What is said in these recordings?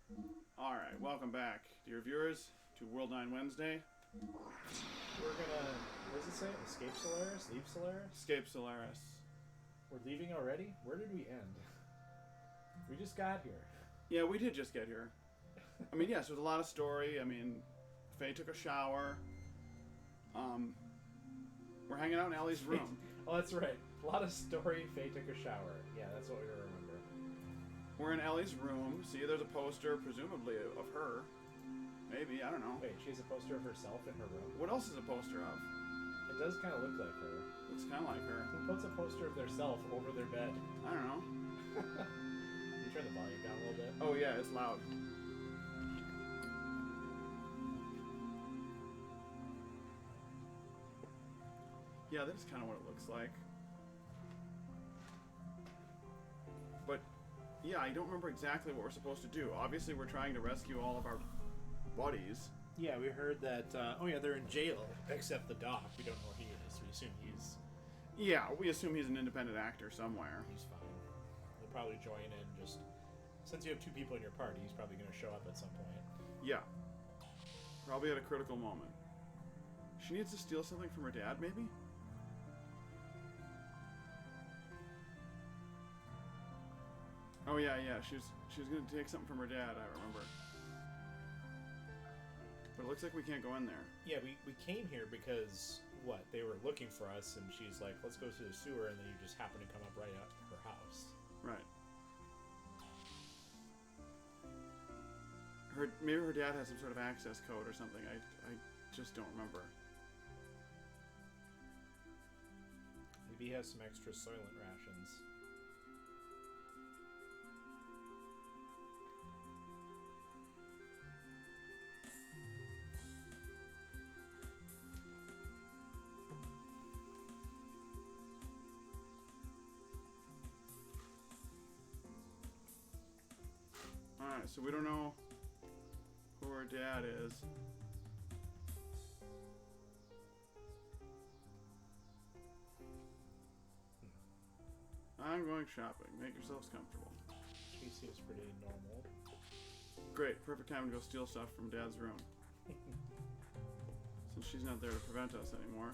Alright, welcome back, dear viewers, to World 9 Wednesday. We're gonna, what does it say? Escape Solaris? Leave Solaris? Escape Solaris. We're leaving already? Where did we end? We just got here. Yeah, we did just get here. I mean, yes, there's a lot of story. I mean, Faye took a shower. We're hanging out in Ellie's room. Oh, that's right. A lot of story. Faye took a shower. Yeah, that's what we remember. We're in Ellie's room. See, there's a poster, presumably, of her. Maybe, I don't know. Wait, she has a poster of herself in her room? What else is a poster of? It does kind of look like her. Looks kind of like her. Who puts a poster of their self over their bed? I don't know. Can you turn the volume down a little bit? Oh, yeah, it's loud. Yeah, that is kind of what it looks like. But, yeah, I don't remember exactly what we're supposed to do. Obviously, we're trying to rescue all of our buddies. Yeah, we heard that, they're in jail, except the doc. We don't know where he is. We assume Yeah, we assume he's an independent actor somewhere. he's fine. He'll probably join in just... Since you have two people in your party, he's probably going to show up at some point. Yeah. Probably at a critical moment. She needs to steal something from her dad, maybe? Oh, yeah. She was going to take something from her dad, I remember. But it looks like we can't go in there. Yeah, we came here because, they were looking for us, and she's like, let's go to the sewer, and then you just happen to come up right out to her house. Right. Maybe her dad has some sort of access code or something. I just don't remember. Maybe he has some extra Soylent rations. Alright, so we don't know who her dad is. I'm going shopping. Make yourselves comfortable. She seems pretty normal. Great, perfect time to go steal stuff from Dad's room. Since she's not there to prevent us anymore.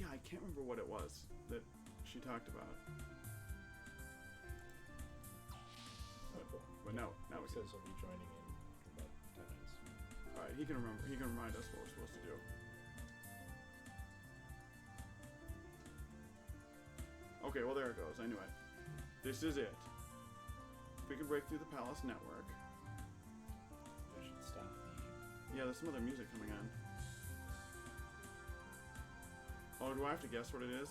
Yeah, I can't remember what it was that she talked about. Oh, cool. But now we He says he'll be joining in about 10 minutes. Alright, he can remember. He can remind us what we're supposed to do. Okay, well there it goes. I knew it. This is it. If we can break through the palace network. I should stop the... Yeah, there's some other music coming on. Oh, do I have to guess what it is?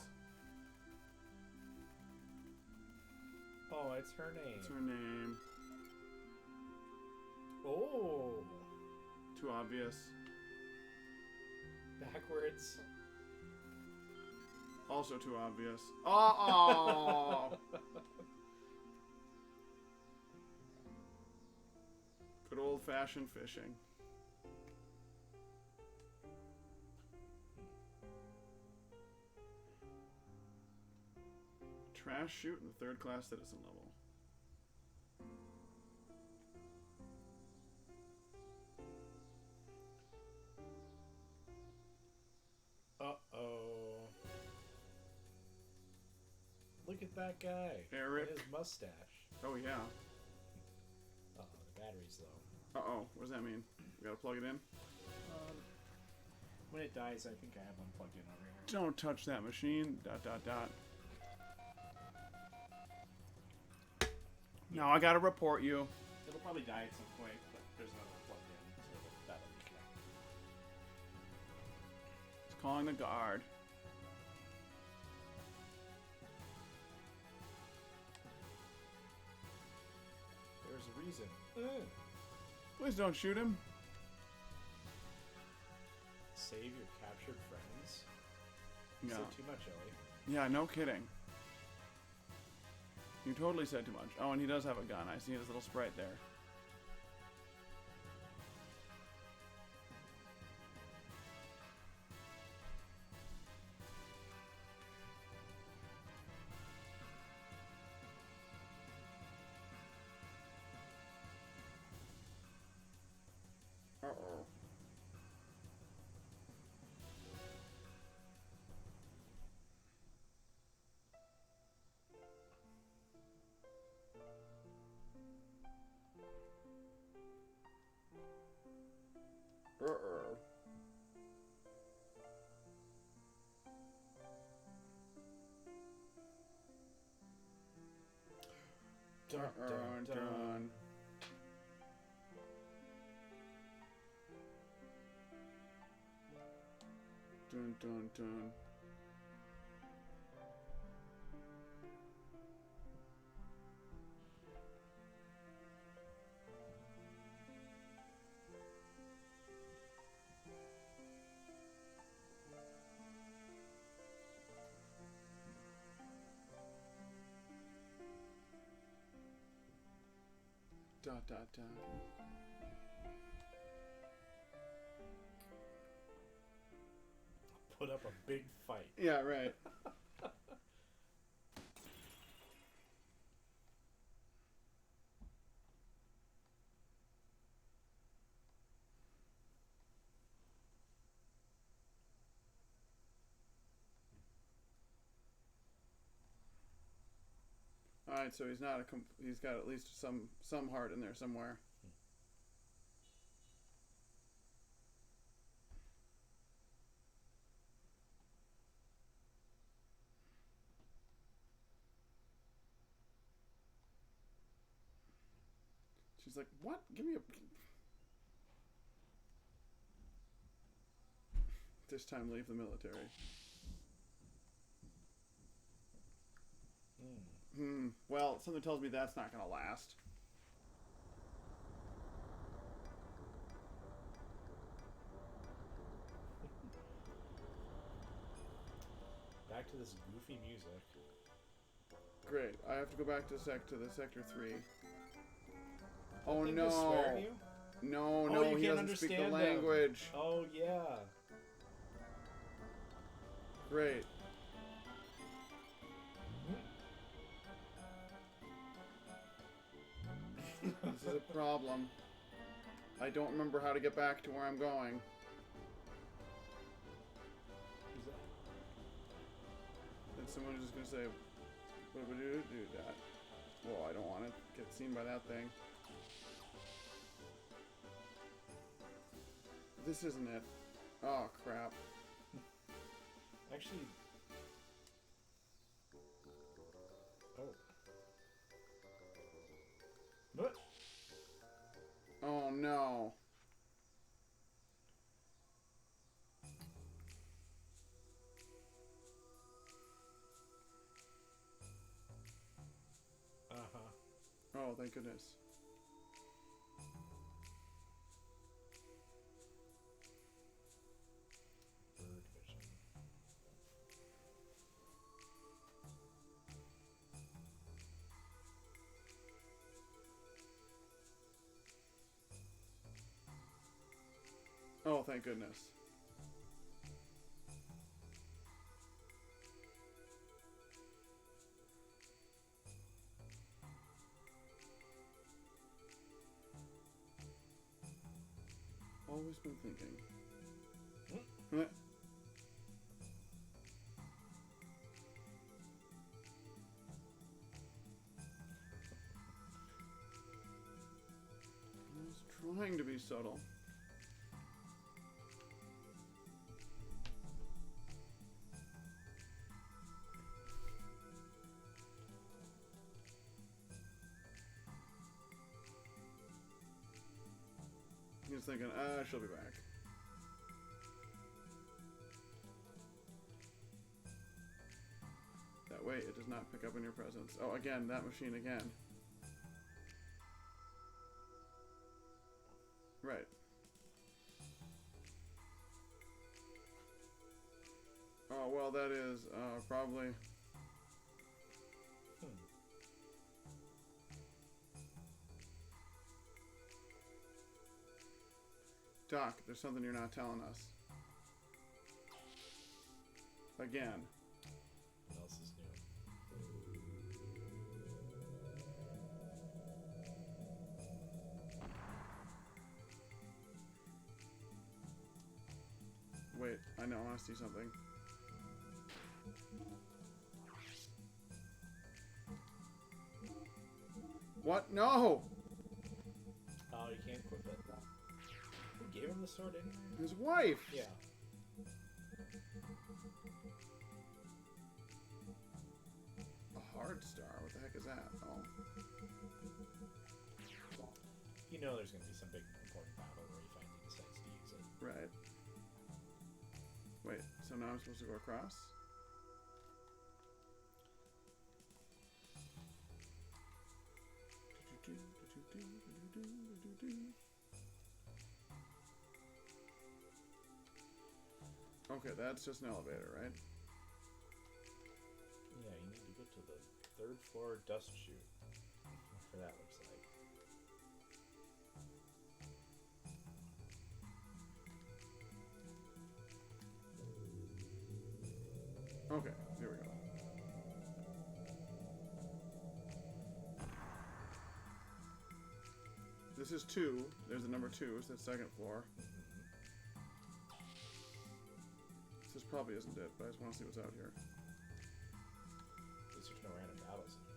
Oh, it's her name. What's her name? Oh! Too obvious. Backwards. Also too obvious. Oh! Good old-fashioned fishing. Trash chute in the third-class citizen level. Uh-oh. Look at that guy. Eric. His mustache. Oh, yeah. Uh-oh, the battery's low. Uh-oh. What does that mean? We gotta plug it in? When it dies, I think I have one plugged in over here. Don't touch that machine. ... Now I gotta report you. It'll probably die at some point, but there's another one plugged in, so that'll reconnect. It's calling the guard. There's a reason. Please don't shoot him. Save your captured friends. You No. said too much, Ellie. Yeah, no kidding. You totally said too much. Oh, and he does have a gun. I see his little sprite there. Uh-oh. Uh-oh. Dun, dun, dun. Dun, dun, dun. Dot, dot, dot. Put up a big fight. Yeah, right. All right, so he's not a. He's got at least some heart in there somewhere. She's like, "What? Give me a." This time, leave the military. Well, something tells me that's not going to last. Back to this goofy music. Great. I have to go back to the sector 3. Oh Thing no! just swear at you? No, Oh, no, you he can't doesn't speak the understand them. language. Oh yeah. Great. This is a problem. I don't remember how to get back to where I'm going. Who's that? And someone is just gonna say, "What would you do that?" Well, I don't want to get seen by that thing. This isn't it. Oh crap. Actually. Oh. What? Oh no. Oh, thank goodness. Bird vision. Oh, thank goodness. Always been thinking. Huh? I was trying to be subtle. He was thinking, she'll be back. That way it does not pick up in your presence. Oh, again, that machine again. Right. Oh, well, that is probably... Doc, there's something you're not telling us. Again. What else is new? I know, I want to see something. What? No! Oh, you can't equip it. Who gave him the sword anyway? His wife! Yeah. A hard star? What the heck is that? Oh. You know there's going to be some big important battle where he finally decides to use it. Right. Wait, so now I'm supposed to go across? Okay, that's just an elevator, right? Yeah, you need to get to the 3rd floor dust chute. Whatever that looks like. Okay, here we go. This is 2. There's the number 2. It's the 2nd floor. This probably isn't it, but I just want to see what's out here. At least there's no random battles in here.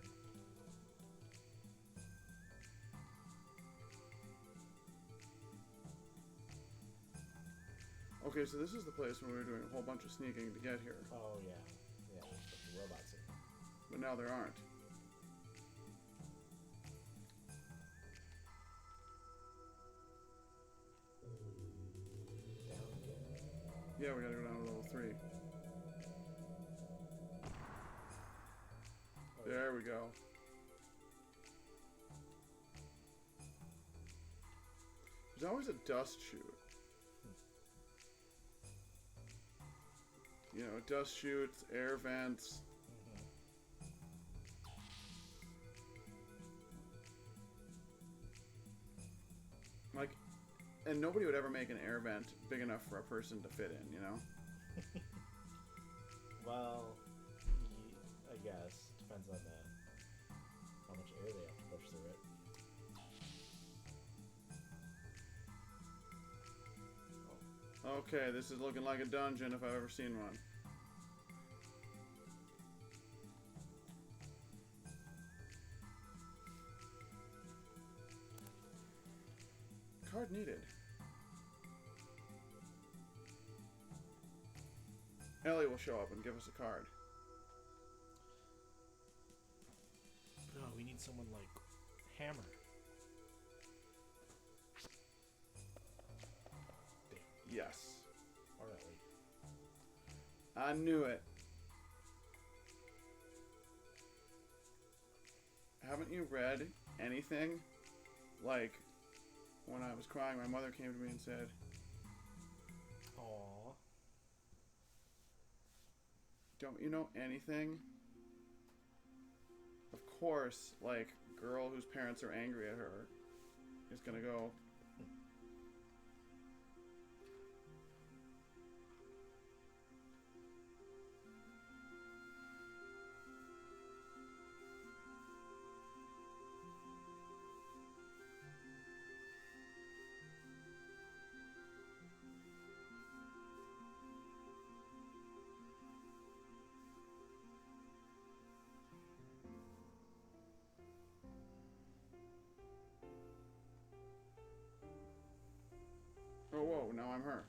Okay, so this is the place where we were doing a whole bunch of sneaking to get here. Oh, yeah. Yeah, there's the robots in here. But now there aren't. Down again. Yeah, we gotta go down to level 3. Oh, There we go. There's always a dust chute. You know, dust chutes, air vents. Like, and nobody would ever make an air vent big enough for a person to fit in, you know? Well, I guess. Depends on how much air they have to push through it. Okay, this is looking like a dungeon if I've ever seen one. Card needed. Ellie will show up and give us a card. No, we need someone like Hammer. Yes. Or Ellie. I knew it. Haven't you read anything? Like, when I was crying, my mother came to me and said, Aww. don't you know anything? Of course, like, girl whose parents are angry at her is gonna go, oh, whoa, now I'm her.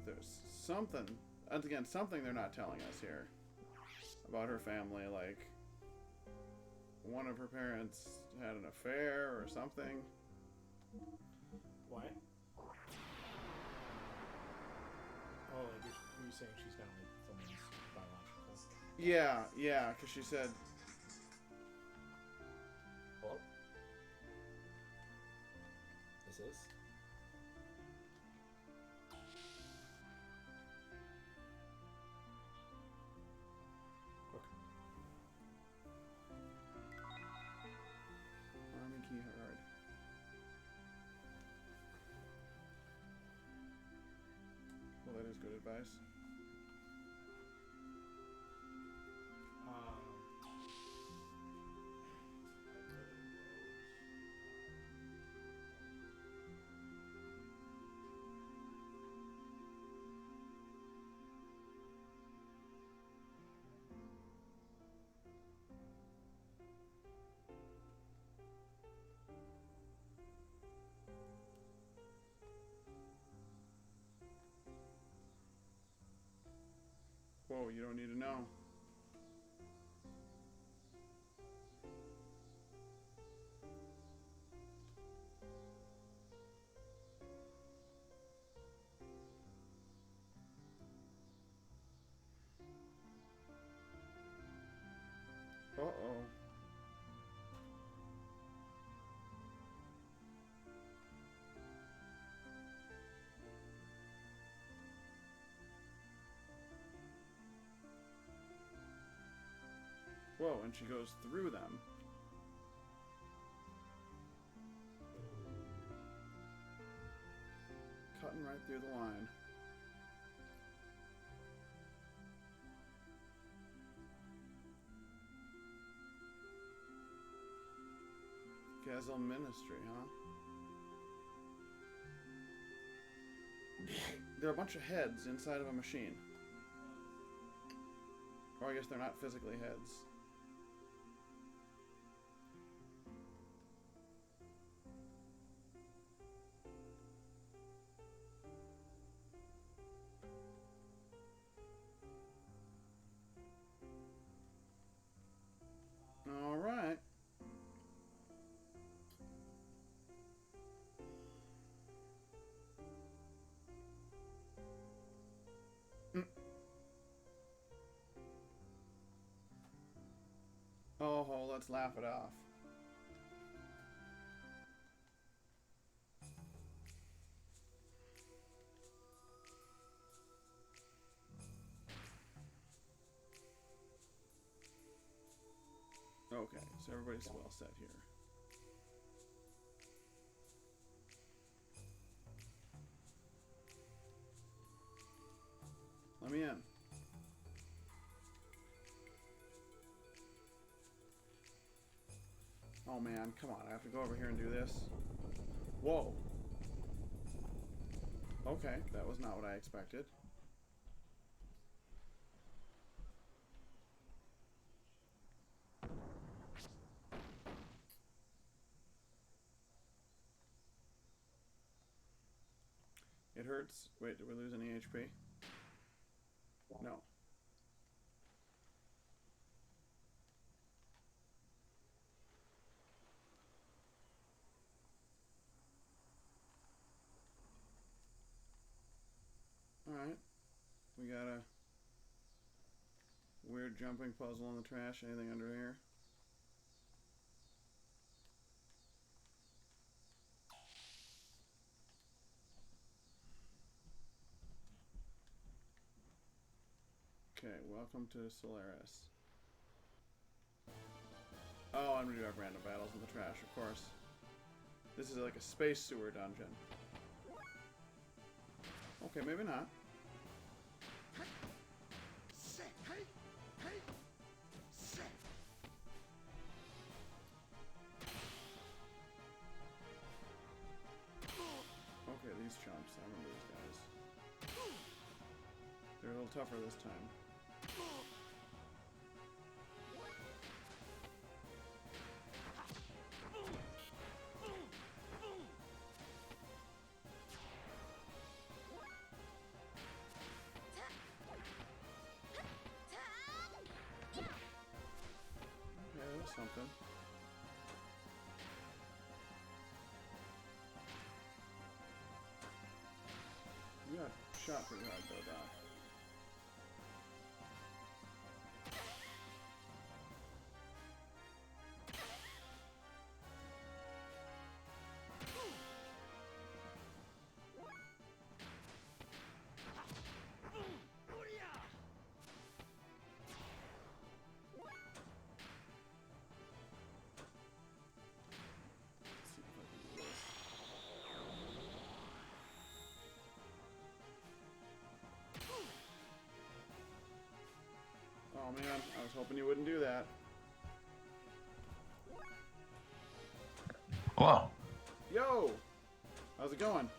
There's something, and again, something they're not telling us here about her family, like one of her parents had an affair or something. Why? Oh, like you're saying she's not like someone's biological? Yeah, because she said, Hello? This is? Army key hard. Well, that is good advice. Whoa, you don't need to know. Uh-oh. Whoa, and she goes through them. Cutting right through the line. Gazel Ministry, huh? There are a bunch of heads inside of a machine. Or I guess they're not physically heads. All right. Oh, let's laugh it off. Okay, so everybody's well set here. Let me in. Oh man, come on, I have to go over here and do this. Whoa. Okay, that was not what I expected. It hurts. Wait, did we lose any HP? No. Alright. We got a weird jumping puzzle in the trash. Anything under here? Okay, welcome to Solaris. Oh, I'm gonna do our random battles in the trash, of course. This is like a space sewer dungeon. Okay, maybe not. Okay, these chumps. I remember these guys. They're a little tougher this time. Okay, that was something. You got shot pretty hard though, Doc. Oh man, I was hoping you wouldn't do that. Hello. Yo! How's it going?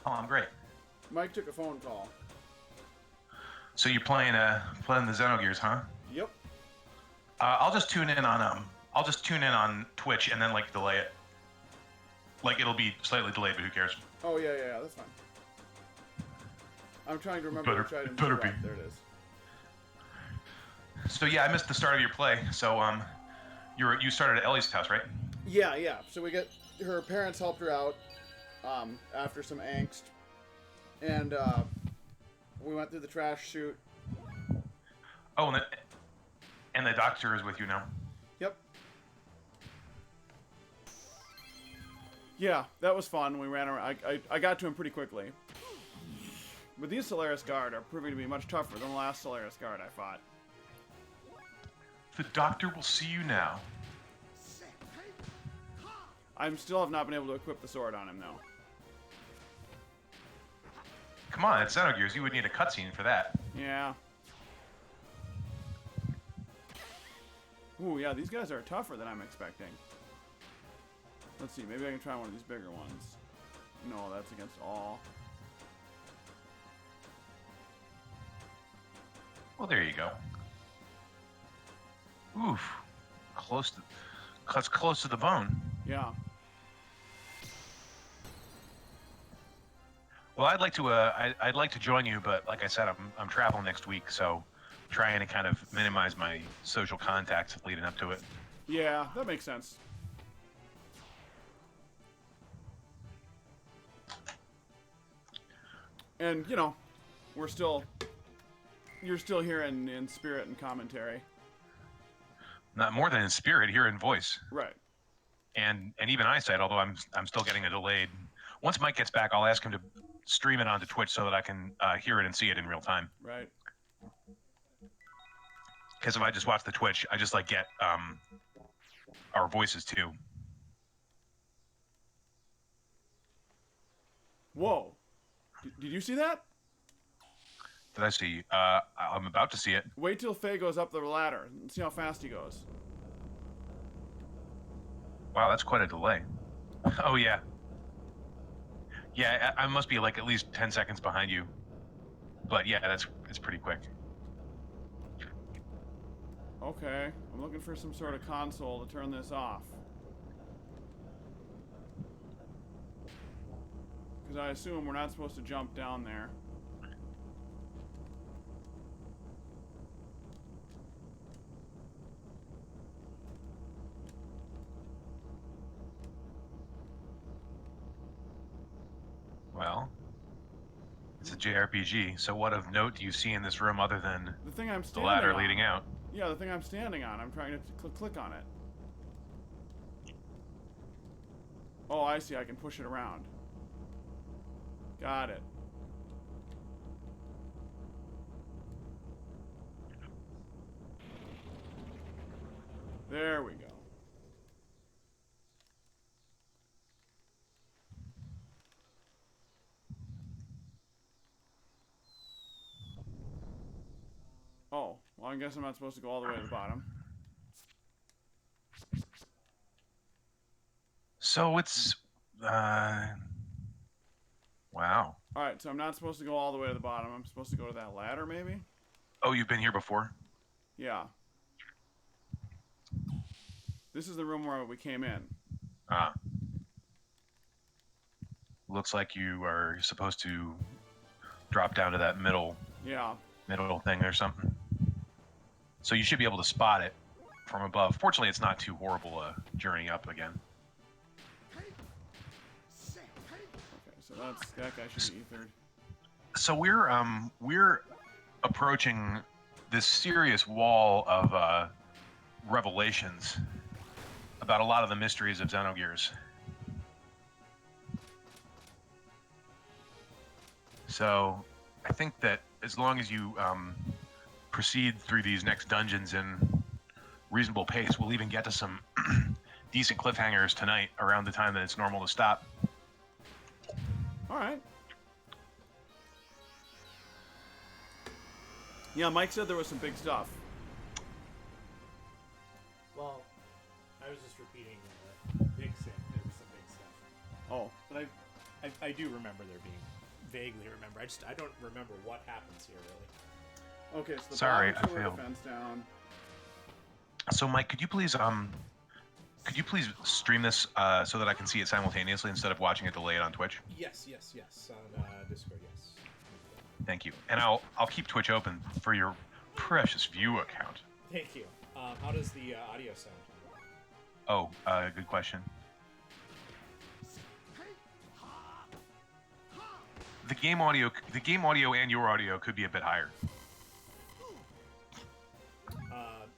Oh, I'm great. Mike took a phone call. So you're playing the Xenogears, huh? Yep. I'll just tune in on Twitch and then like delay it. Like it'll be slightly delayed, but who cares? Oh yeah, that's fine. I'm trying to remember which items better you got. be. There it is. So yeah, I missed the start of your play. So you started at Ellie's house, right? Yeah. So we get her parents helped her out after some angst, and we went through the trash chute. Oh, and the doctor is with you now. Yep. Yeah, that was fun. We ran around. I got to him pretty quickly. But these Solaris Guard are proving to be much tougher than the last Solaris Guard I fought. The doctor will see you now. I still have not been able to equip the sword on him, though. Come on, it's Xenogears. You would need a cutscene for that. Yeah. Ooh, yeah, these guys are tougher than I'm expecting. Let's see, maybe I can try one of these bigger ones. No, that's against all. Well, there you go. Oof, cuts close to the bone. Yeah. Well, I'd like to I'd like to join you, but like I said, I'm traveling next week, so trying to kind of minimize my social contacts leading up to it. Yeah, that makes sense. And, you know, you're still here in spirit and commentary. Not more than in spirit, here in voice. Right. And even eyesight, although I'm still getting a delayed. Once Mike gets back, I'll ask him to stream it onto Twitch so that I can hear it and see it in real time. Right. Because if I just watch the Twitch, I just get our voices too. Whoa. Did you see that? Did I see? I'm about to see it. Wait till Faye goes up the ladder and see how fast he goes. Wow, that's quite a delay. Oh yeah. Yeah, I must be at least 10 seconds behind you. But yeah, it's pretty quick. Okay, I'm looking for some sort of console to turn this off. Because I assume we're not supposed to jump down there. Well, it's a JRPG, so what of note do you see in this room other than The thing I'm the standing ladder on. leading out? Yeah, the thing I'm standing on. I'm trying to click on it. Oh, I see. I can push it around. Got it. There we go. Oh, well, I guess I'm not supposed to go all the way to the bottom. So it's wow. Alright, so I'm not supposed to go all the way to the bottom. I'm supposed to go to that ladder, maybe? Oh, you've been here before? Yeah. This is the room where we came in. Looks like you are supposed to drop down to that middle thing or something. So you should be able to spot it from above. Fortunately, it's not too horrible a journey up again. Okay, so that guy should be ethered. So we're approaching this serious wall of revelations about a lot of the mysteries of Xenogears. So I think that as long as you proceed through these next dungeons in reasonable pace, we'll even get to some decent cliffhangers tonight around the time that it's normal to stop. All right. Yeah, Mike said there was some big stuff. Well, I was just repeating Big Sin. There was some big stuff. Oh. But I do remember there being vaguely remember. I don't remember what happens here really. Okay, so the Sorry, bottom two I are failed. defense down. So Mike, could you please stream this so that I can see it simultaneously instead of watching it delayed on Twitch? Yes. On Discord, yes. Thank you. And I'll keep Twitch open for your precious view account. Thank you. How does the audio sound? Oh, good question. The game audio and your audio could be a bit higher.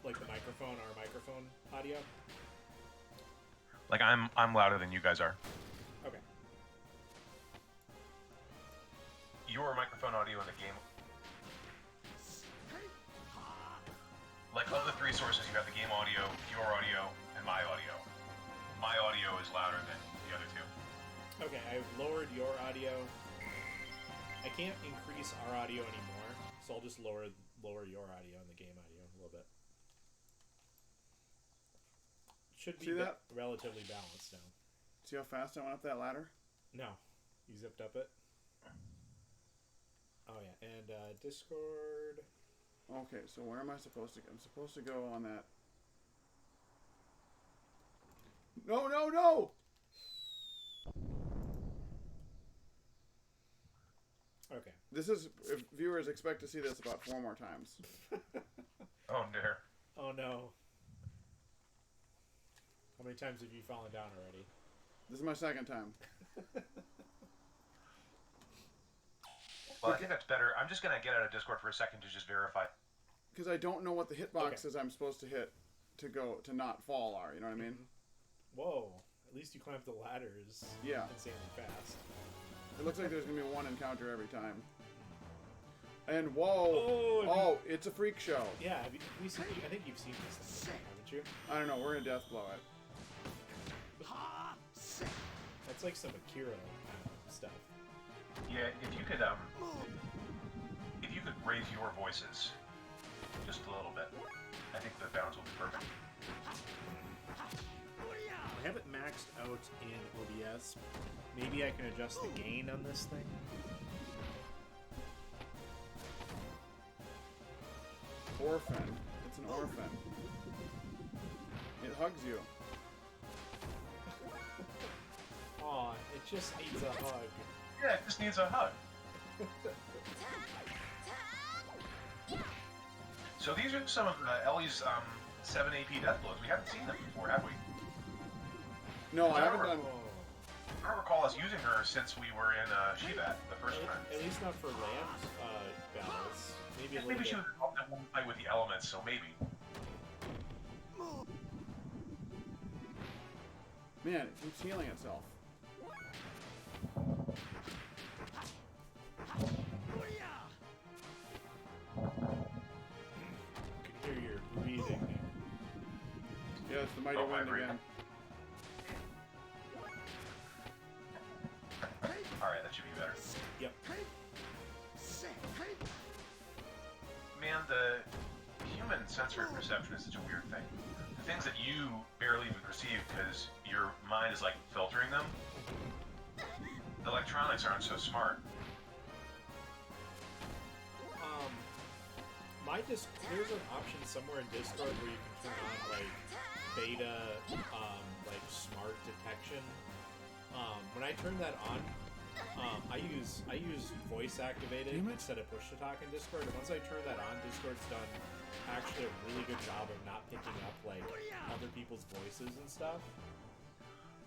Like the microphone, our microphone audio? Like I'm louder than you guys are. Okay. Your microphone audio in the game. Like of the three sources, you have the game audio, your audio, and my audio. My audio is louder than the other two. Okay, I've lowered your audio. I can't increase our audio anymore, so I'll just lower your audio and the game audio a little bit. Should be relatively balanced now. See how fast I went up that ladder? No. You zipped up it? Oh yeah, and Discord. Okay, so where am I supposed to go? I'm supposed to go on that. No, no, no! Okay. This is, if viewers expect to see this about 4 more times. Oh dear. Oh no. How many times have you fallen down already? This is my 2nd time. Well, I think that's better. I'm just going to get out of Discord for a second to just verify. Because I don't know what the hitboxes I'm supposed to hit to not fall are, you know what I mean? Whoa. At least you climbed the ladders insanely fast. It looks like there's going to be 1 encounter every time. And whoa! Oh, it's a freak show. Yeah, I think you've seen this thing, haven't you? I don't know, we're going to death blow it. That's like some Akira kind of stuff. Yeah, if you could raise your voices just a little bit, I think the balance will be perfect. I have it maxed out in OBS. Maybe I can adjust the gain on this thing. Orphan. It's an orphan. It hugs you. Aw, it just needs a hug. Yeah, it just needs a hug. So these are some of Ellie's 7 AP death blows. We haven't seen them before, have we? No, I haven't done... I don't recall us using her since we were in Shivat the first time. At least not for land battles. Maybe she was at one fight with the elements, so maybe. Man, it keeps healing itself. I can hear your breathing. Yeah, it's the mighty wind again. Alright, that should be better. Yep. Man, the human sensory perception is such a weird thing. The things that you barely even perceive because your mind is like filtering them, the electronics aren't so smart. There's an option somewhere in Discord where you can turn on like beta, like smart detection. When I turn that on, I use voice activated instead of push to talk in Discord. And once I turn that on, Discord's done actually a really good job of not picking up like other people's voices and stuff.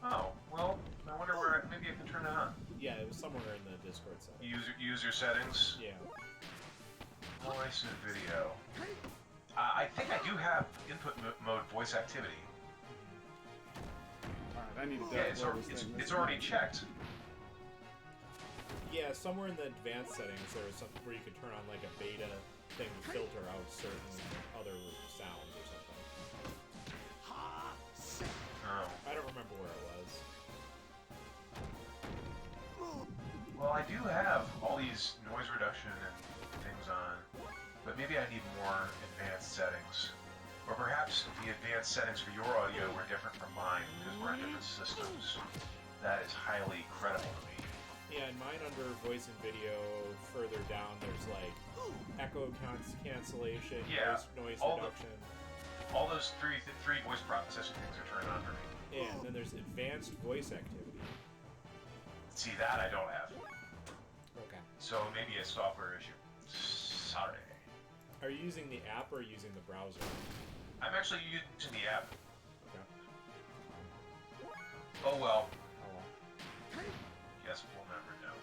Oh, well, I wonder where maybe I can turn it on. Yeah, it was somewhere in the Discord settings. User settings. Yeah. Voice and video. I think I do have input mode voice activity. Alright, I need to it's already checked. Yeah, somewhere in the advanced settings there was something where you could turn on like a beta thing to filter out certain other sounds or something. Oh. I don't remember where it was. Well, I do have all these noise reduction and things on, but maybe I need more advanced settings. Or perhaps the advanced settings for your audio were different from mine because we're on different systems. That is highly credible to me. Yeah, and mine under voice and video, further down, there's like echo cancellation, noise reduction. All those three voice processing things are turned on for me. Yeah, and then there's advanced voice activity. See, that I don't have. Okay. So maybe a software issue. Sorry. Are you using the app or using the browser? I'm actually using the app. Okay. Oh well. Oh well. Guess we'll never know.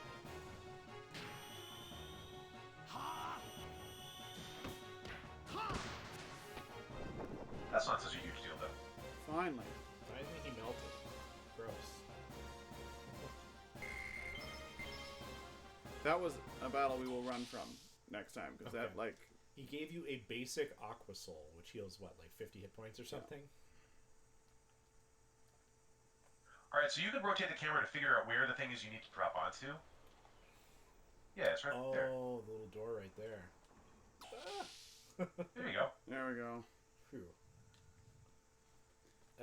That's not such a huge deal, though. Finally. I think he melted. Gross. That was a battle we will run from next time, because Okay. that, like... He gave you a basic Aqua Soul, which heals, what, like 50 hit points or something? Alright, so you can rotate the camera to figure out where the thing is you need to drop onto. Yeah, it's right there. Oh, the little door right there. There you go. There we go. Phew.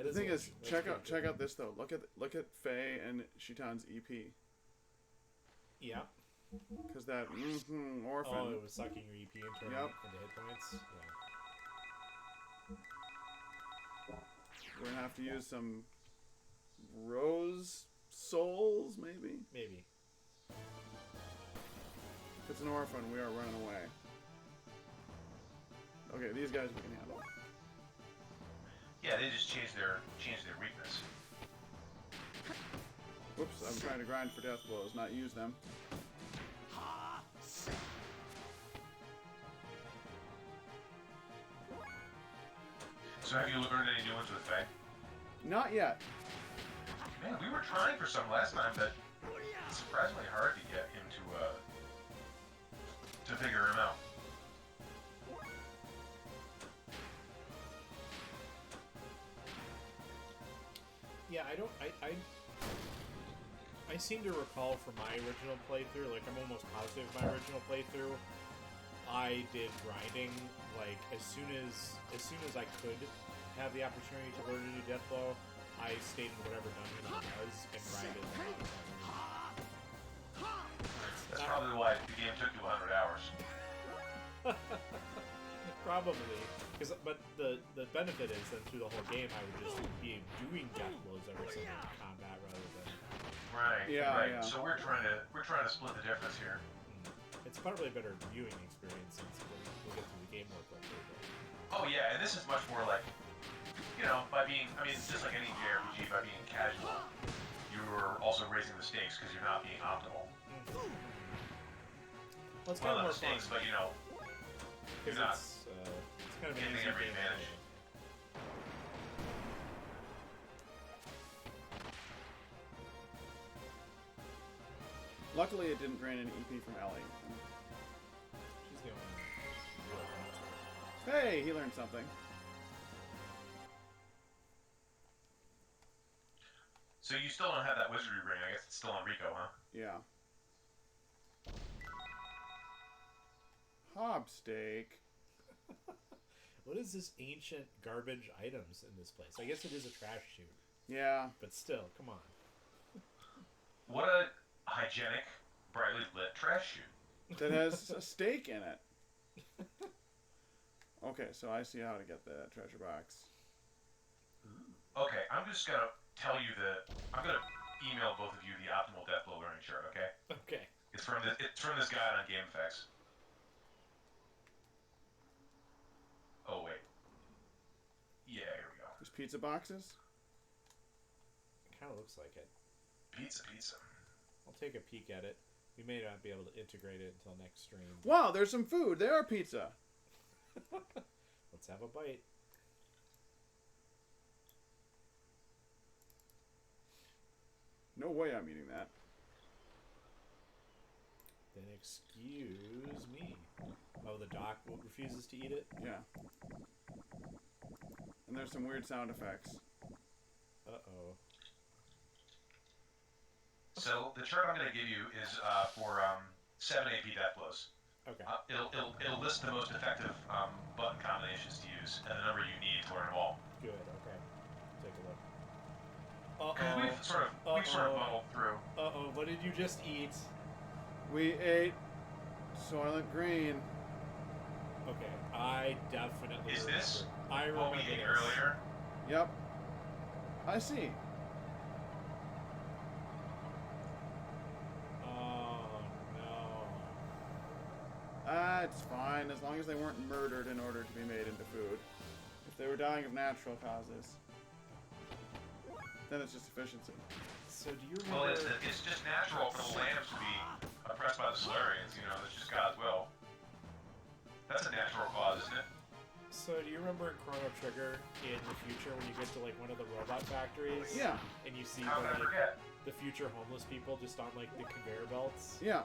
The thing is, check out this though. Look at Faye and Shitan's EP. Yeah. Because that orphan. Oh, it was sucking your EP and turning Yep. it into hit points. Yeah. We're gonna have to use some rose souls, maybe. Maybe. If it's an orphan, we are running away. Okay, these guys we can handle. Yeah, they just changed their weakness. Whoops, I'm trying to grind for death blows, not use them. So have you learned any new ones with Faye? Not yet. Man, we were trying for some last time, but it's surprisingly hard to get him to figure him out. Yeah, I seem to recall from my original playthrough, like I'm almost positive my original playthrough, I did grinding like as soon as I could have the opportunity to learn a new death blow, I stayed in whatever dungeon it was and grinded them out. That's probably why the game took you 100 hours. Probably, but the benefit is then through the whole game I would just be doing death blows every single combat rather than. Right. Yeah, right. yeah. So we're trying to split the difference here. It's probably a better viewing experience since we'll get through the game more quickly. Oh yeah, and this is much more like, by being, just like any JRPG, by being casual, you're also raising the stakes because you're not being optimal. Well, it's kind of more fun. Mistakes, but you're not It's kind of an getting easy every game. advantage. Luckily, it didn't drain any EP from Ellie. She's the only Hey, he learned something. So you still don't have that wizardry ring. I guess it's still on Rico, huh? Yeah. Hobsteak. What is this ancient garbage items in this place? I guess it is a trash chute. Yeah. But still, come on. What a hygienic, brightly lit trash chute. That has a steak in it. Okay, so I see how to get the treasure box. Okay, I'm just gonna tell you I'm gonna email both of you the optimal death blow learning chart. Okay? Okay. It's from this guide on GameFAQs. Oh wait. Yeah, here we go. There's pizza boxes. It kind of looks like it. Pizza. I'll take a peek at it. We may not be able to integrate it until next stream. Wow, there's some food. They are pizza. Let's have a bite. No way I'm eating that. Then excuse me. Oh, the doc refuses to eat it? Yeah. And there's some weird sound effects. Uh-oh. So the chart I'm gonna give you is for 7 AP death blows. Okay. It'll list the most effective button combinations to use and the number you need to learn them all. Good, okay. Take a look. Because Uh-oh. we've sort of muddled through. Uh-oh, what did you just eat? We ate Soylent Green. Okay, I definitely Is this I remember what we ate this. earlier? Yep. I see. Oh, no. it's fine as long as they weren't murdered in order to be made into food. If they were dying of natural causes, then it's just efficiency. So do you remember... Well, it's just natural for the lambs to be oppressed by the Solarians, you know, it's just God's will. That's a natural cause, isn't it? So do you remember in Chrono Trigger in the future when you get to like one of the robot factories? Yeah. And you see How could I forget? the future homeless people just on like the conveyor belts? Yeah.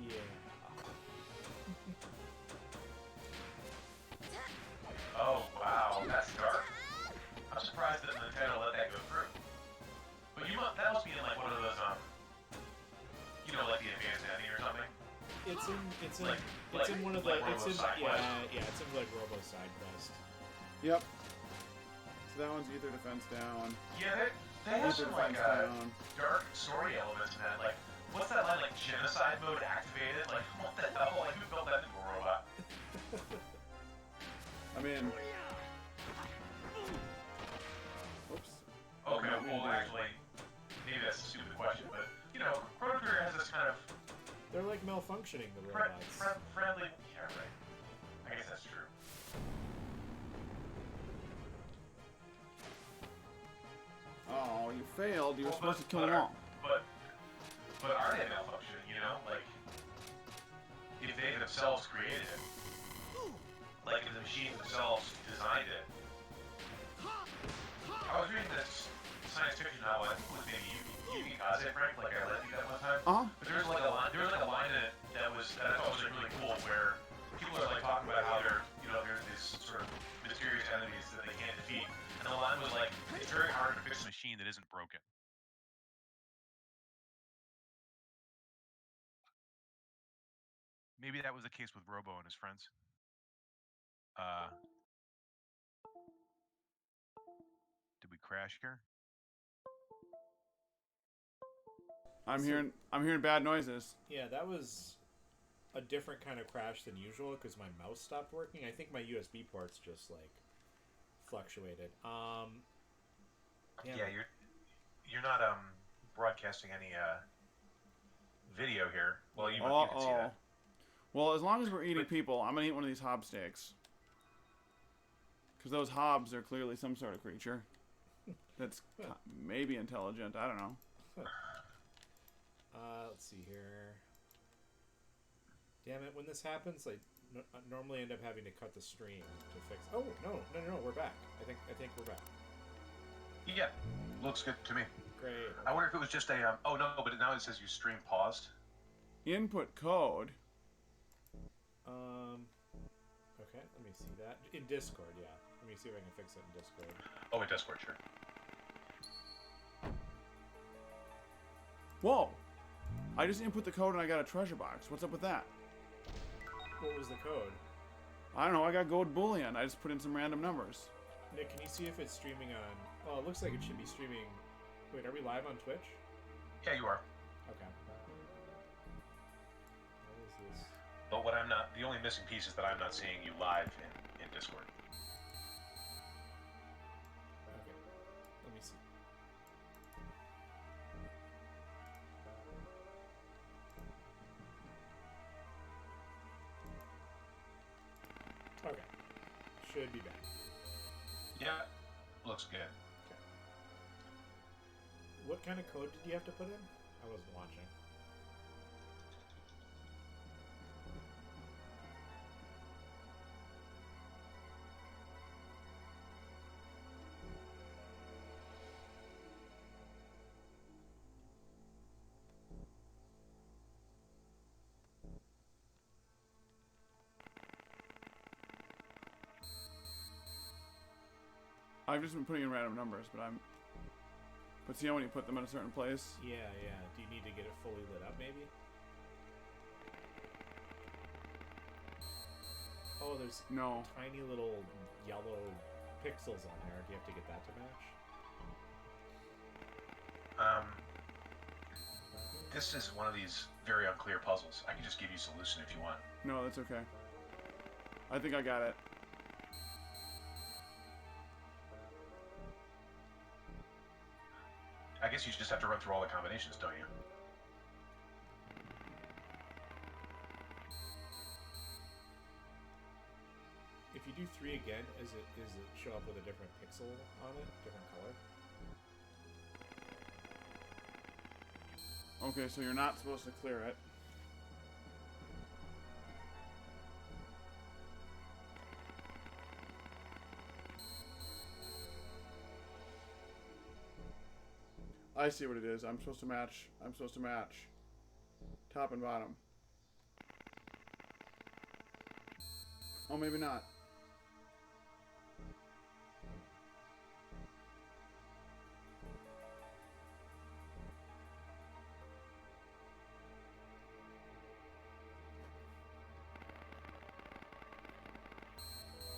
Yeah. Oh, wow, that's dark. I'm surprised that Nintendo let that go through. But that must be in like one of those, you know, like the advanced ending or something? It's in one of the it's in like Robo Side Quest. Yep. So that one's either defense down. Yeah, they have some like dark story elements in that. Like, what's that line? Like genocide mode activated? Like, what the hell? Like, who built that into a robot? I mean, oops. Okay, well, actually, maybe that's a stupid question, but you know, Chrono Trigger has this kind of they're like malfunctioning, the robots. friendly. Yeah, right. I guess that's true. Oh, you failed. You were supposed to kill them all. But are they malfunctioning? You know, like if they themselves created it, like if the machines themselves designed it. I was reading this science fiction novel. I think it was maybe Yuki Kaze, Frank. Like I read that one time. But there was like a line in it that I thought was like really cool, where people are like talking about how there's these sort of mysterious enemies that they can't defeat, and the line was like, it's very hard to fix a machine that isn't broken. Maybe that was the case with Robo and his friends. Did we crash here? I'm hearing bad noises. Yeah, that was a different kind of crash than usual because my mouse stopped working. I think my USB ports just like fluctuated. Yeah, you're not broadcasting any video here. Well, you can see that. Well, as long as we're eating people, I'm gonna eat one of these hob steaks. Because those hobs are clearly some sort of creature that's maybe intelligent. I don't know. Let's see here. Damn it! When this happens, I normally end up having to cut the stream to fix. Oh no! We're back. I think we're back. Yeah, looks good to me. Great. I wonder if it was just a oh no, but now it says your stream paused. Input code. Okay, let me see that in Discord. Yeah, let me see if I can fix it in Discord. Oh, in Discord, sure. Whoa! I just input the code and I got a treasure box. What's up with that? What was the code? I don't know. I got gold bullion. I just put in some random numbers. Nick, can you see if it's streaming on... Oh, it looks like it should be streaming... Wait, are we live on Twitch? Yeah, you are. Okay. What is this? But what I'm not... The only missing piece is that I'm not seeing you live in Discord. Okay. Let me see. Okay. Should be back. Yeah, looks good. Okay. What kind of code did you have to put in? I wasn't watching. I've just been putting in random numbers, but see how when you put them in a certain place? Yeah. Do you need to get it fully lit up, maybe? Oh, there's tiny little yellow pixels on there. Do you have to get that to match? This is one of these very unclear puzzles. I can just give you a solution if you want. No, that's okay. I think I got it. I guess you just have to run through all the combinations, don't you? you do 3 again, is it show up with a different pixel on it, different color? Okay, so you're not supposed to clear it. I see what it is. I'm supposed to match. Top and bottom. Oh, maybe not.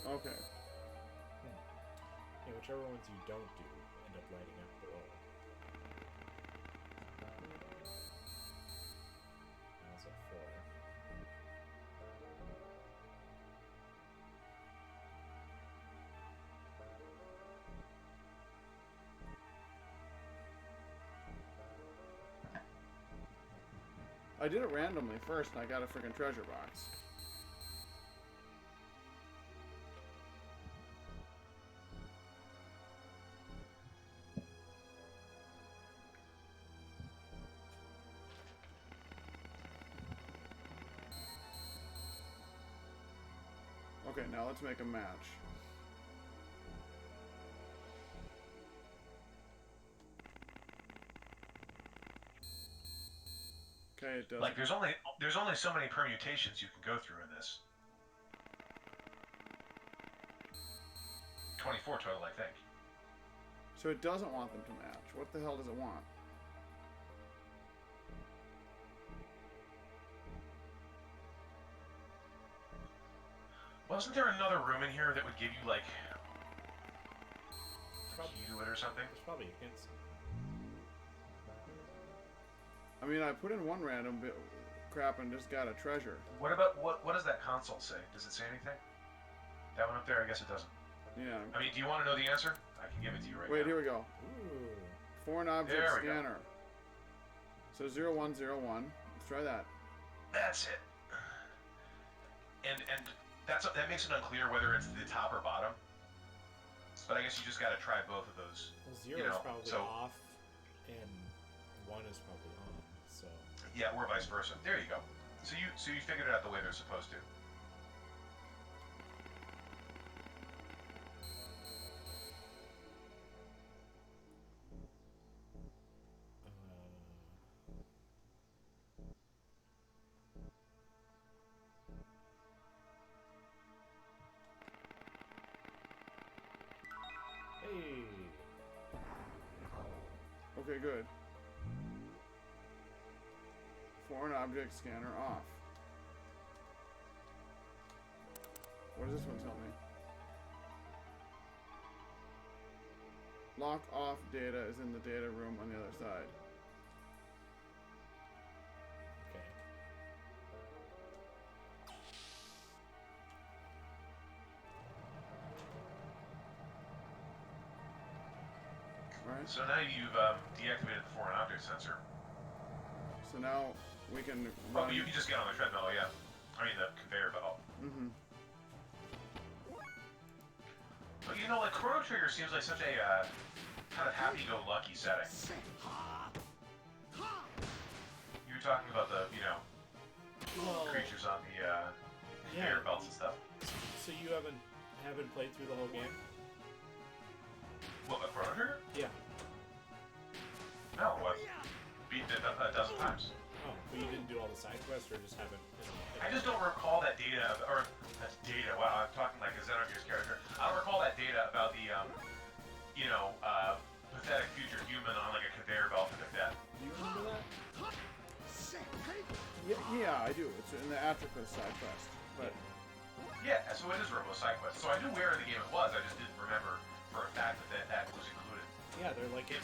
Okay. Yeah, whichever ones you don't do end up lighting up below. That's a 4. I did it randomly first, and I got a freaking treasure box. Okay, now let's make a match. Okay, it does. Like there's only so many permutations you can go through in this. 24 total, I think. So it doesn't want them to match. What the hell does it want? Wasn't there another room in here that would give you like a key to it or something? There's probably a hint. I mean, I put in one random bit crap and just got a treasure. What about what does that console say? Does it say anything? That one up there, I guess it doesn't. Yeah. I mean, do you want to know the answer? I can give it to you right now. Wait, here we go. Ooh. Foreign object There we go. scanner. So 0101. Let's try that. That's it. And that makes it unclear whether it's the top or bottom. But I guess you just got to try both of those. Well, 0 is probably off, and 1 is probably on. So. Yeah, or vice versa. There you go. So you figured it out the way they're supposed to. Hey. Okay, good. Foreign object scanner off. What does this one tell me? Lock off data is in the data room on the other side. Okay. Alright, So now you've deactivated the foreign object sensor. so now we can Oh, run... but you can just get on the treadmill, yeah. I mean the conveyor belt. Mm-hmm. But you know, like Chrono Trigger seems like such a kind of happy-go-lucky setting. You were talking about the, Well, creatures on the conveyor belts and stuff. So you haven't played through the whole game? What, Chrono Trigger? Yeah. No, I've beaten it a dozen times. Oh, but you didn't do all the side quests, or just haven't? I just don't recall that data, or that's data. Wow, I'm talking like a Xenogears character. I don't recall that data about the, pathetic future human on like a conveyor belt to their death. Do you remember that? Yeah, I do. It's in the Africa side quest. But Yeah, so it is a robot side quest. So I knew where in the game it was. I just didn't remember for a fact that was included. Yeah, they're like You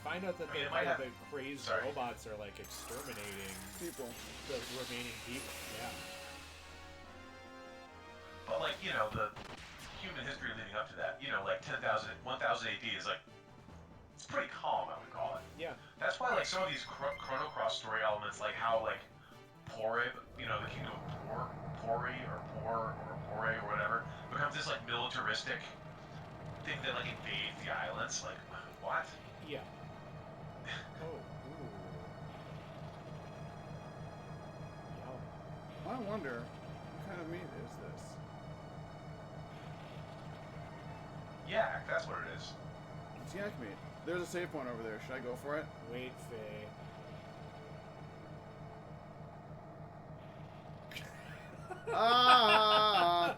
find out that the crazed robots are like exterminating people. the remaining people. Yeah. But like the human history leading up to that, like 10,000, 1000 AD is like it's pretty calm, I would call it. Yeah. That's why like some of these Chrono Cross story elements, like how like Pore, the kingdom of Pori or Por or Pore or whatever, becomes this like militaristic thing that like invades the islands. Like, what? Yeah. Oh. Ooh. Yeah. I wonder, what kind of meat is this? Yeah, that's what it is. It's yak meat. There's a save point over there. Should I go for it? Wait, Faye. Ah!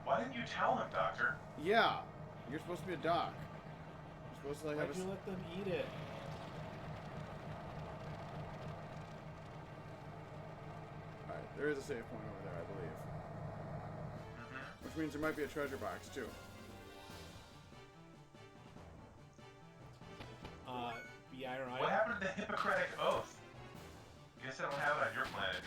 Why didn't you tell him, Doctor? Yeah, you're supposed to be a doc. You're supposed to like Why'd have you let them eat it? Alright, there is a save point over there, I believe. Which means there might be a treasure box too. Yeah, I don't know. What happened to the Hippocratic Oath? Guess I don't have it on your planet.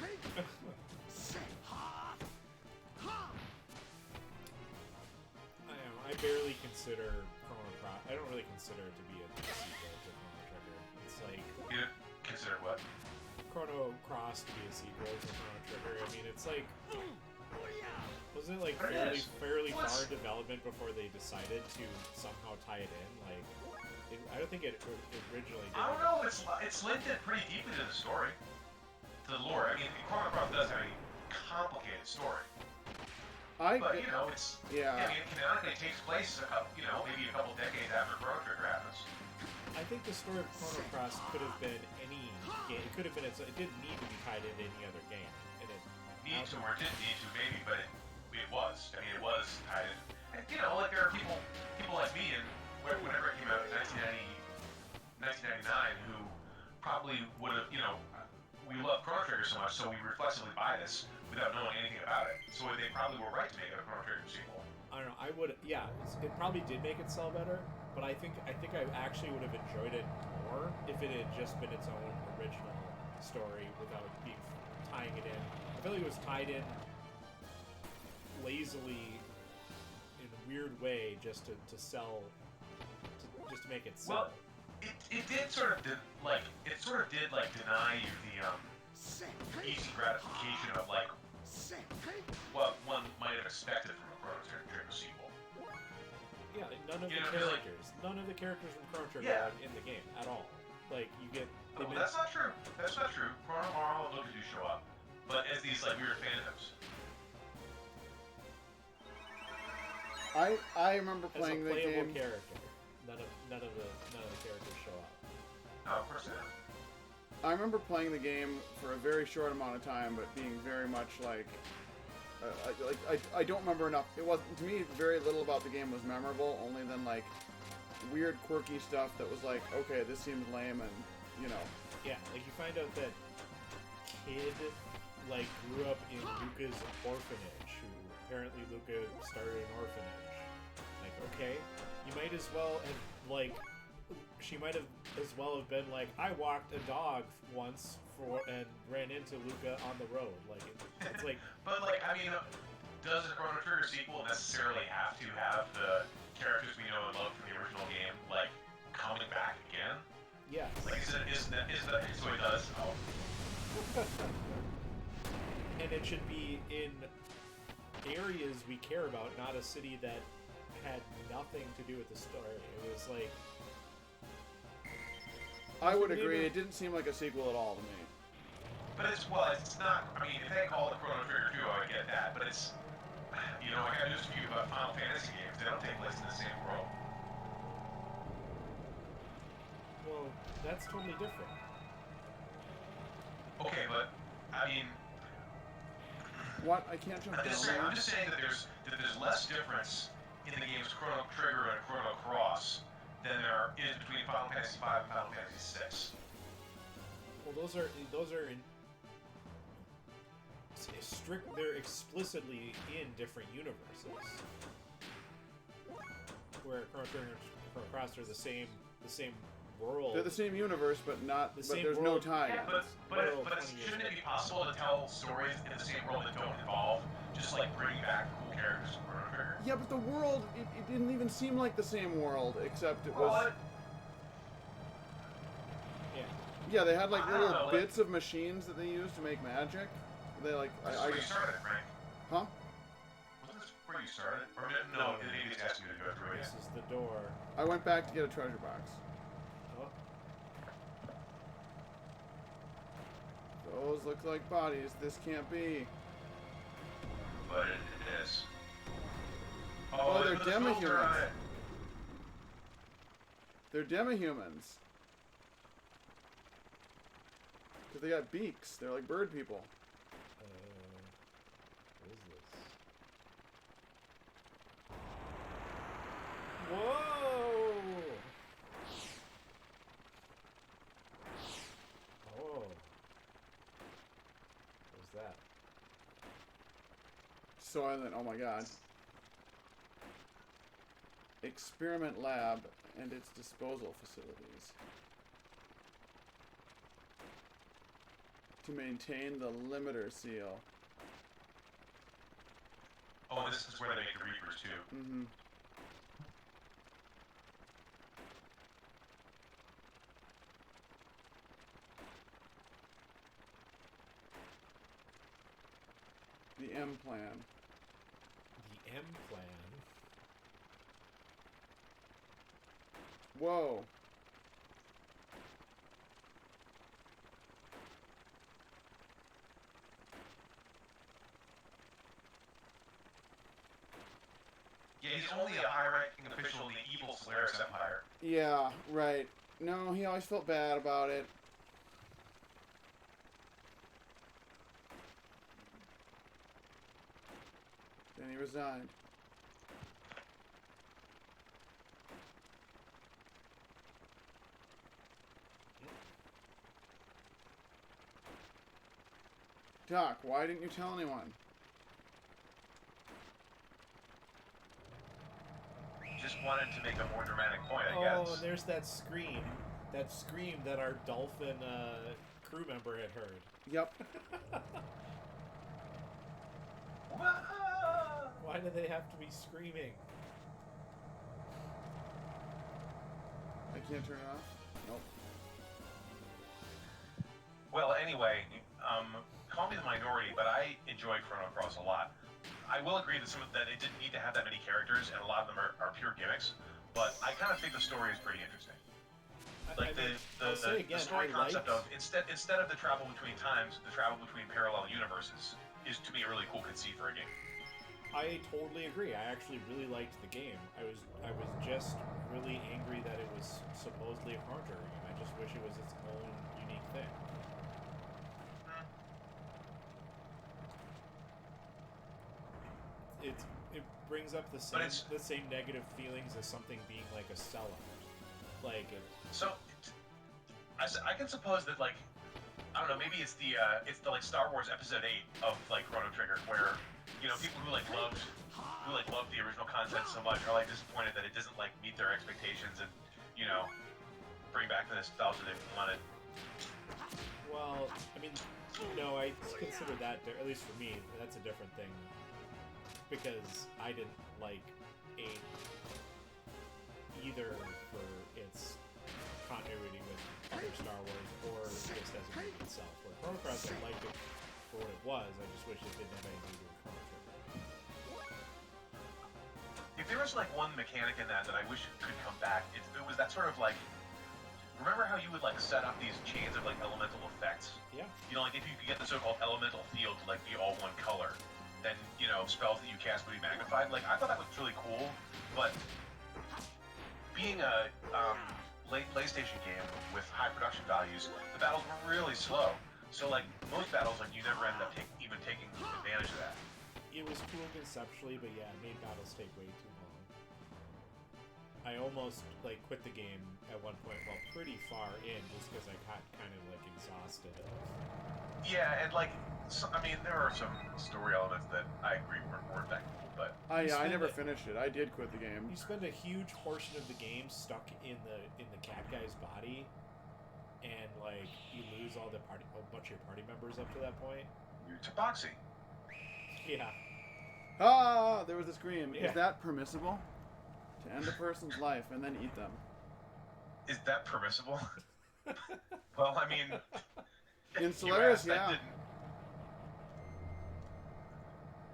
I barely consider Chrono Cross. I don't really consider it to be a sequel to Chrono Trigger. It's like You consider what? Chrono Cross to be a sequel to Chrono Trigger. I mean, it's like wasn't it like fairly far in development before they decided to somehow tie it in? Like, I don't think it originally did. I don't know. It's linked in pretty deeply to the story, to the lore. I mean, Chrono Cross does have a complicated story. But, it's... Yeah. I mean, canonically it takes place, maybe a couple decades after Chrono Trigger happens. I think the story of Chrono Cross could have been any game. It could have been it didn't need to be tied into any other game. And it Need to or didn't need to, maybe, but it was. I mean, it was tied in. And, like there are people like me, and whenever it came out in 1999, who probably would have, we love Chrono Trigger so much, so we reflexively buy this without knowing anything about it. So they probably were right to make it a Chrono Trigger sequel. I don't know. I would, yeah. It probably did make it sell better, but I think I actually would have enjoyed it more if it had just been its own original story without tying it in. I feel like it was tied in lazily in a weird way just to sell, just to make it sell. Well, it did sort of deny you the easy gratification of like what one might have expected from a Chrono Trigger sequel. Yeah, none of the characters from Chrono Trigger are in the game at all. Like you get. Well, that's not true. That's not true. Chrono Marl and Luca do show up, but as these like weird phantoms. I remember playing the game. As a playable character, none of the characters show up. No, of course not. I remember playing the game for a very short amount of time, but being very much like, I don't remember enough. It was, to me, very little about the game was memorable. Only then like weird, quirky stuff that was like, okay, this seems lame, and Yeah, like you find out that kid like grew up in Luca's orphanage. Who apparently Luca started an orphanage. Like, okay, you might as well have like. She might have as well have been like, I walked a dog once and ran into Luca on the road. Like, it's like. But like, I mean, does a Chrono Trigger sequel necessarily have to have the characters we know and love from the original game like coming back again? Yes. Like, is that so it does? Oh. And it should be in areas we care about, not a city that had nothing to do with the story. It was like. I would agree. It didn't seem like a sequel at all to me. But it's not. I mean, if they call it Chrono Trigger 2, I would get that. But it's, I got news for you about Final Fantasy games. They don't take place in the same world. Well, that's totally different. Okay, but I mean. What? I can't jump down. I'm just saying that there's less difference in the games Chrono Trigger and Chrono Cross than there is between Final Fantasy V and Final Fantasy VI. Well, those are in strict. They're explicitly in different universes. Where Chrono Trigger and Chrono Cross are the same world. They're the same universe, but not. The but same there's world. no tie. Yeah, but shouldn't it be possible to tell stories in the same world that don't involve just like bringing back cool characters from Chrono Trigger? Yeah, but the world, it didn't even seem like the same world, except it was... Yeah, they had like little bits of machines that they used to make magic. They like This is where you started, Frank. Huh? Wasn't this where you started? Or no, maybe it's asking you to go through it. This is the door. I went back to get a treasure box. Oh. Those look like bodies. This can't be. But it is. Oh, they're demi-humans. They're demi-humans. Because they got beaks. They're like bird people. What is this? Whoa! Oh. What's that? Soylent, oh my god. Experiment lab and its disposal facilities. To maintain the limiter seal. Oh, this is where they make the Reapers too. Mm-hmm. The M plan. The M plan? Whoa. Yeah, he's only a high-ranking official in the evil Solaris Empire. Yeah, right. No, he always felt bad about it. Then he resigned. Doc, why didn't you tell anyone? Just wanted to make a more dramatic point, I guess. Oh, there's that scream. That scream that our dolphin crew member had heard. Yep. Why do they have to be screaming? I can't turn it off? Nope. Well, anyway, call me the minority, but I enjoyed Chrono Cross a lot. I will agree that it didn't need to have that many characters, and a lot of them are pure gimmicks. But I kind of think the story is pretty interesting. Like the story concept of instead of the travel between times, the travel between parallel universes is to me a really cool conceit for a game. I totally agree. I actually really liked the game. I was just really angry that it was supposedly a Chrono Trigger game. I just wish it was its own unique thing. It brings up the same negative feelings as something being like a sellout. Like so, I can suppose that like I don't know, maybe it's the like Star Wars Episode 8 of like Chrono Trigger, where people who loved the original content so much are like disappointed that it doesn't like meet their expectations and bring back the nostalgia they wanted. Well, I mean, no, I consider that, at least for me, that's a different thing. Because I didn't like 8 either for its continuity with other Star Wars or just as a game itself. Where Chrono Cross, I liked it for what it was, I just wish it didn't have anything to do with Chrono Trigger. If there was like one mechanic in that I wish could come back, it was that sort of like, remember how you would like set up these chains of like elemental effects? Yeah. Like if you could get the so-called elemental field to like be all one color, then spells that you cast would be magnified. Like I thought that was really cool, but being a late PlayStation game with high production values, the battles were really slow. So like most battles, like you never ended up taking advantage of that. It was cool conceptually, but yeah, it made battles take way too long. I almost like quit the game at one point, well, pretty far in, just because I got kind of like exhausted of. Yeah, and like, there are some story elements that I agree weren't that cool, but I never finished it. I did quit the game. You spend a huge portion of the game stuck in the cat guy's body, and like you lose a bunch of your party members up to that point. You're Tabaxi. Yeah. Ah, there was a scream. Yeah. Is that permissible? To end a person's life and then eat them. Is that permissible? Well, I mean, in Solaris, you yeah.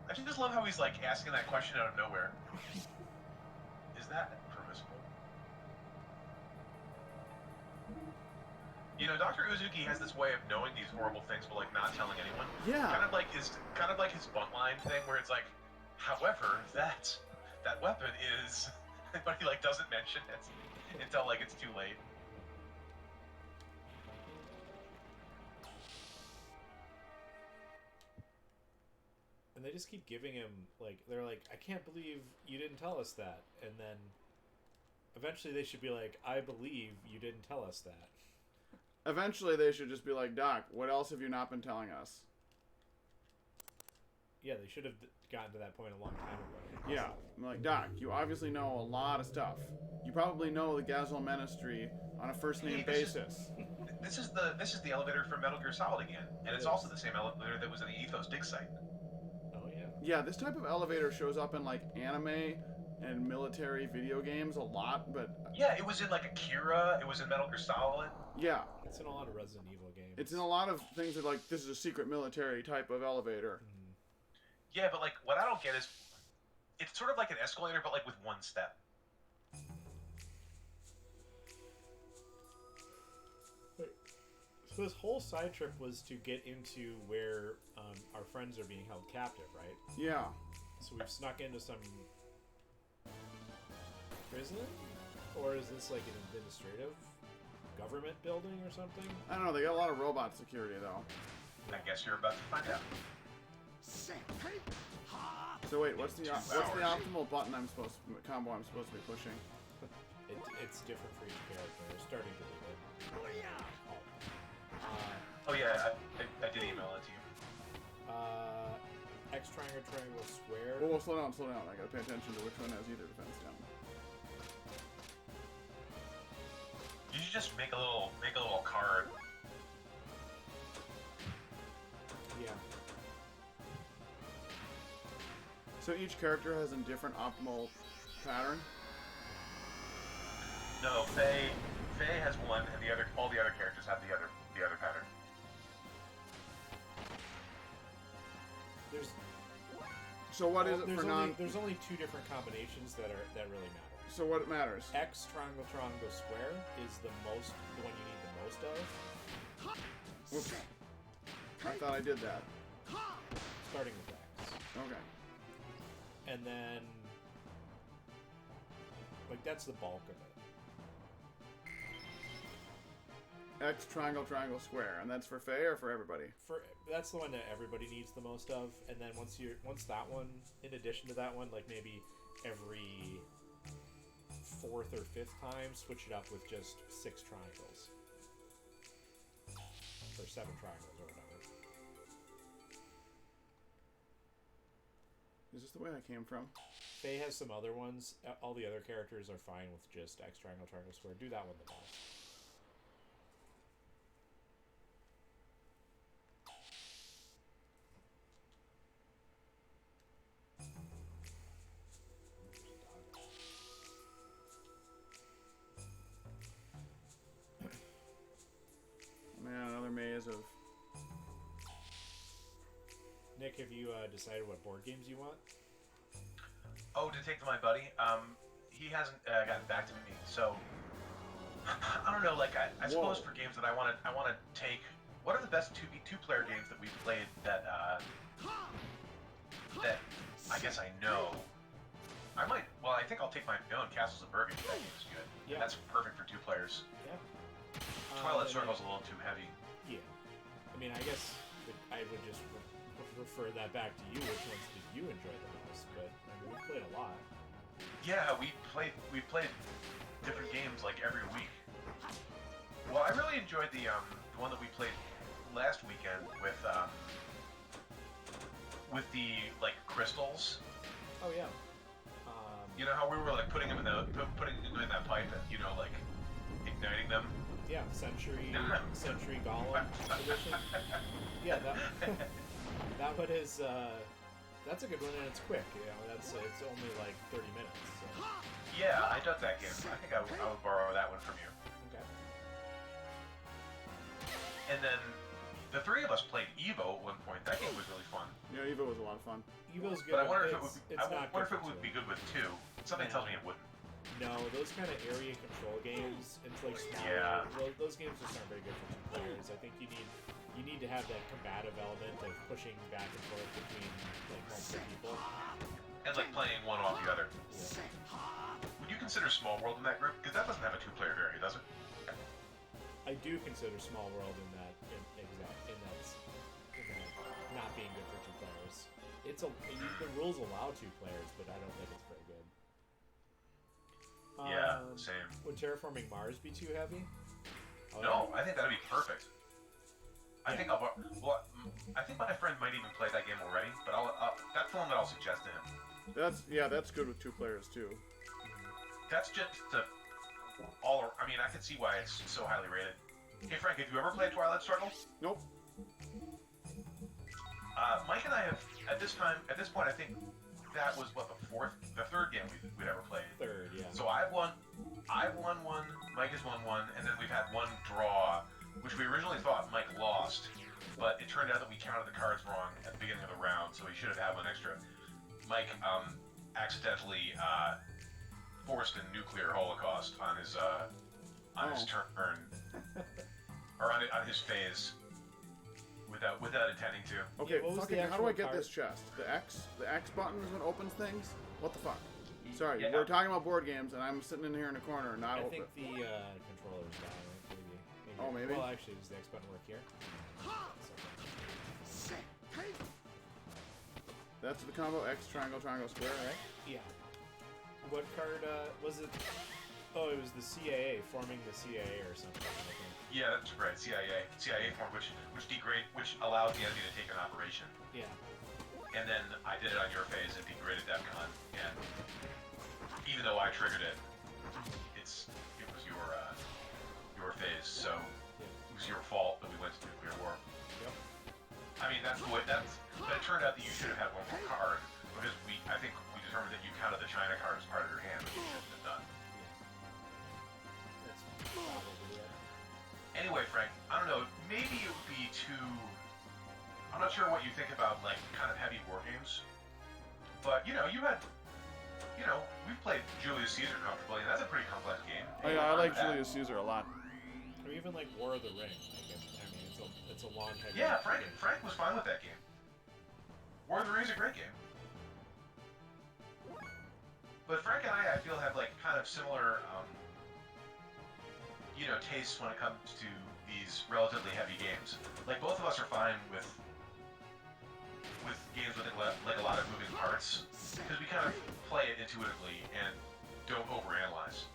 I just love how he's like asking that question out of nowhere. Is that permissible? You know, Dr. Uzuki has this way of knowing these horrible things, but like not telling anyone. Yeah. Kind of like his bunt line thing, where it's like, however, that weapon is, but he like doesn't mention it until like it's too late. And they just keep giving him, like, they're like, I can't believe you didn't tell us that. And then eventually they should be like, I believe you didn't tell us that. Eventually they should just be like, Doc, what else have you not been telling us? Yeah, they should have gotten to that point a long time ago. Yeah, I'm like, Doc, you obviously know a lot of stuff. You probably know the Gazelle Ministry on a first-name basis. This is the elevator from Metal Gear Solid again, and it's also the same elevator that was in the Ethos dig site. Oh yeah. Yeah, this type of elevator shows up in like anime and military video games a lot, but yeah, it was in like Akira. It was in Metal Gear Solid. Yeah, it's in a lot of Resident Evil games. It's in a lot of things that like this is a secret military type of elevator. Mm. Yeah, but like what I don't get is, it's sort of like an escalator, but like with one step. So this whole side trip was to get into where our friends are being held captive, right? Yeah. So we've snuck into some prison? Or is this like an administrative government building or something? I don't know, they got a lot of robot security though. I guess you're about to find out. So wait, what's the optimal button combo I'm supposed to be pushing? It's different for each character. We're starting to do it. Oh yeah, I did email it to you. X triangle square. Whoa, slow down. I gotta pay attention to which one has either defense down. You should just make a little card. Yeah. So each character has a different optimal pattern? No, Faye has one, and all the other characters have the other pattern. So what is it for non? There's only two different combinations that really matter. So what matters? X triangle square is the one you need the most of. Whoops. I thought I did that. Starting with X. Okay. And then, like, that's the bulk of it. X triangle square, and that's for Faye or for everybody? That's the one that everybody needs the most of, and then once that one, in addition to that one, like maybe every 4th or 5th time, switch it up with just 6 triangles. Or 7 triangles or whatever. Is this the way I came from? Faye has some other ones. All the other characters are fine with just X triangle square. Do that one the best. Man, another maze of... Nick, have you decided what board games you want? Oh, to take to my buddy? He hasn't gotten back to me, so... I don't know, like, I suppose for games that I want to take... What are the best two-player games that we've played that I guess I know? I think I'll take my own Castles of Burgundy. That game's good. Yeah. And that's perfect for 2 players. Yeah. Twilight Circle's a little too heavy. Yeah. I mean, I guess I would just refer that back to you. Which ones did you enjoy the most? But I mean, we played a lot. Yeah, we played different games like every week. Well, I really enjoyed the one that we played last weekend with the like crystals. Oh yeah. You know how we were like putting them in that pipe and like igniting them. Yeah, Century Golem edition. Yeah, that one is that's a good one and it's quick. It's only like 30 minutes. So. Yeah, I dug that game. I think I would borrow that one from you. Okay. And then the three of us played Evo at one point. That game was really fun. Yeah, Evo was a lot of fun. Evo's good. But I wonder if it would be good with 2. Something tells me it wouldn't. No, those kind of area control games and like small. Yeah. Those games just aren't very good for 2 players. I think you need to have that combative element of pushing back and forth between like multiple people. And like playing one off the other. Yeah. Would you consider Small World in that group? Because that doesn't have a 2-player variant, does it? I do consider Small World in that not being good for 2 players. The rules allow 2 players, but I don't think it's very good. Yeah, same. Would Terraforming Mars be too heavy? No, I think that'd be perfect. I think I think my friend might even play that game already, but that's the one that I'll suggest to him. That's good with 2 players too. That's just I mean, I can see why it's so highly rated. Hey Frank, have you ever played Twilight Struggle? Nope. Mike and I have at this point, I think that was the third game we'd ever played. Third, yeah. So I've won one, Mike has won one, and then we've had one draw, which we originally thought Mike lost, but it turned out that we counted the cards wrong at the beginning of the round, so he should have had one extra. Mike accidentally forced a nuclear holocaust on his turn, or on his phase, without intending to. Okay, yeah, how do I get this chest? The X button is what opens things? What the fuck? Sorry, Yeah. we're talking about board games, and I'm sitting in here in a corner, not I open. think the controller's down, maybe. Oh, maybe? Well, actually, does the X button work here? That's the combo: X, triangle, triangle, square, right? Yeah. What card was it? Oh, it was the CAA, forming the CAA or something, I think. Yeah, that's right. CIA form, which allows the enemy to take an operation. Yeah. And then I did it on your phase and degraded DEFCON, and even though I triggered it, it was your phase, so it was your fault that we went to nuclear war. Yep. I mean, but it turned out that you should have had one more card, because I think we determined that you counted the China card as part of your hand, which you shouldn't have done. That's probably it. Anyway, Frank, I don't know, maybe it would be too... I'm not sure what you think about, like, kind of heavy war games, but, we've played Julius Caesar comfortably, and that's a pretty complex game. Oh yeah, I like Julius Caesar a lot. Or even like War of the Ring. It's a long heavy. Yeah, Frank was fine with that game. War of the Ring is a great game. But Frank and I feel, have, like, kind of similar, tastes when it comes to these relatively heavy games. Like, both of us are fine with games with like a lot of moving parts, because we kind of play it intuitively and don't overanalyze.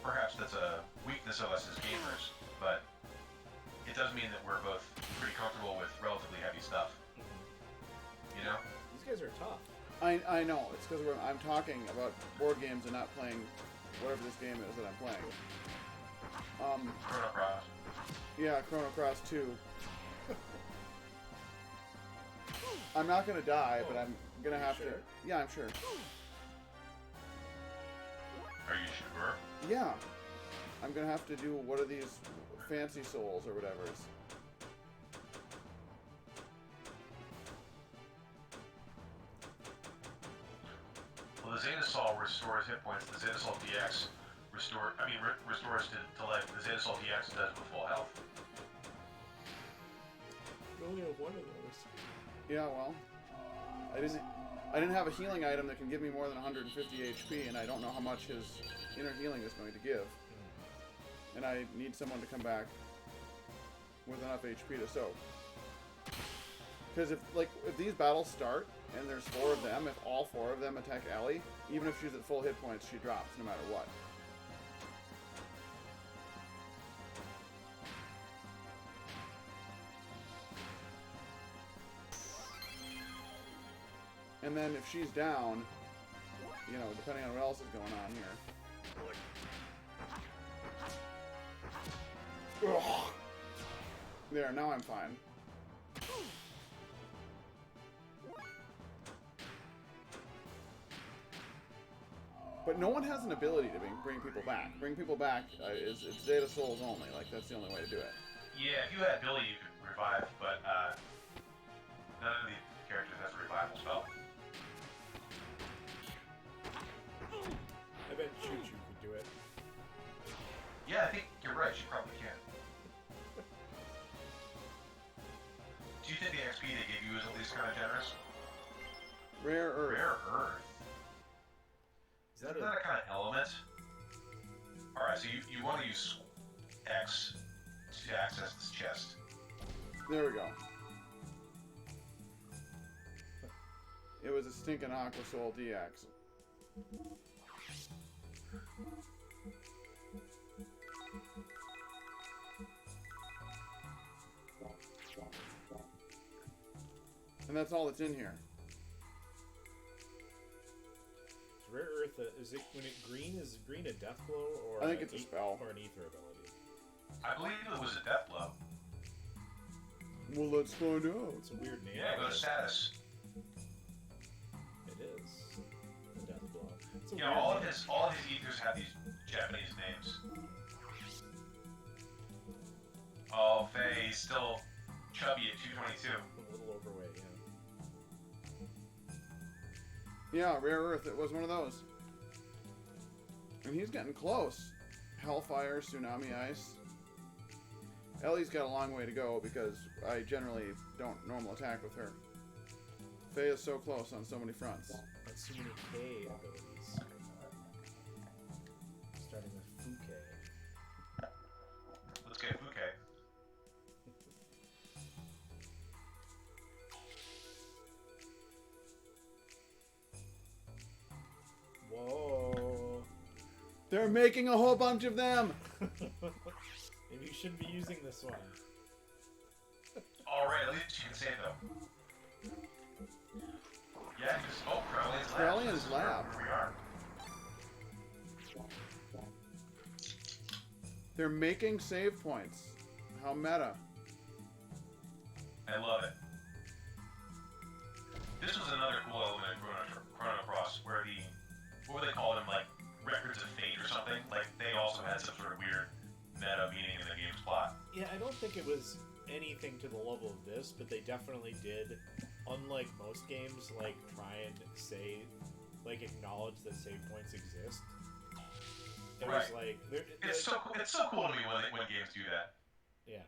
Perhaps that's a weakness of us as gamers, but it does mean that we're both pretty comfortable with relatively heavy stuff. You know? These guys are tough. I know. It's because I'm talking about board games and not playing whatever this game is that I'm playing. Chrono Cross. Yeah, Chrono Cross 2. I'm not gonna die, but I'm gonna have to. Yeah, I'm sure. Are you sure? Yeah. I'm gonna have to do what are these fancy souls or whatever. Well, the Xenosaur restores hit points. The Xenosaur DX restores to life. The Xenosaur DX does with full health. We only have one of those. Yeah, well, I didn't have a healing item that can give me more than 150 HP, and I don't know how much his inner healing is going to give. And I need someone to come back with enough HP to soak. Because if these battles start and there's 4 of them, if all 4 of them attack Ellie, even if she's at full hit points, she drops no matter what. And then if she's down, depending on what else is going on here. Ugh. There, now I'm fine. But no one has an ability to bring people back. Bring people back it's Zeta Souls only. Like, that's the only way to do it. Yeah, if you had ability, you could revive, but none of the characters has a revival spell. I bet Choo Choo could do it. Yeah, I think you're right. She probably can. Do you think the XP they gave you is at least kind of generous? Rare Earth. Rare Earth. Isn't that a kind of element? Alright, so you want to use X to access this chest. There we go. It was a stinking Aqua Soul DX. And that's all that's in here. Rare Earth, is it when is green a death blow or I think it's a spell or an ether ability? I believe it was a death blow. Well, let's find out. It's a weird name. Yeah, go to status. It is a death blow. It's a You know, all of his ethers have these Japanese names. Oh, Faye, he's still chubby at 222. A little overweight, yeah. Yeah, Rare Earth, it was one of those. And he's getting close. Hellfire, Tsunami Ice. Ellie's got a long way to go because I generally don't normal attack with her. Faye is so close on so many fronts. That's so many K abilities. Starting with Fuke. Let's get Fuke. Whoa. They're making a whole bunch of them! Maybe you shouldn't be using this one. Alright, at least you can save them. Yeah, just Krellian's lab. Krellian's lab. Where we are. They're making save points. How meta. I love it. This was another cool element in Chrono Cross where what would they call them, like, records of fate or something? Like, they also had some sort of weird meta meaning in the game's plot. Yeah, I don't think it was anything to the level of this, but they definitely did, unlike most games, like, try and say, like, acknowledge that save points exist. It was like... It's so cool to me when games do that. Yeah.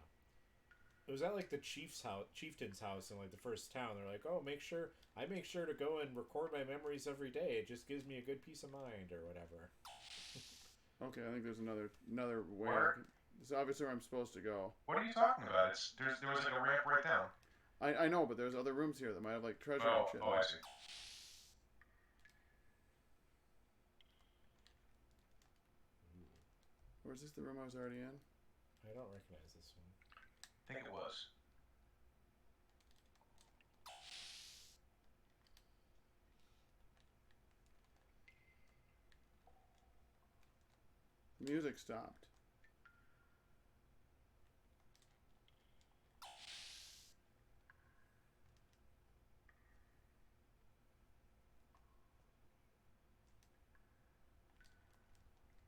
It was at, like, the chieftain's house in, like, the first town. They're like, oh, I make sure to go and record my memories every day. It just gives me a good peace of mind, or whatever. Okay, I think there's another way. Where? It's obviously where I'm supposed to go. What are you talking about? There was like a ramp right down. I know, but there's other rooms here that might have like treasure and shit. Oh, I see. Or is this the room I was already in? I don't recognize this one. I think it was. Music stopped.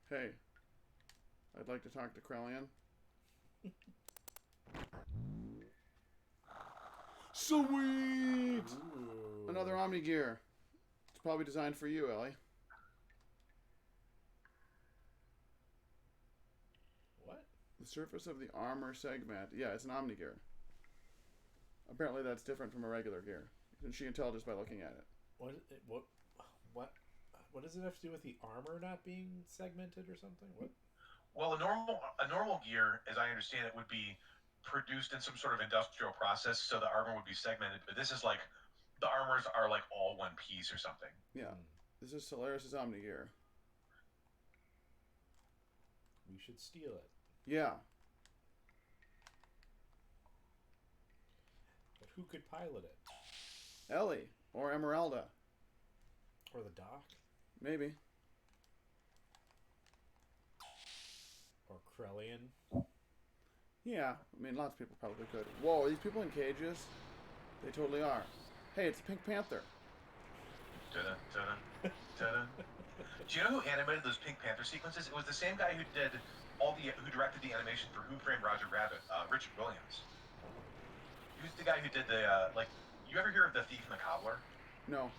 Hey, I'd like to talk to Krellian. Sweet! Ooh. Another Omni Gear. It's probably designed for you, Ellie. What? The surface of the armor segment. Yeah, it's an Omni Gear. Apparently that's different from a regular gear. And she can tell just by looking at it. What does it have to do with the armor not being segmented or something? What? Well, a normal gear, as I understand it, would be produced in some sort of industrial process, so the armor would be segmented. But this is like the armors are like all one piece or something. Yeah, this is Solaris' Omni Gear. We should steal it. Yeah. But who could pilot it? Ellie or Emeralda. Or the doc? Maybe. Or Krellian? Yeah, I mean, lots of people probably could. Whoa, are these people in cages? They totally are. Hey, it's Pink Panther. Ta-da, ta-da, ta-da. Do you know who animated those Pink Panther sequences? It was the same guy who directed the animation for Who Framed Roger Rabbit, Richard Williams. He was the guy who did the You ever hear of The Thief and the Cobbler? No.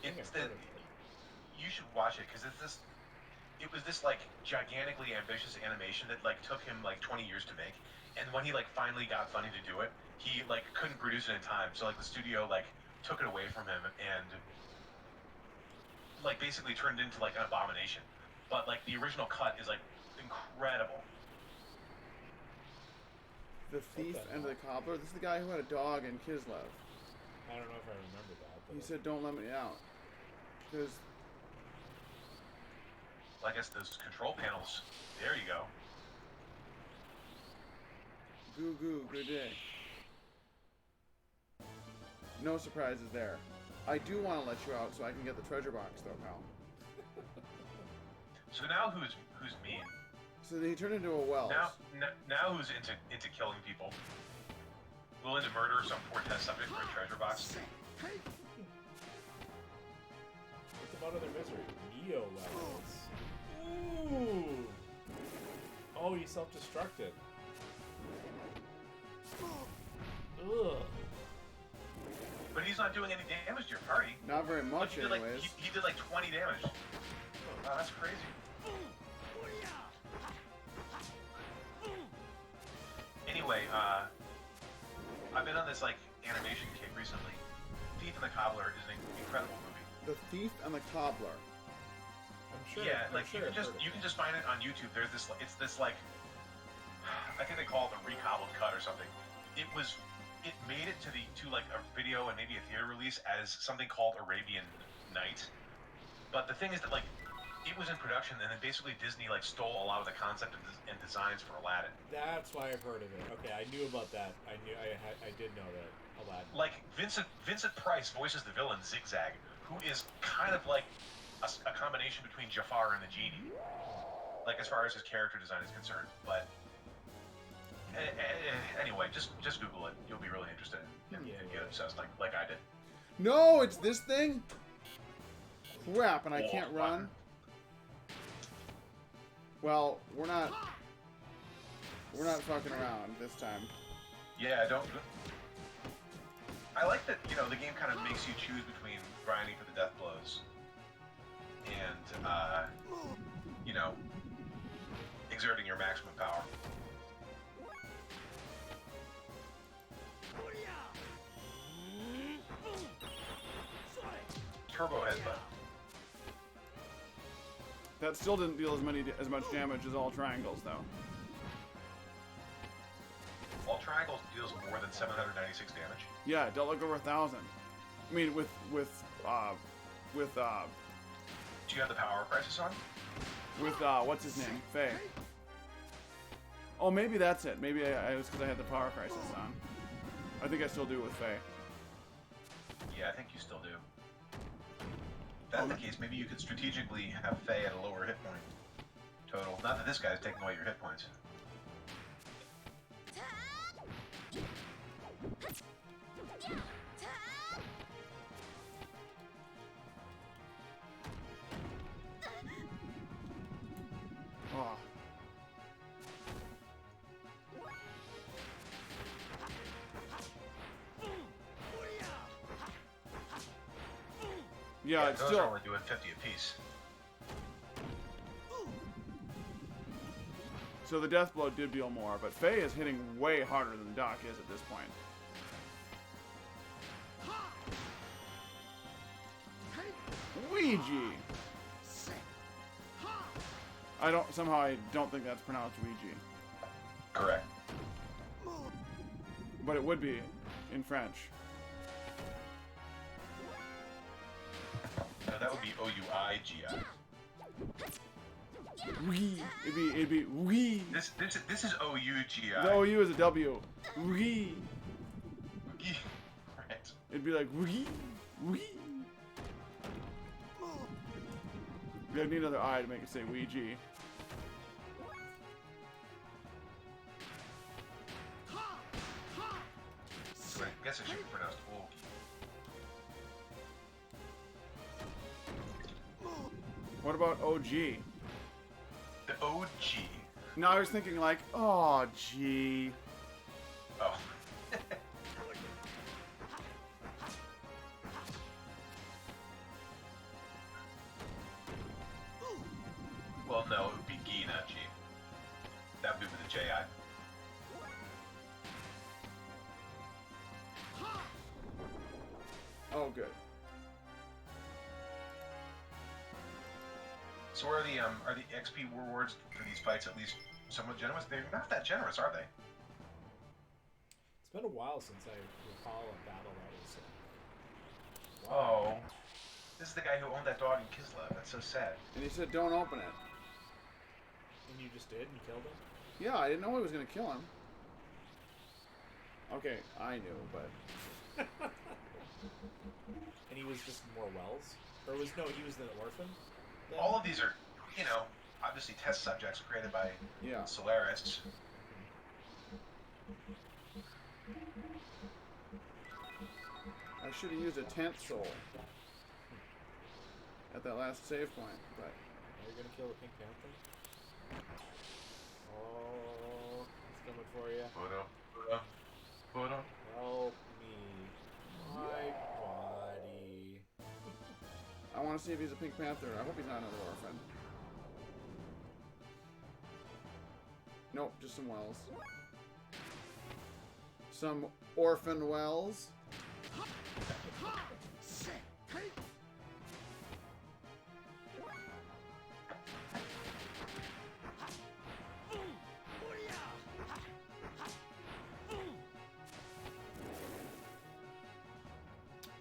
You should watch it because it was this like gigantically ambitious animation that like took him like 20 years to make, and when he like finally got funding to do it, he like couldn't produce it in time, so like the studio like took it away from him and like basically turned it into like an abomination. But like the original cut is like incredible. The Thief and the Cobbler. This is the guy who had a dog in Kislev. I don't know if I remember that. He said, "Don't let me out," because. I guess those control panels. There you go. Goo goo, good day. No surprises there. I do want to let you out so I can get the treasure box, though, pal. So now who's mean? So he turned into a Wells. Now who's into killing people? Willing to murder some poor test subject for a treasure box? It's about other misery. Neo levels. Ooh. Oh, he self-destructed. Ugh. But he's not doing any damage to your party. Not very much, anyways. He did like 20 damage. Wow, that's crazy. Anyway, I've been on this like animation kick recently. Thief and the Cobbler is an incredible movie. The Thief and the Cobbler. You can just find it on YouTube. There's this. It's this like. I think they call it the recobbled cut or something. It made it to like a video and maybe a theater release as something called Arabian Night. But the thing is that like it was in production and then basically Disney like stole a lot of the concept and designs for Aladdin. That's why I've heard of it. Okay, I knew about that. I did know that Aladdin. Like Vincent Price voices the villain Zigzag, who is kind of like a combination between Jafar and the genie. Like as far as his character design is concerned, but. Anyway, just Google it. You'll be really interested and get obsessed like I did. No, it's this thing? Crap, and I can't run? Well, we're not fucking around this time. Yeah, don't. I like that, the game kind of makes you choose between grinding for the death blows and, exerting your maximum power. Turbo headbutt. That still didn't deal as much damage as all triangles, though. All triangles deals more than 796 damage. Yeah, it dealt like over 1,000. I mean, with Do you have the power crisis on? With what's his name, Faye. Oh, maybe that's it. Maybe it was because I had the power crisis on. I think I still do with Faye. Yeah, I think you still do. If that's the case, maybe you could strategically have Faye at a lower hit point total. Not that this guy's taking away your hit points. Oh. Yeah, it's those still are only doing 50 apiece. So the death blow did deal more, but Faye is hitting way harder than Doc is at this point. Ouija! I don't think that's pronounced Ouija. Correct. But it would be in French. No, that would be O-U-I-G-I. Wee. It'd be wee. This is O-U-G-I. The O-U is a W. Wee. Right. It'd be like wee. Wee. We gotta need another I to make it say Ouija. So I guess it should be pronounced Oogie. What about OG? The OG. No, I was thinking like, oh, gee. Oh. Well, no, it would be G, not G. That would be with a J-I. Oh, good. So are the XP rewards for these fights at least somewhat generous? They're not that generous, are they? It's been a while since I recall a battle that was. Wow. Oh, this is the guy who owned that dog in Kislev. That's so sad. And he said, "Don't open it." And you just did and killed him? Yeah, I didn't know he was gonna kill him. Okay, I knew, but. And he was just more Wells? Or he was the orphan? Then? All of these are, obviously test subjects created by Solaris. I should have used a 10th soul at that last save point, but... Are you gonna kill the Pink Panther? Oh, he's coming for you. Hold on. Help me. My body. I want to see if he's a Pink Panther. I hope he's not another orphan. Nope, just some wells. Some orphan wells.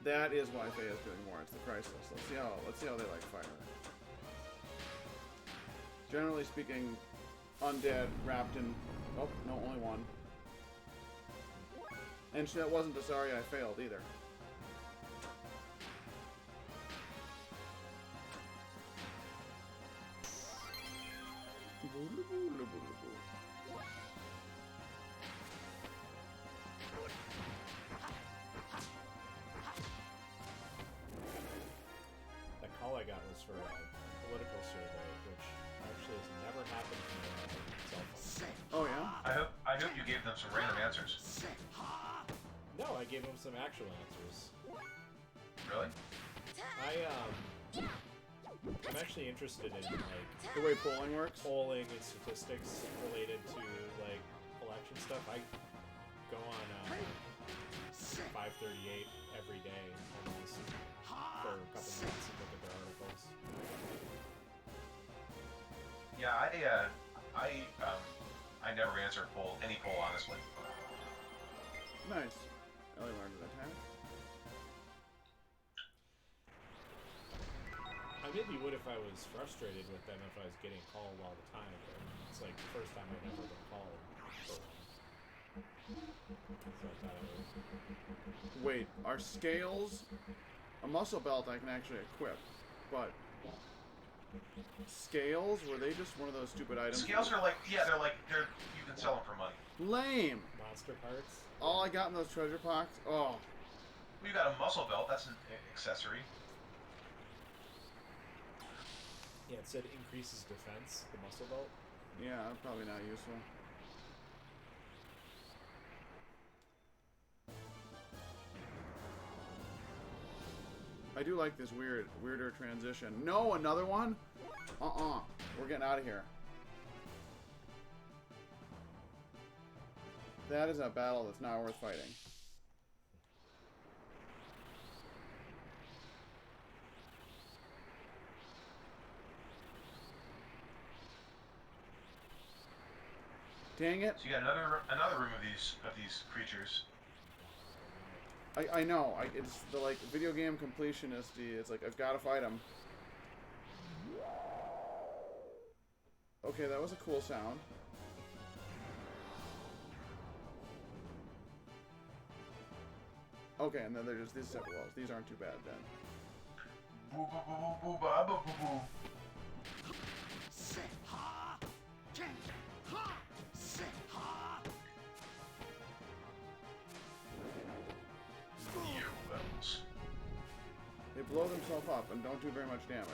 That is why Faye is doing more. It's the crisis. Let's see how they like fire. Generally speaking, undead wrapped in. Oh no, only one. And that wasn't a sorry I failed either. That call I got was for a political survey, which actually has never happened to me on my cell phone. Oh yeah? I hope you gave them some random answers. No, I gave them some actual answers. Really? I'm actually interested in like The way polling works? polling and statistics related to like election stuff. I go on 538 every day almost for a couple months and look at their articles. Yeah, I never answer any poll honestly. Nice. Ellie learned an attack. I maybe would if I was frustrated with them if I was getting called all the time, but it's like the first time I've ever been called for one. So I thought I would... Wait, are scales... A muscle belt I can actually equip, but... Scales? Were they just one of those stupid items? Scales are like, you can sell them for money. Lame! Monster parts? All I got in those treasure pots? Oh. We got a muscle belt, that's an accessory. Yeah, it said increases defense, the muscle belt. Yeah, probably not useful. I do like this weirder transition. No, another one? We're getting out of here. That is a battle that's not worth fighting. Dang it! So you got another room of these creatures. I know. It's the like video game completionist. It's like I've got to fight him. Okay, that was a cool sound. Okay, and then they're just these separate walls. These aren't too bad then. Boo boo boo boo ba boo boo boo. They blow themselves up and don't do very much damage.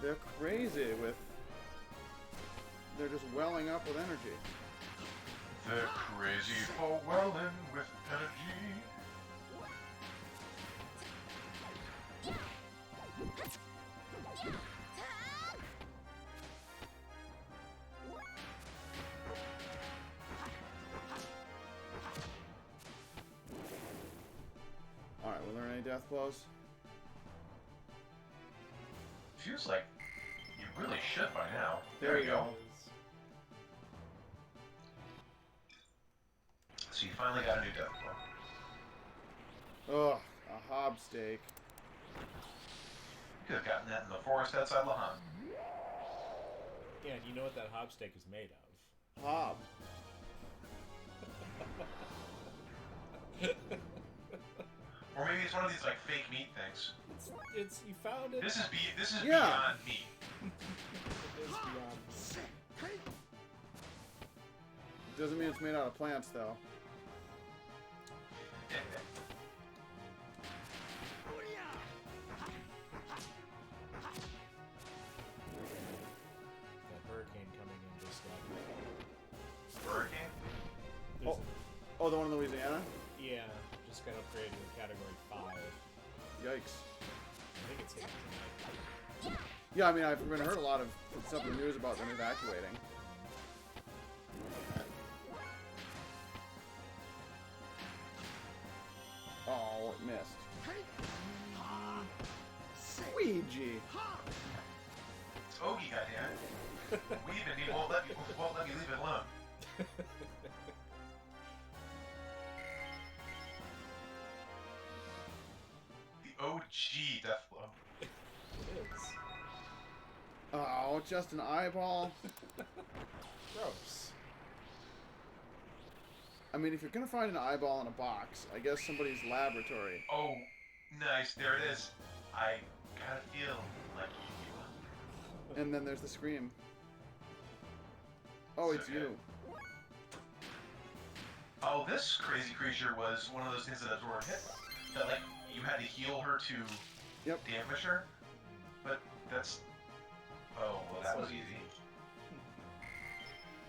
They're crazy with... They're just welling up with energy. They're crazy for welling with energy. Alright, will there any death blows? Feels like you really should by now. There you go. So you finally got a new death blow. Ugh, a hob steak. You could have gotten that in the forest outside Lahan. Yeah, and you know what that hob steak is made of? Hob. Or maybe it's one of these like fake meat things. It's you found it. This is Yeah. beyond meat. It is beyond. Doesn't mean it's made out of plants, though. That hurricane coming in just Hurricane? there's Oh, the one in Louisiana? yeah, just got upgraded to category 5. Yikes. I think it's hitting tonight. Yeah, I mean, I've been heard a lot of stuff in the news about them evacuating. Oh, it missed. Ouija! It's Ogie, goddamn. Weaving, he won't let me leave it alone. The OG death blow. It is. Oh, just an eyeball? Gross. I mean, if you're gonna find an eyeball in a box, I guess somebody's laboratory. Oh, nice, there it is. I gotta feel like you. And then there's the scream. Oh, it's So you. good. Oh, this crazy creature was one of those things that absorbed hit. That, like, you had to heal her to Yep. damage her. But that's... Oh, well, that was easy.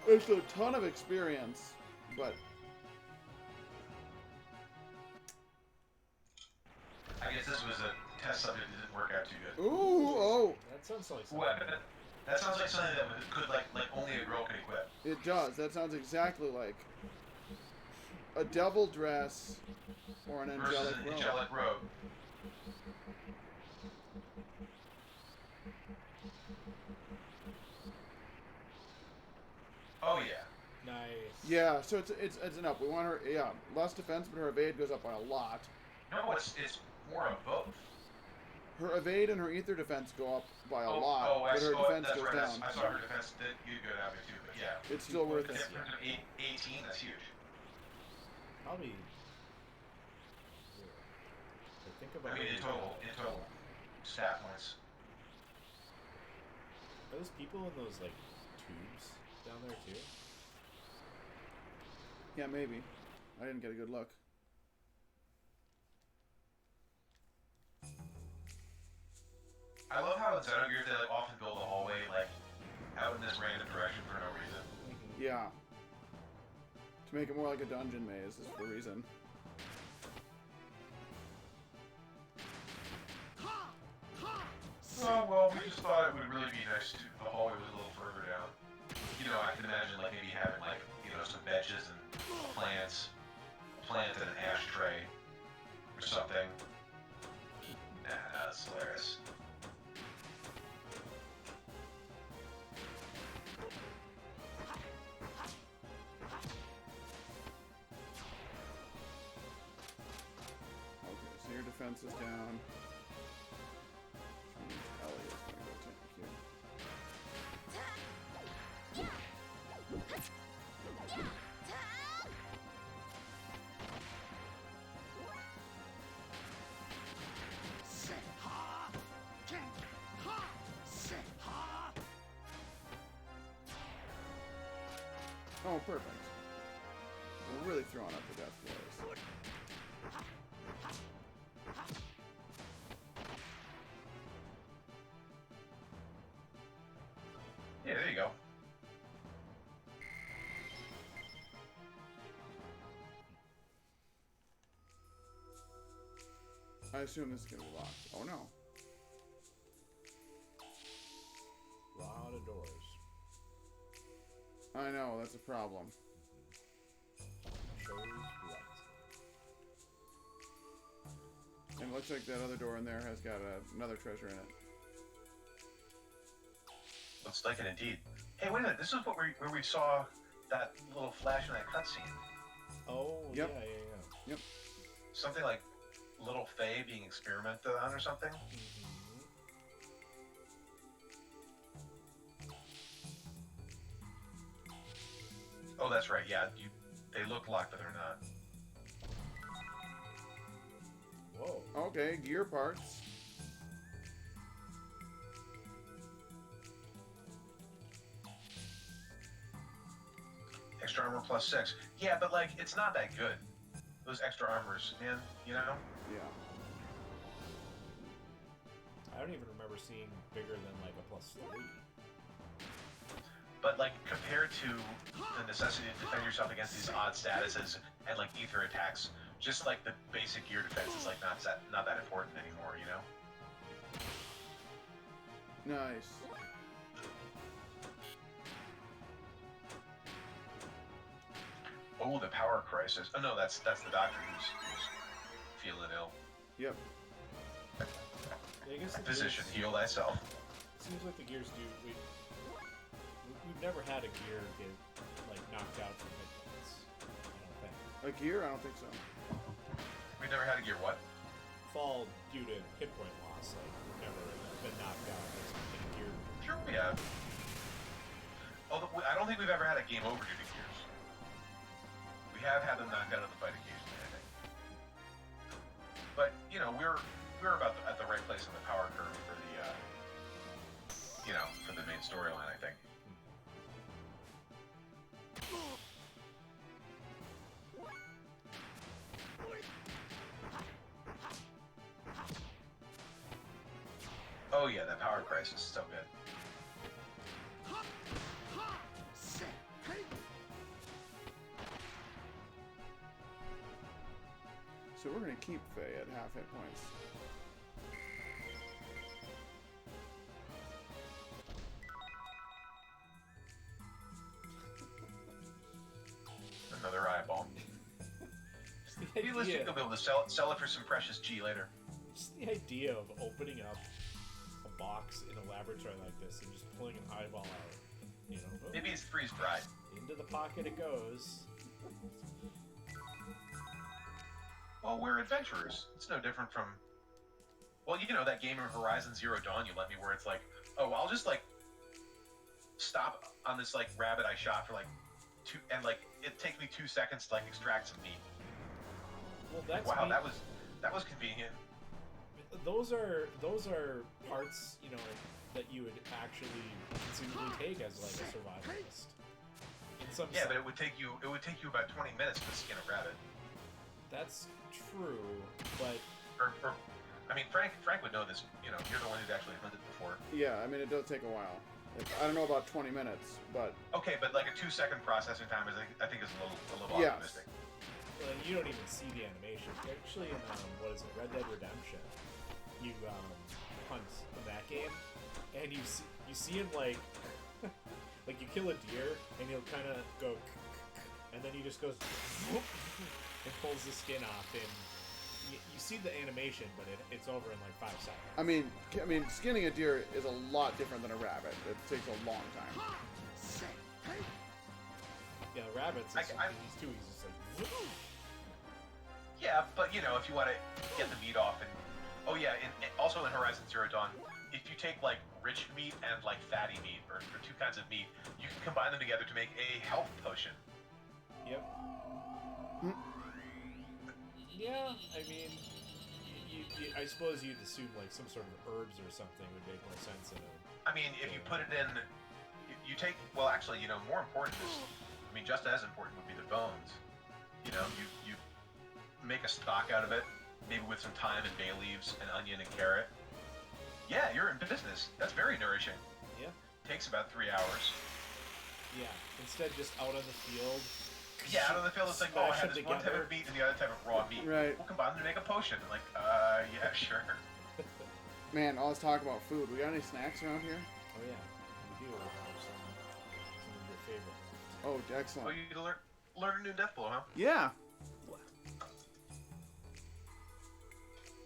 It's a ton of experience, but... I guess this was a test subject that didn't work out too good. Ooh, oh! That sounds like something. What? That sounds like something that could, like only a girl could equip. It does. That sounds exactly like a devil dress or an Versus angelic an robe. angelic robe. Oh yeah. Nice. Yeah, so it's an up. We want her, yeah, less defense, but her evade goes up by a lot. No, it's more of both. Her evade and her ether defense go up by a Oh, lot, oh, but her defense that's goes right. down. I saw her defense that you go down by 2, but yeah. It's still worth The it. difference of 18, that's huge. Probably. I think about I mean, in total, stat points. Are those people in those like tubes down there too? Yeah, maybe. I didn't get a good look. I love how in Xenogears they like often build a hallway like out in this random direction for no reason. Yeah. To make it more like a dungeon maze is the reason. Oh well, we just thought it would really be nice to the hallway was a little further down. You know, I can imagine like maybe having like some benches and plants, a plant and an ashtray or something. Nah, that's hilarious. Okay, so your defense is down. Which means Ellie is going to go tank you. Oh, perfect. We're really throwing up the death blows. Yeah, there you go. I assume this is gonna be locked. Oh no. A lot of doors. I know, that's a problem. Shows what? And it looks like that other door in there has got another treasure in it. Looks like it indeed. Hey, wait a minute. This is where we saw that little flash in that cutscene. Oh, yep. Yeah. Yep. Something like little Faye being experimented on or something. Oh, that's right. Yeah, they look locked, but they're not. Whoa. Okay, gear parts. Extra armor plus 6. Yeah, but like, it's not that good. Those extra armors, man, you know? Yeah. I don't even remember seeing bigger than like a +3. But like, compared to the necessity to defend yourself against these odd statuses and like ether attacks, just like the basic gear defense is like not that important anymore, you know? Nice. Oh, the power crisis. Oh no, that's the doctor who's feeling ill. Yep. Yeah, I guess the Physician, Gears, heal thyself. seems like the Gears do. We've never had a gear get like knocked out from hit points. I don't think. A gear? I don't think so. We've never had a gear what? Fall due to hit point loss. Like we've never been knocked out in a gear. Sure we have. Although I don't think we've ever had a game over due to gears. We have had them knocked out of the fight occasionally, I think. But you know, we're about at the right place in the power curve for the for the main storyline, I think. Oh yeah, that power crisis is so good. So we're gonna keep Faye at half hit points. Another eyeball. Maybe you'll be able to sell it for some precious G later. Just the idea of opening up a box in a laboratory like this and just pulling an eyeball out. You know, Maybe it's freeze dried. into the pocket it goes. Well, we're adventurers. It's no different from... Well, you know, that game in Horizon Zero Dawn you let me where it's like, oh, I'll just, like, stop on this, like, rabbit I shot for, like, and, like, it takes me 2 seconds to, like, extract some meat. Well, that's Wow, me. that was convenient. Those are parts, you know, that you would actually conceivably take as, like, a survivalist. In some Yeah, sense. but it would take you about 20 minutes to skin a rabbit. That's true, but Or I mean, Frank would know this. You know, you're the one who's actually hunted before. Yeah, I mean, it does take a while. I don't know about 20 minutes, but... Okay, but like a 2-second processing time is, I think, is a little Yes. optimistic. well, you don't even see the animation. Actually, in what is it, Red Dead Redemption, you hunt in that game, and you see him like like you kill a deer, and he'll kind of go, and then he just goes and pulls the skin off, and you see the animation, but it's over in like 5 seconds. I mean, skinning a deer is a lot different than a rabbit. It takes a long time. Yeah, the rabbits, he's too easy. Just like, Yeah, but you know, if you want to get the meat off, and also in Horizon Zero Dawn, if you take like rich meat and like fatty meat, or two kinds of meat, you can combine them together to make a health potion. Yep. Yeah, I mean, I suppose you'd assume like some sort of herbs or something would make more sense in it. I mean, if you put it in, you take, well, actually, you know, more important is, I mean, just as important would be the bones. You know, you make a stock out of it, maybe with some thyme and bay leaves and onion and carrot. Yeah, you're in business. That's very nourishing. Yeah. takes about 3 hours. Yeah, instead just out on the field. Yeah, out on the field, it's like, oh, I have this one type together. of meat and the other type of raw meat. Right. We'll combine them to make a potion. I'm like, yeah, sure. Man, all this talk about food. We got any snacks around here? Oh yeah, we do have some of your favorite. Oh, excellent. Oh, you learn a new death blow, huh? Yeah.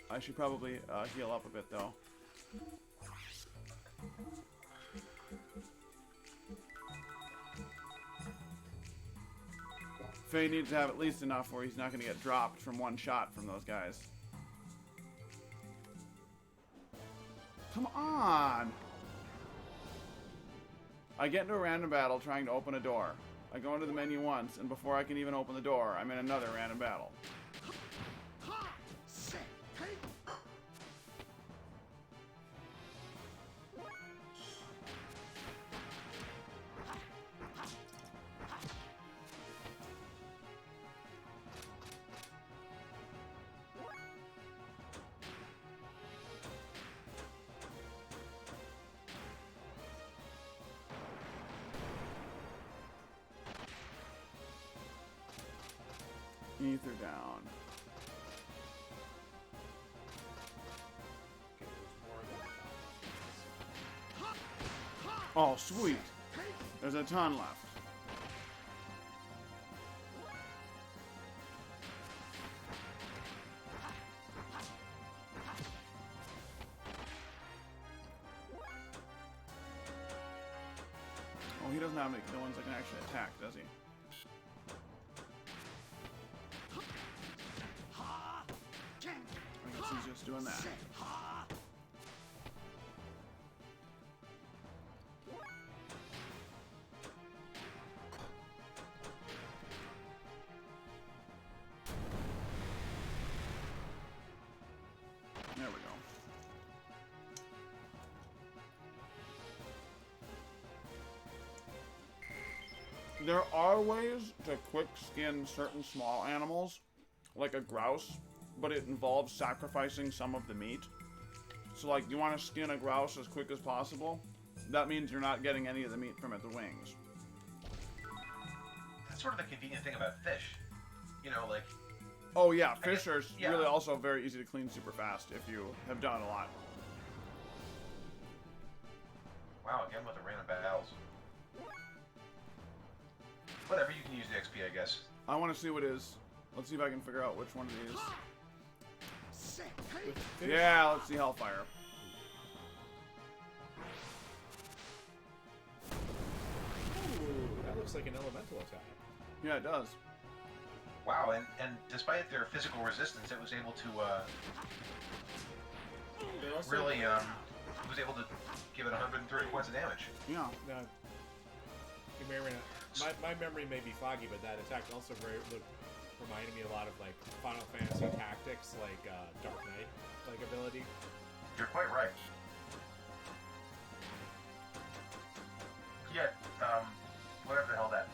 I should probably heal up a bit, though. Faye needs to have at least enough where he's not going to get dropped from one shot from those guys. Come on! I get into a random battle trying to open a door. I go into the menu once, and before I can even open the door, I'm in another random battle. Ether down. Okay, there's more than Oh, sweet. There's a ton left. Oh, he doesn't have any ones that can actually attack, does he? I guess he's just doing that. There we go. There are ways to quick skin certain small animals, like a grouse, but it involves sacrificing some of the meat. So like, you want to skin a grouse as quick as possible, that means you're not getting any of the meat from its wings. That's sort of the convenient thing about fish. You know, like... Oh yeah, fish are yeah. really also very easy to clean super fast if you have done a lot. Wow, again with the random battles. Whatever, you can use the XP, I guess. I want to see what it is. Let's see if I can figure out which one it is. Yeah, let's see Hellfire. Ooh, that looks like an elemental attack. Yeah, it does. Wow, and despite their physical resistance, it was able to, really, was able to give it 130 points of damage. Yeah. Now, you may or not, my memory may be foggy, but that attack also reminded me a lot of like Final Fantasy Tactics, like Dark Knight, like ability. You're quite right. Yeah, whatever the hell that...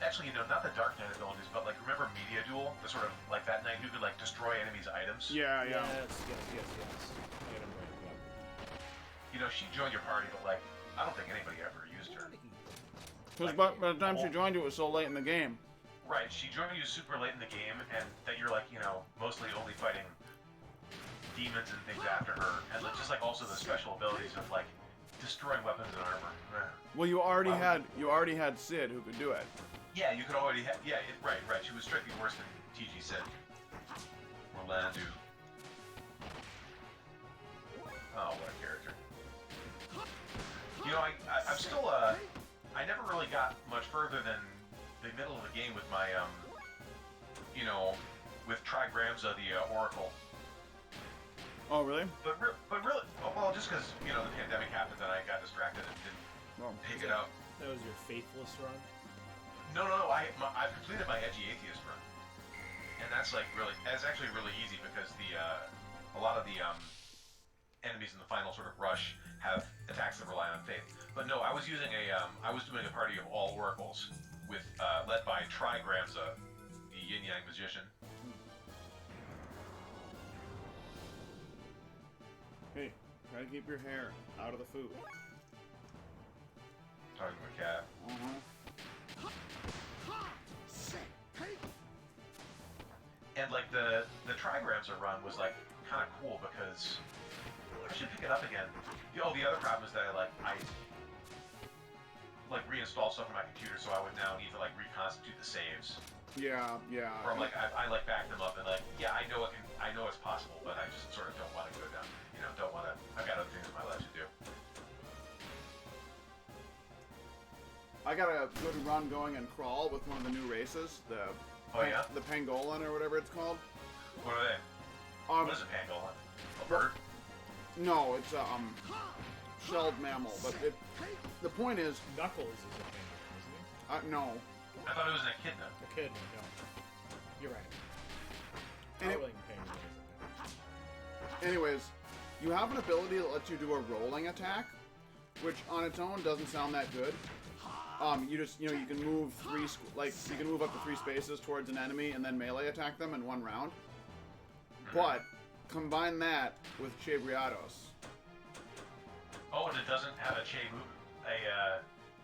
Actually, you know, not the Dark Knight abilities, but like, remember Media Duel? The sort of, like, that knight who could, like, destroy enemies' items? Yeah, yeah. Yes. Item right, yeah. You know, she joined your party, but, like, I don't think anybody ever used her. Because Like, by the time she joined, it was so late in the game. Right, she joined you super late in the game, and that you're, like, you know, mostly only fighting demons and things after her, and like, just, like, also the special abilities of, like, destroying weapons and armor. Well, you already had Sid who could do it. Yeah, you could already have... Yeah, right. She was strictly worse than TG said. Orlando. Oh, what a character. You know, I'm still, I never really got much further than the middle of the game with my, you know, with Trigramza, the Oracle. Oh, really? But really, well, just because, you know, the pandemic happened and I got distracted and didn't pick it up. That was your faithless run? No, I've completed my Edgy Atheist run. And that's like that's actually really easy because a lot of the enemies in the final sort of rush have attacks that rely on faith. But no, I was doing a party of all oracles with, led by Trigramza, the yin-yang magician. Hey, try to keep your hair out of the food. Talking to a cat. And like the trigrams run was like kind of cool because I should pick it up again. The other problem is that I reinstalled stuff on my computer, so I would now need to like reconstitute the saves. Yeah. Or I'm like I like back them up and like I know it's possible, but I just sort of don't want to go down. Don't want to. I've got other things in my life to do. I got a good run going in Crawl with one of the new races, the pangolin or whatever it's called. What are they? What is a pangolin? A bird? No, it's a shelled mammal. But the point is, Knuckles is a pangolin, isn't he? No. I thought it was an echidna. Echidna, no. You're right. Howling pangolin is a pangolin. Anyways, you have an ability that lets you do a rolling attack, which on its own doesn't sound that good. You just, you can move you can move up to 3 spaces towards an enemy and then melee attack them in 1 round. But combine that with Che Briados. Oh, and it doesn't have a Che move,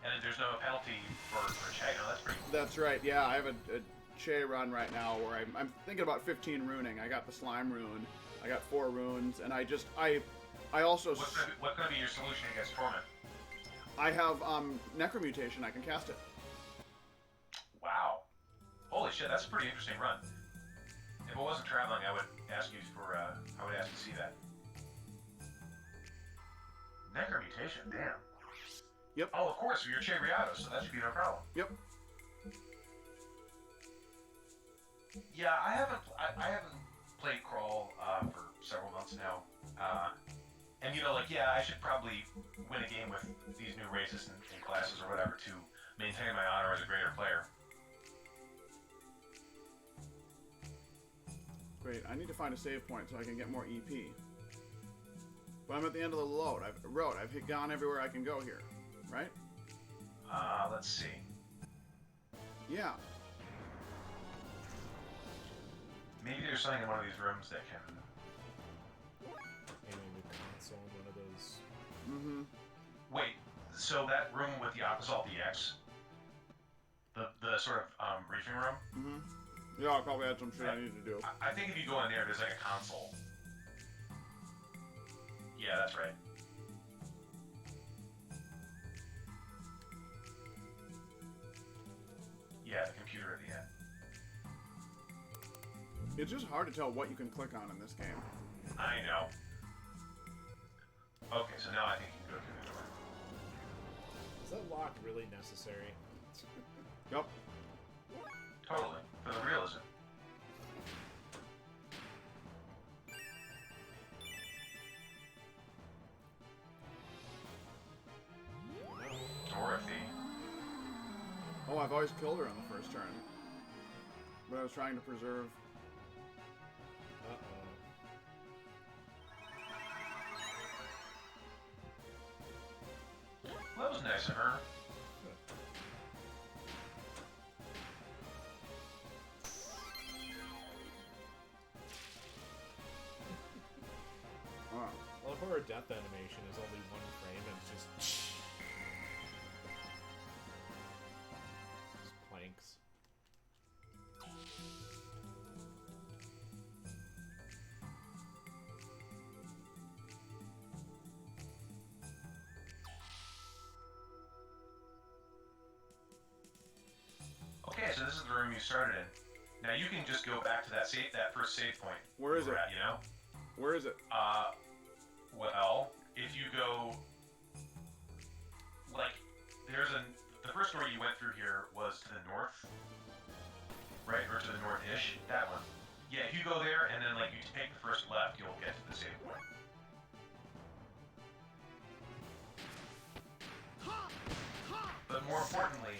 and there's no penalty for Che. No, that's pretty cool. That's right. Yeah, I have a Che run right now where I'm thinking about 15 runing. I got the slime rune. I got 4 runes, and I also. What's gonna be your solution against Torment? I have Necromutation. I can cast it. Wow. Holy shit, that's a pretty interesting run. If I wasn't traveling, I would ask you to see that. Necromutation, damn. Yep. Oh, of course, you're Che Briados, so that should be no problem. Yep. Yeah, I haven't played Crawl for several months now. And I should probably win a game with these new races and classes or whatever to maintain my honor as a greater player. Great. I need to find a save point so I can get more EP. But I'm at the end of the road. I've gone everywhere I can go here, right? Let's see. Yeah. Maybe there's something in one of these rooms that can. Aiming the console in one of those. Mm-hmm. Wait, so that room with the Opposol DX, the sort of briefing room. Mm-hmm. Yeah, I probably had some shit I need to do. I think if you go in there's like a console. Yeah, that's right. Yeah, the computer at the end. It's just hard to tell what you can click on in this game. I know. Okay, so now I think you can go through the door. Is that lock really necessary? Yep. Totally. For the realism. Dorothy. Oh, I've always killed her on the first turn. But I was trying to preserve. Uh-oh. Well, that was nice of her. I love how her death animation is only 1 frame and it's just planks. Okay, so this is the room you started in. Now you can just go back to that first save point. Where is it? At, Where is it? Well, if you go, like, the first door you went through here was to the north, right, or to the north-ish, that one. Yeah, if you go there and then, like, you take the first left, you'll get to the save point. But more importantly,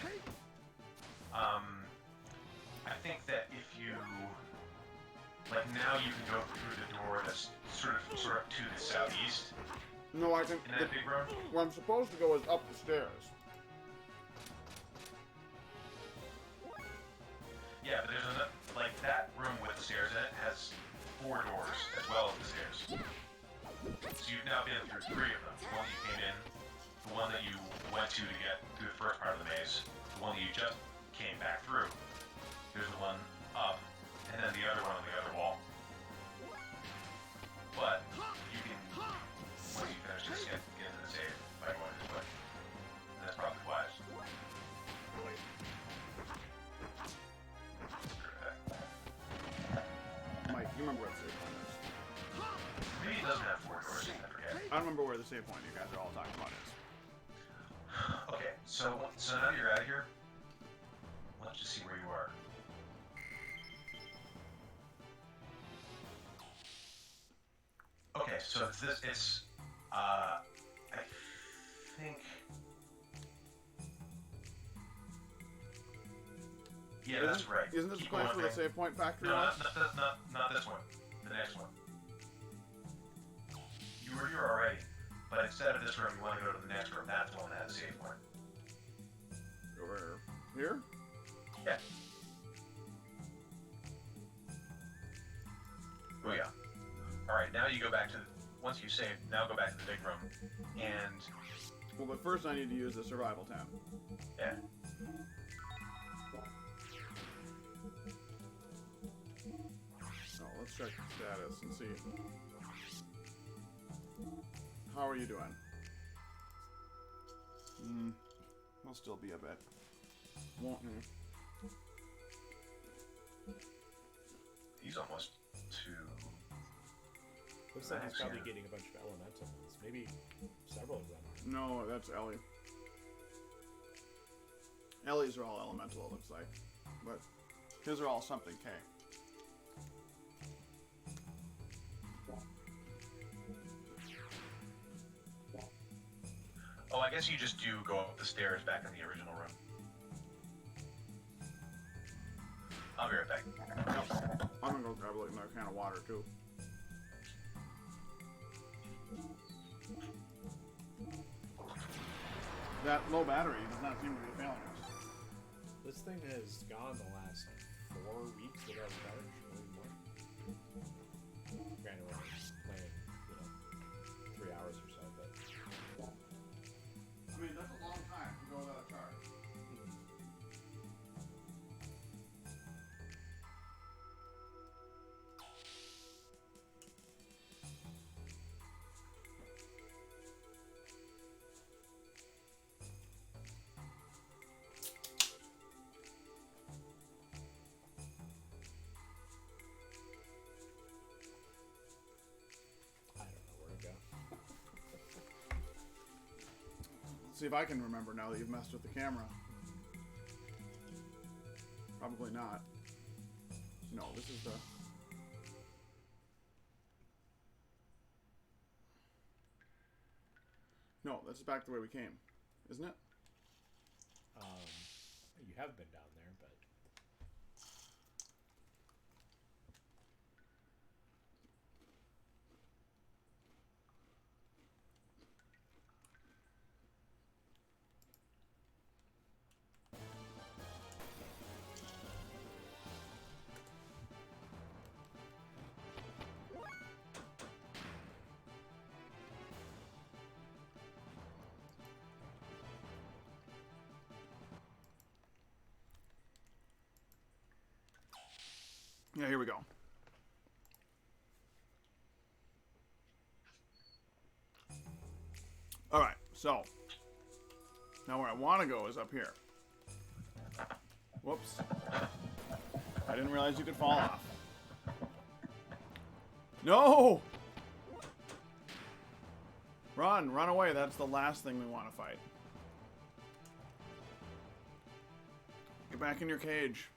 I think that if you, like, now you can go through the door that's sort of to the southeast. No, I can. In that big room. Where I'm supposed to go is up the stairs. Yeah, but there's another, like, that room with the stairs in it has 4 doors as well as the stairs. So you've now been through 3 of them. The one you came in, the one that you went to get through the maze, the one that you just came back through. There's the one up, and then the other one on the other wall. But you can, once you finish this, get into the save by going this way. And that's probably wise. Mike, you remember where the save point is? Maybe it doesn't have 4 doors, I forget. I don't remember where the save point you guys are all talking about is. Okay, so now you're out of here. Let's just see where you are. Okay, so I think, yeah, that's right. Isn't this the Keep place going where the there. save point factory No, was? not this one. The next one. You were here already, but instead of this room, you want to go to the next room. That's the one that has a save point. Over here? Yeah. Oh yeah. All right, now you go back to once you save. Now go back to the big room, and Well, but first I need to use the survival tent. yeah. So let's check the status and see. How are you doing? We'll still be a bit. Won't he? He's almost two. Looks like he's Max, probably yeah. getting a bunch of elemental ones. Maybe several of them are. No, that's Ellie. Ellie's are all elemental, it looks like. But his are all something K. Oh, I guess you just do go up the stairs back in the original room. I'll be right back. Yep. I'm gonna go grab another can of water too. That low battery does not seem to be failing us. This thing has gone the last 4 weeks without a charge, maybe more. Granted, we're playing, 3 hours or so, but I mean, that's a long time to go without a charge. I don't know where to go. Let's see if I can remember now that you've messed with the camera. Probably not. No, this is the... No, this is back the way we came. Isn't it? You have been down there, but Yeah, here we go. Alright, so. Now where I want to go is up here. Whoops. I didn't realize you could fall off. No! Run away. That's the last thing we want to fight. Get back in your cage.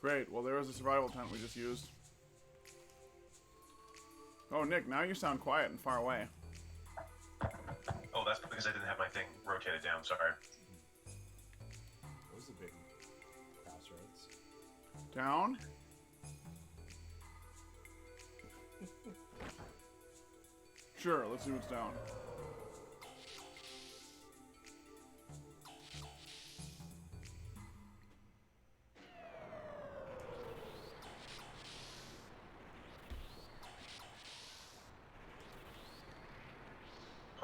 Great. Well, there was a survival tent we just used. Oh, Nick, now you sound quiet and far away. Oh, that's because I didn't have my thing rotated down. Sorry. what was the big crossroads? Down. Sure, let's see what's down.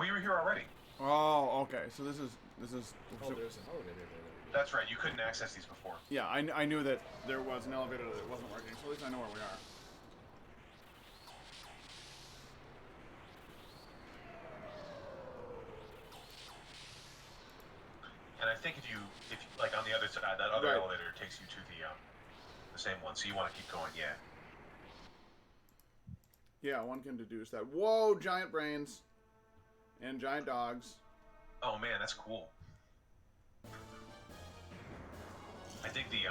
you were here already. Oh, okay. So this is. Oh, there's an elevator there. That's right. You couldn't access these before. Yeah, I knew that there was an elevator that wasn't working, so at least I know where we are. And I think if like on the other side, that other elevator takes you to the same one. So you want to keep going, yeah. Yeah, one can deduce that. Whoa, giant brains and giant dogs. Oh man, that's cool. I dig the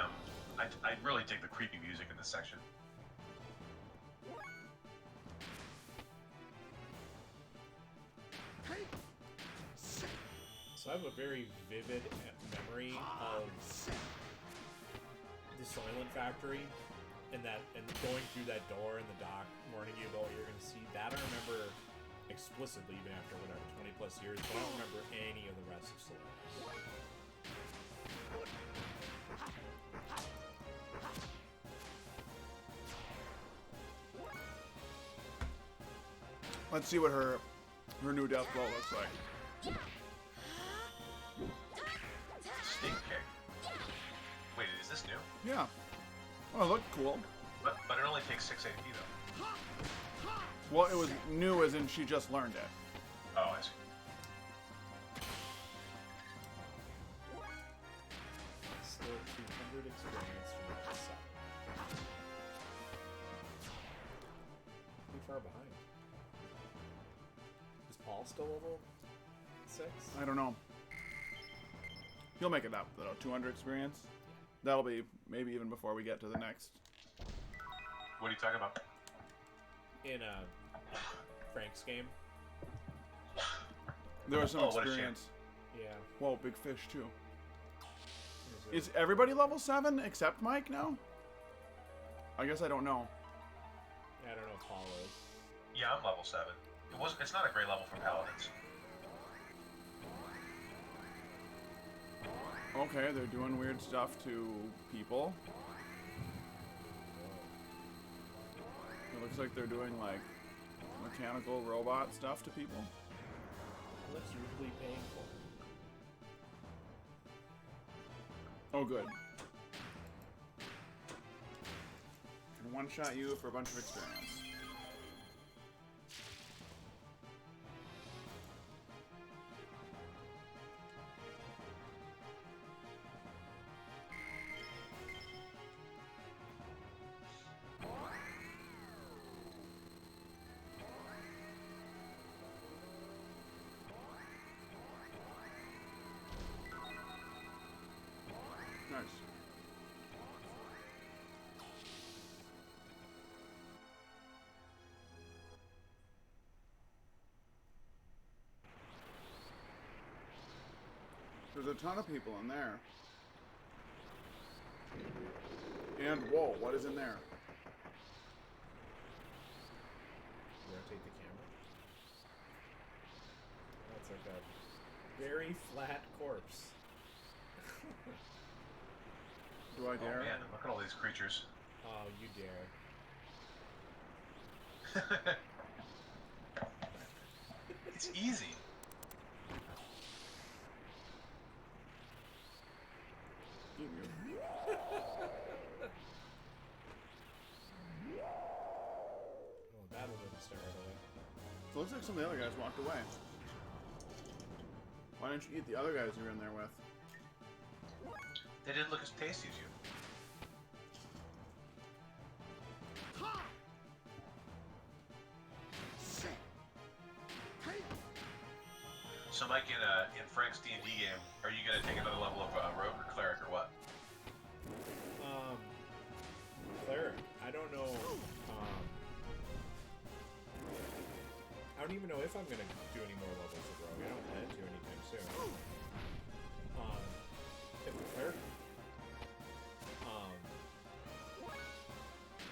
I really dig the creepy music in this section. So I have a very vivid memory of the Soylent Factory and going through that door and the doc warning you about what you're going to see. That I remember explicitly even after whatever 20 plus years, but I don't remember any of the rest of Soylent. Let's see what her new death blow looks like. Stink kick. Wait, is this new? Yeah. Oh, it looked cool. But it only takes 6 AP though. Well, it was new as in she just learned it. Oh, I see. Still 200 experience from level 7. Pretty far behind. Is Paul still level 6? I don't know. He'll make it up, though. 200 experience. That'll be maybe even before we get to the next. What are you talking about? In Frank's game. There was some experience. Yeah. Whoa, big fish too. Is everybody level 7 except Mike now? I guess I don't know. I don't know if Paul is. Yeah, I'm level 7. It's not a great level for paladins. Okay, they're doing weird stuff to people. It looks like they're doing like mechanical robot stuff to people. It looks usually painful. Oh, good. Can one-shot you for a bunch of experience. Nice. There's a ton of people in there. And whoa, what is in there? Rotate the camera. That's like a very flat corpse. Do I dare? Oh man, look at all these creatures. Oh, you dare. It's easy. Oh, battle didn't start right away. So it looks like some of the other guys walked away. Why didn't you eat the other guys you were in there with? They didn't look as tasty as you. So Mike, in Frank's D&D game, are you going to take another level of rogue or cleric or what? Cleric. I don't know. I don't even know if I'm going to do any more levels of rogue. I don't plan to anytime soon. If the cleric...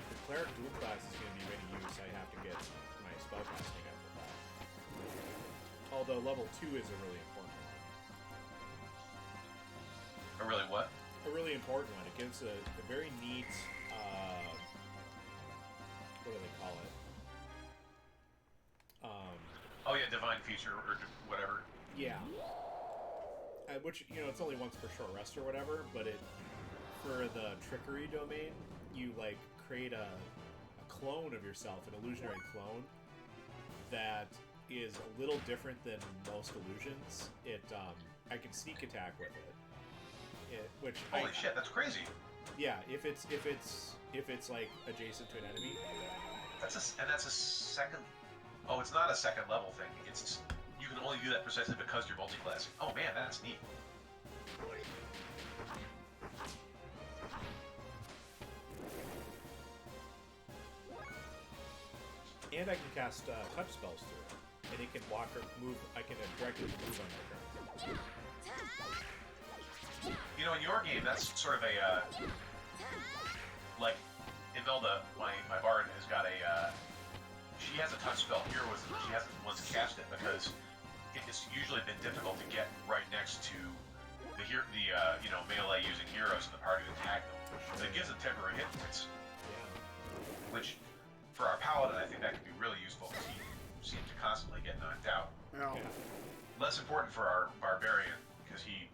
the cleric dual class is going to be ready to use, I have to get my spellcasting up with that. Although level 2 is a really important one. Or really what? A really important one. It gives a very neat, what do they call it? Oh yeah, divine feature or whatever. Yeah. Which, you know, it's only once per short rest or whatever, but for the trickery domain, you, like, create a clone of yourself, an illusionary clone, that is a little different than most illusions. I can sneak attack with it. Holy shit, that's crazy. Yeah, if it's like adjacent to an enemy. That's a second. Oh, it's not a second level thing. It's you can only do that precisely because you're multi-classing. Oh man, that's neat. And I can cast touch spells through it, and it can walk or move. I can directly move on my turn. You know, in your game, that's sort of a like Imelda, my bard, has got a. She has a touch spell here. She hasn't once cast it because it's usually been difficult to get right next to the melee using heroes in the party to attack them. But it gives them temporary hit points, which for our paladin, I think that could be really useful because he seems to constantly get knocked out. Yeah. Less important for our barbarian because he,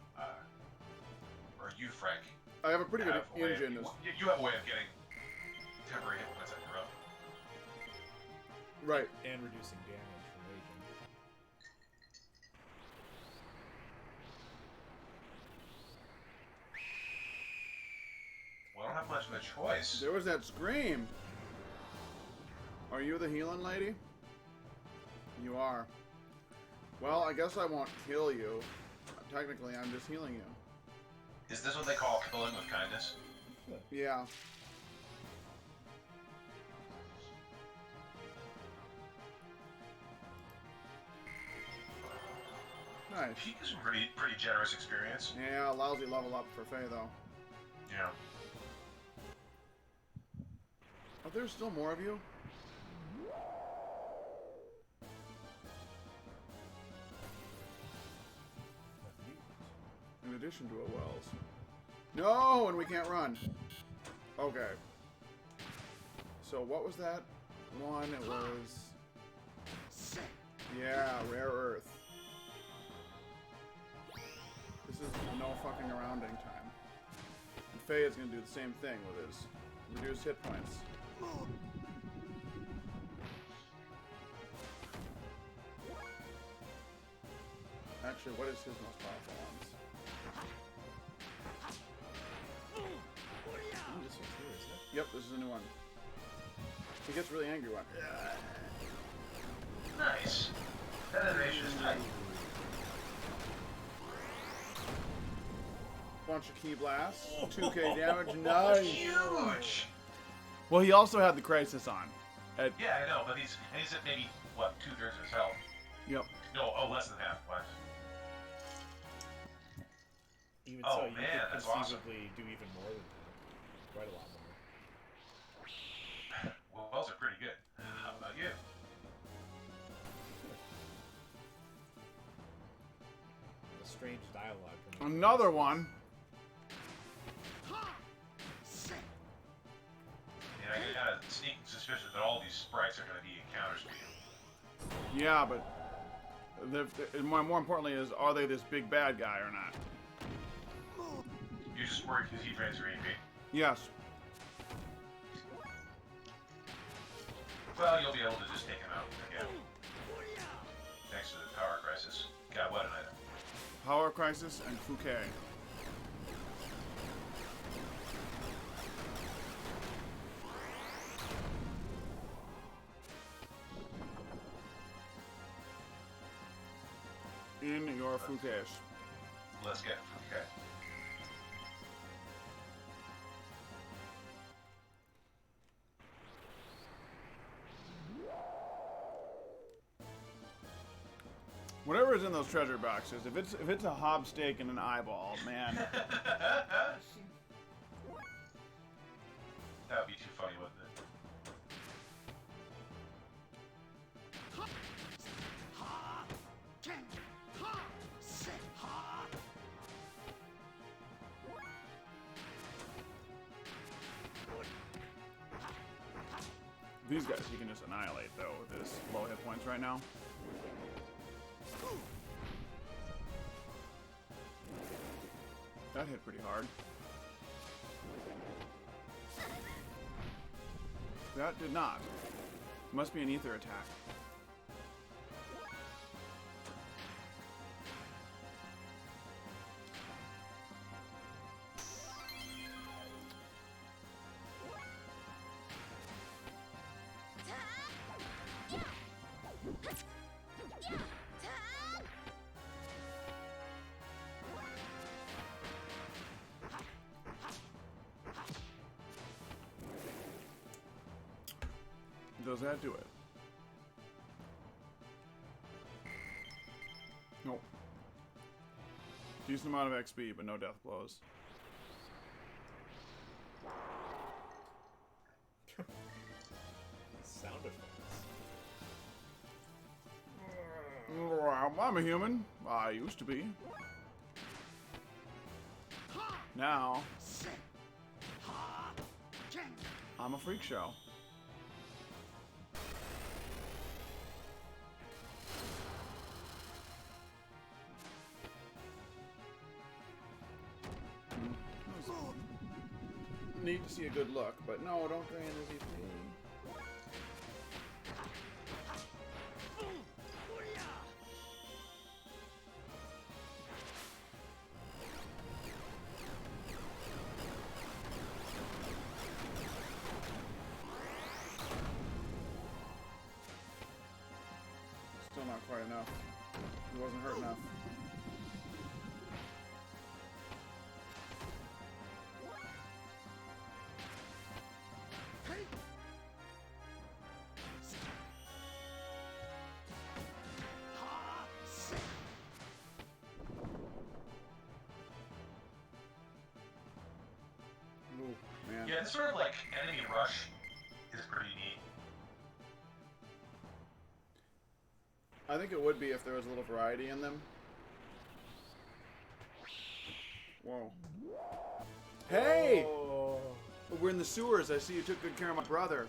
or you, Frank. I have a pretty good engine. You have a way of getting temporary hit points on your own. Right. And reducing damage from raging. Well, I don't have much of a choice. There was that scream. Are you the healing lady? You are. Well, I guess I won't kill you. Technically, I'm just healing you. Is this what they call killing with kindness? Yeah. Nice. Peak is a pretty generous experience. Yeah, lousy level up for Faye, though. Yeah. Are there still more of you? In addition to a Wells. No, and we can't run. Okay. So what was that one? It was... Yeah, rare earth. This is no fucking arounding time. And Faye is going to do the same thing with his reduced hit points. Actually, what is his most powerful ones? Ooh, this one's here, isn't it? Yep, this is a new one. He gets really angry one. Nice. That animation is tight. Bunch of key blasts, 2k damage, nice. Huge. Well, he also had the crisis on. Yeah, I know, but he's at maybe what 2/3 of his health. Yep. No, less than half. What? Even Oh, so, you man, could that's awesome. conceivably do even more than that. Quite a lot more. Well, wells are pretty good. How about you? A strange dialogue from Another one. Yeah, I got a sneaking suspicion that all these sprites are going to be encounters for you. Yeah, but more importantly is, are they this big bad guy or not? You're just worried because he drains your EP. Yes. Well, you'll be able to just take him out again. Thanks to the power crisis. Got what an item. Power crisis and Fouquet. In your Fouquet. Let's get Fouquet. Whatever is in those treasure boxes, if it's a hob steak and an eyeball, man. That would be too funny, wouldn't it? These guys he can just annihilate, though, with his low hit points right now. That hit pretty hard. That did not. Must be an ether attack. Does that do it? Nope. Decent amount of XP, but no death blows. Sound effects. I'm a human. I used to be. Now, I'm a freak show. Need to see a good look, but no, don't drain as easily. Still not quite enough. It wasn't hurt enough. Yeah, it's sort of like enemy rush is pretty neat. I think it would be if there was a little variety in them. Whoa. Hey! Oh. We're in the sewers. I see you took good care of my brother.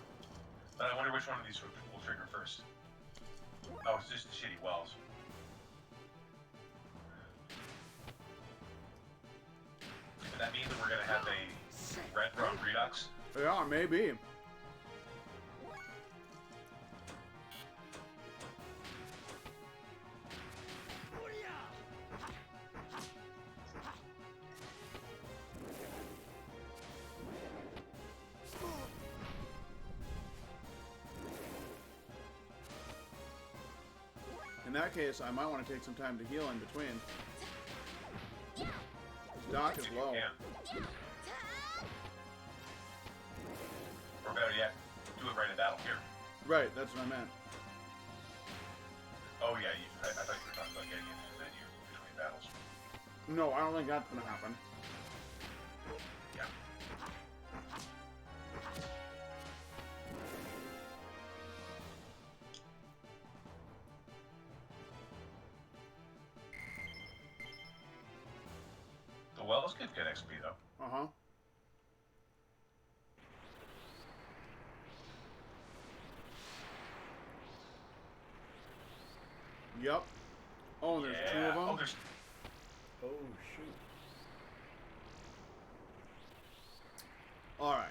But I wonder which one of these will trigger first. Oh, it's just the shitty wells. Does that mean that we're gonna have a red rum redux? Yeah, maybe. In that case, I might want to take some time to heal in between. Doc is low. Or better yet, do it right in battle here. Right, that's what I meant. Oh yeah, I thought you were talking about getting into the menu between battles. No, I don't think that's gonna happen. Yeah. The wells get good XP though. Uh-huh. Yep. Oh, and there's two of them? Oh, there's... Oh, shoot. Alright.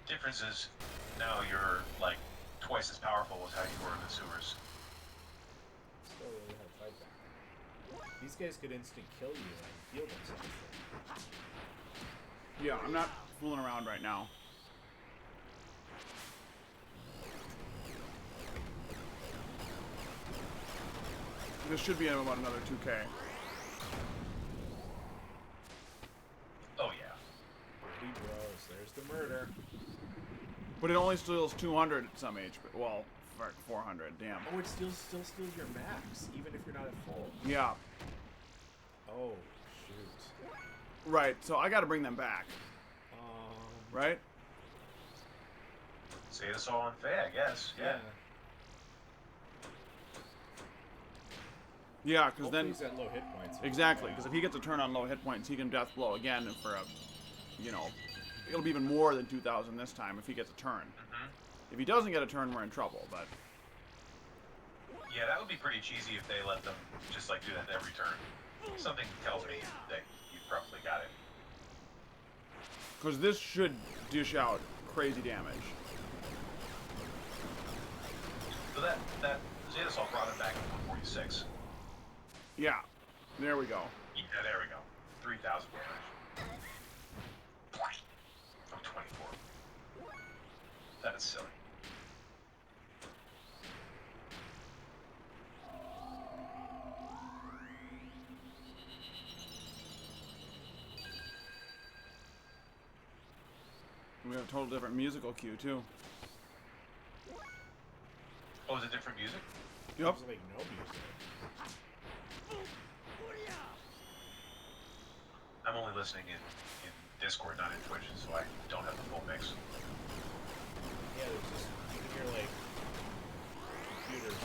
Difference is, now you're, like, twice as powerful as how you were in the sewers. Still really hard to fight back. These guys could instant kill you and heal themselves. Yeah, I'm not fooling around right now. This should be about another 2K. Oh yeah. Pretty gross. There's the murder. But it only steals 200 at some HP. Well, 400, damn. Oh, it still steals your max, even if you're not at full. Yeah. Oh, shoot. Right, so I gotta bring them back. Right? Say this all in Faye, I guess. Yeah. Yeah, because then... he's at low hit points. Exactly, because if he gets a turn on low hit points, he can death blow again and for a, you know, it'll be even more than 2,000 this time if he gets a turn. Mm-hmm. If he doesn't get a turn, we're in trouble, but... Yeah, that would be pretty cheesy if they let them just, like, do that every turn. Something tells me that you've probably got it. Because this should dish out crazy damage. So that Xenosaur brought him back to 146. Yeah. There we go. Yeah, there we go. 3,000 damage. I'm 24. That is silly. We have a total different musical cue, too. Oh, is it different music? Yep. There's like no music. I'm only listening in Discord, not in Twitch, so I don't have the full mix. Yeah, there's just, you can hear like computers,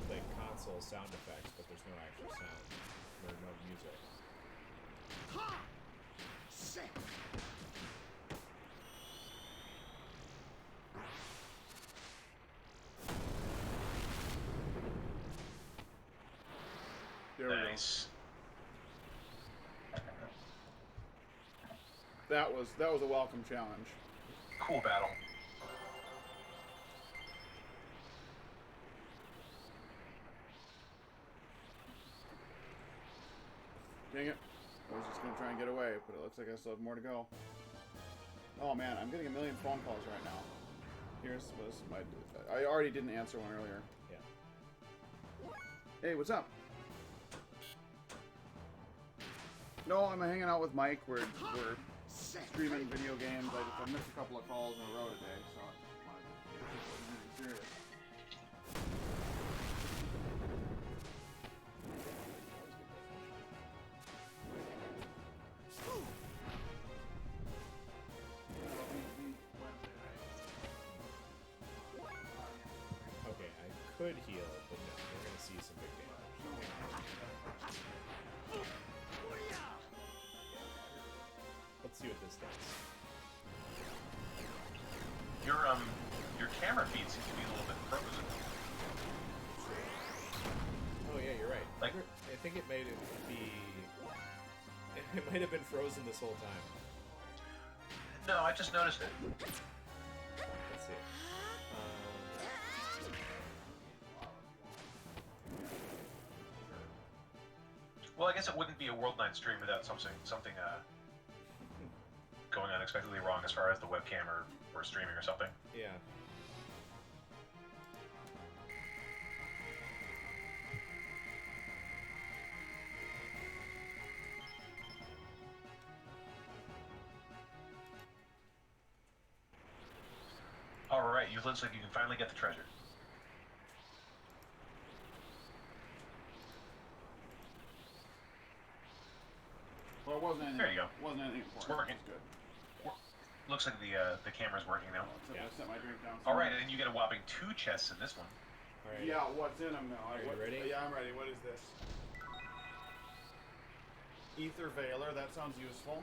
like console sound effects, but there's no actual sound. There's no music. There we go. Nice. That was a welcome challenge. Cool battle. Dang it. I was just going to try and get away, but it looks like I still have more to go. Oh man, I'm getting a million phone calls right now. Here's my... I already didn't answer one earlier. Yeah. Hey, what's up? No, I'm hanging out with Mike. We're streaming video games. I missed a couple of calls in a row today, so I wanted to get this serious. Okay, I could heal, but no, we're gonna see some big damage. Let's see what this does. Your camera feed seems to be a little bit frozen. Oh yeah, you're right. Like, I think it made it be. It might have been frozen this whole time. no, I just noticed it. Let's see. Well, I guess it wouldn't be a World 9 stream without something going unexpectedly wrong as far as the webcam or streaming or something. Yeah. Alright, you looks like you can finally get the treasure. Well, it wasn't anything. There you go. Wasn't anything important. It's working. It's good. Looks like the camera's working now. Except I set my drink down. Alright, and you get a whopping 2 chests in this one. All right. Yeah, what's in them now? Are you ready? Yeah, I'm ready. What is this? Ether Veiler. That sounds useful.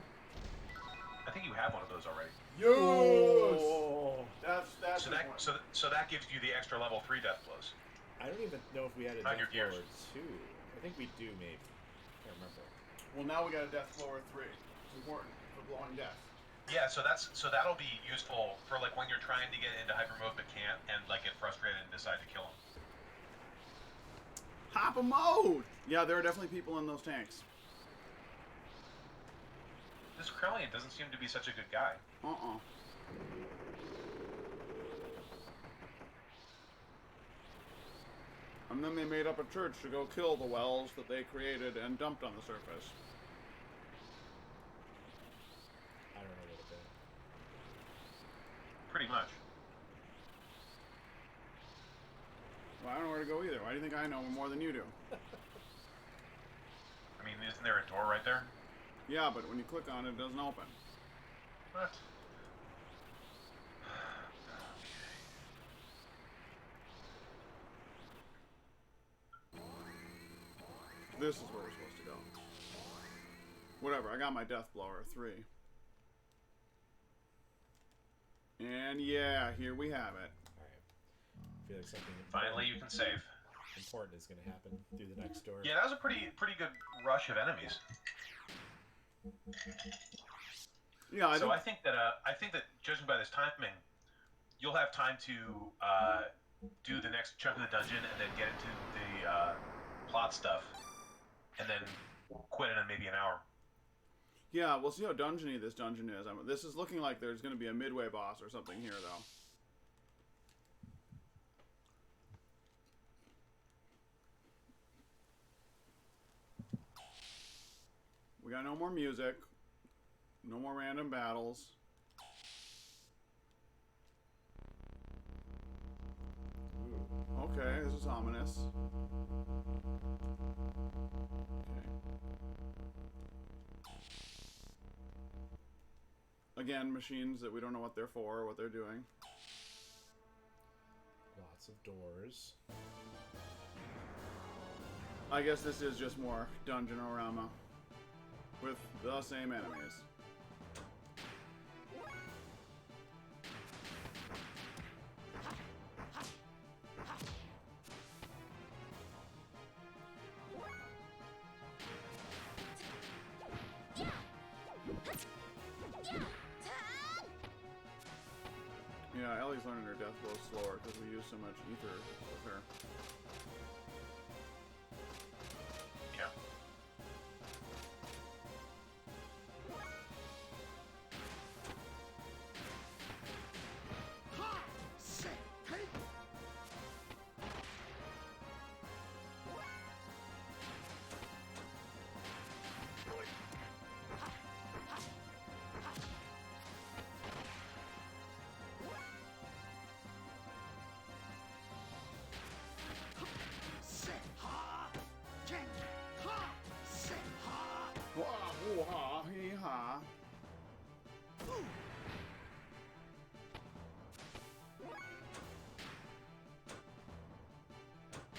I think you have one of those already. Yes. Oh. That's So that important. so that gives you the extra level 3 death blows. I don't even know if we had a On death your gears. blower 2. I think we do, maybe. I can't remember. Well, now we got a Death Blower 3. It's important for blowing death. Yeah, so that'll be useful for like when you're trying to get into hyper mode but can't and like get frustrated and decide to kill him. Hop a mode! Yeah, there are definitely people in those tanks. This Krellian doesn't seem to be such a good guy. Uh-uh. And then they made up a church to go kill the wells that they created and dumped on the surface. I don't know what it did. Pretty much. Well, I don't know where to go either. Why do you think I know more than you do? I mean, isn't there a door right there? Yeah, but when you click on it, it doesn't open. What? This is where we're supposed to go. Whatever, I got my Death Blower 3. And yeah, here we have it. feel like something Finally, you can save. important is going to happen through the next door. Yeah, that was a pretty good rush of enemies. Yeah, I think that judging by this timing, you'll have time to do the next chunk of the dungeon and then get into the plot stuff, and then quit it in maybe an hour. Yeah, we'll see how dungeony this dungeon is. This is looking like there's going to be a midway boss or something here, though. We got no more music. No more random battles. Ooh, okay, this is ominous. Okay. Again, machines that we don't know what they're for or what they're doing. Lots of doors. I guess this is just more Dungeonorama with the same enemies. Yeah, Ellie's learning her death blow slower because we use so much ether with her. Yeah. Wah, hee ha.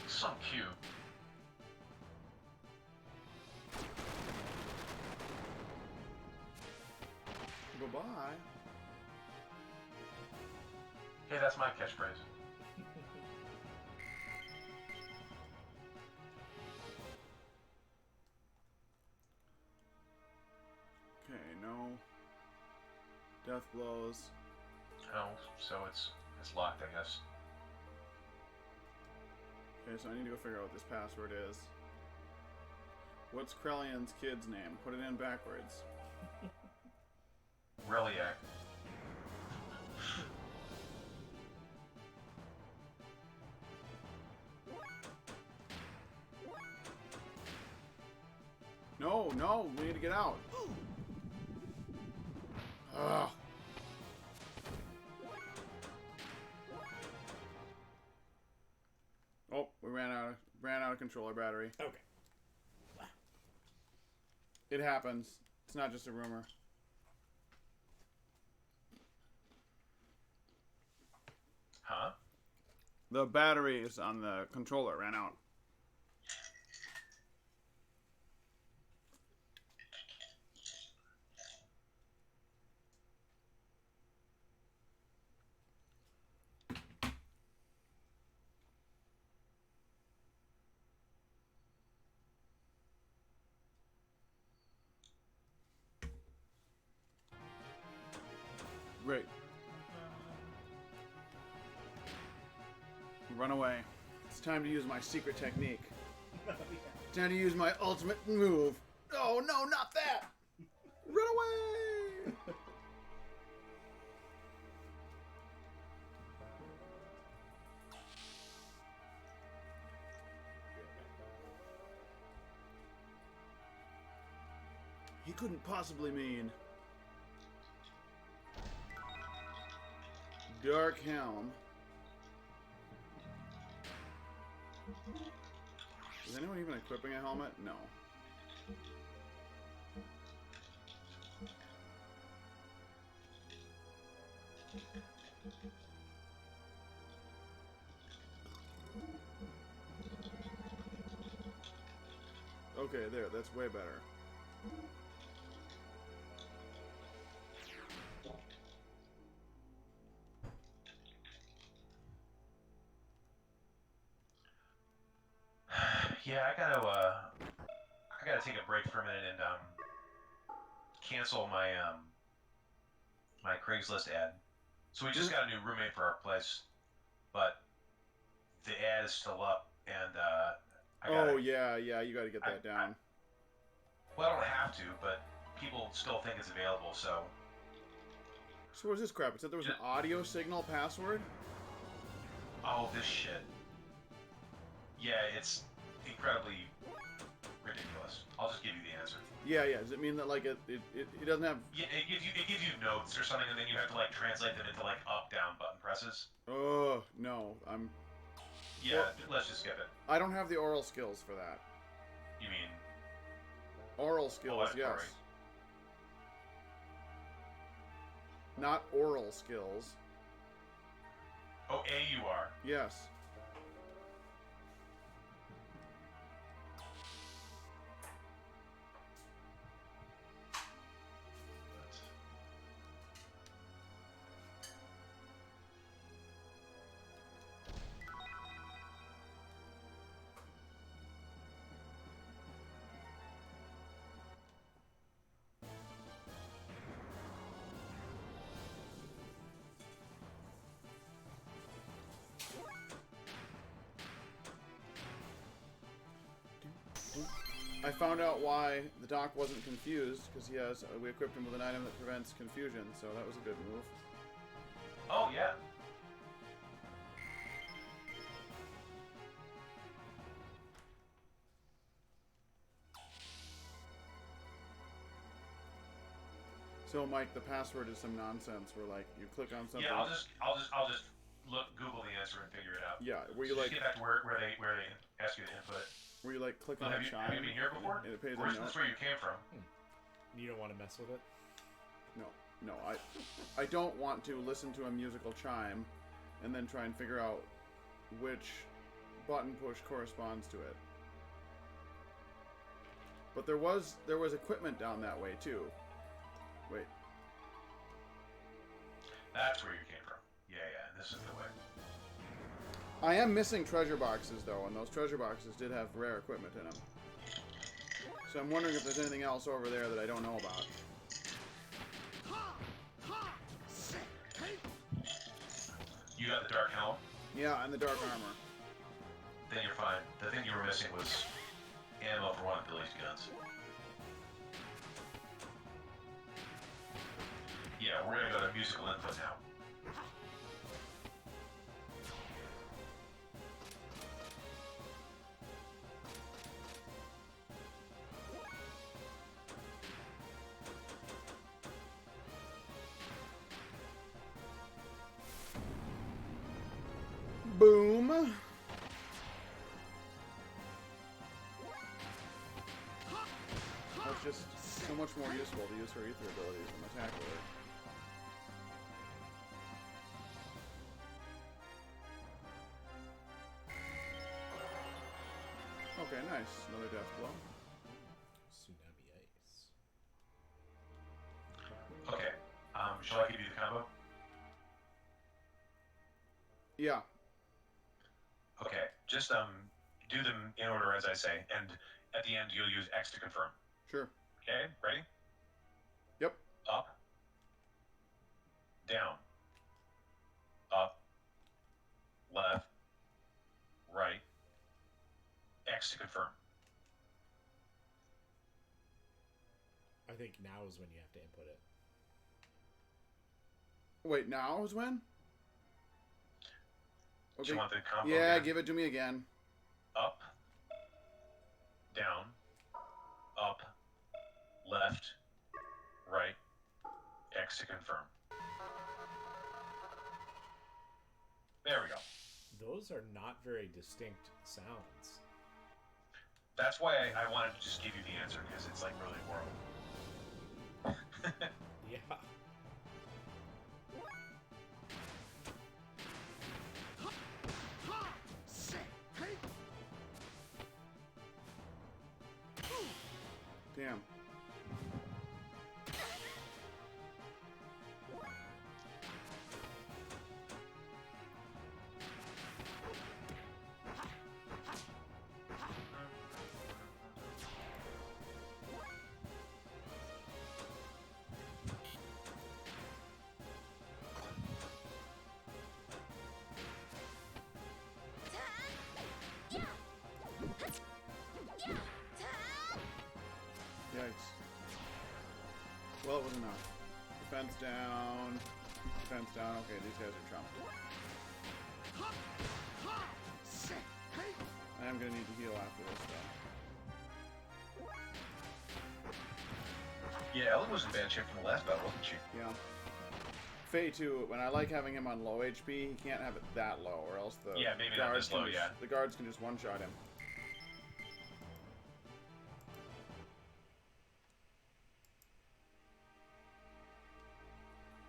So cute. Bye-bye. Hey, that's my catchphrase. Okay, no death blows. Oh, so it's locked, I guess. Okay, so I need to go figure out what this password is. What's Krellian's kid's name? Put it in backwards. Reliac. No, no, we need to get out. Ugh. Oh, we ran out of controller battery. Okay. It happens. It's not just a rumor. Huh? The batteries on the controller ran out. Great. Run away. It's time to use my secret technique. Time to use my ultimate move. Oh, no, not that! Run away! He couldn't possibly mean... Dark Helm. Is anyone even equipping a helmet? No. Okay, there. That's way better. Yeah, I gotta take a break for a minute and cancel my my Craigslist ad. So we just got a new roommate for our place, but the ad is still up, and Oh yeah, you got to get that down. Well, I don't have to, but people still think it's available, so. So what's this crap? It said there was an audio signal password? Oh, this shit. Yeah, it's incredibly ridiculous. I'll just give you the answer. Yeah. Does it mean that like it doesn't have? Yeah, it gives you notes or something, and then you have to like translate them into like up down button presses. Oh no, I'm. Yeah, well, let's just skip it. I don't have the oral skills for that. You mean? Oral skills, yes. Right. Not oral skills. Oh, AUR. Yes. I found out why the doc wasn't confused, because we equipped him with an item that prevents confusion, so that was a good move. Oh, yeah. So, Mike, the password is some nonsense where, like, you click on something. Yeah, I'll just Google the answer and figure it out. Yeah, where you so like get back to where they ask you to input it. Where you like click on have a you chime. been here before? And it pays That's where you came from. You don't want to mess with it? No, I don't want to listen to a musical chime and then try and figure out which button push corresponds to it. But there was equipment down that way too. Wait. That's where you came from. Yeah, this is the way. I am missing treasure boxes though, and those treasure boxes did have rare equipment in them. So I'm wondering if there's anything else over there that I don't know about. You got the dark helm? Yeah, and the dark armor. Then you're fine. The thing you were missing was ammo for one of Billy's guns. Yeah, we're gonna go to musical input now. Boom! That's just so much more useful to use her ether abilities and attack with her. Okay, nice. Another death blow. Tsunami ice. Okay. Shall I give you the combo? Yeah. Okay. Just do them in order as I say, and at the end you'll use X to confirm. Sure. Okay, ready? Yep. Up. Down. Up. Left. Right. X to confirm. I think now is when you have to input it. Wait, now is when? Okay. Do you want the combo? Yeah, again? give it to me again. Up. Down. Up. Left. Right. X to confirm. There we go. Those are not very distinct sounds. That's why I wanted to just give you the answer, because it's like really horrible. Yeah. Damn. Yikes. Well, it was enough. Defense down. Defense down. Okay, these guys are trumped. I am going to need to heal after this, though. Yeah, Ellen was in bad shape from the last battle, wasn't she? Yeah. Faye, too, when I like having him on low HP, he can't have it that low, or else the maybe not this low, yeah. The guards can just one-shot him.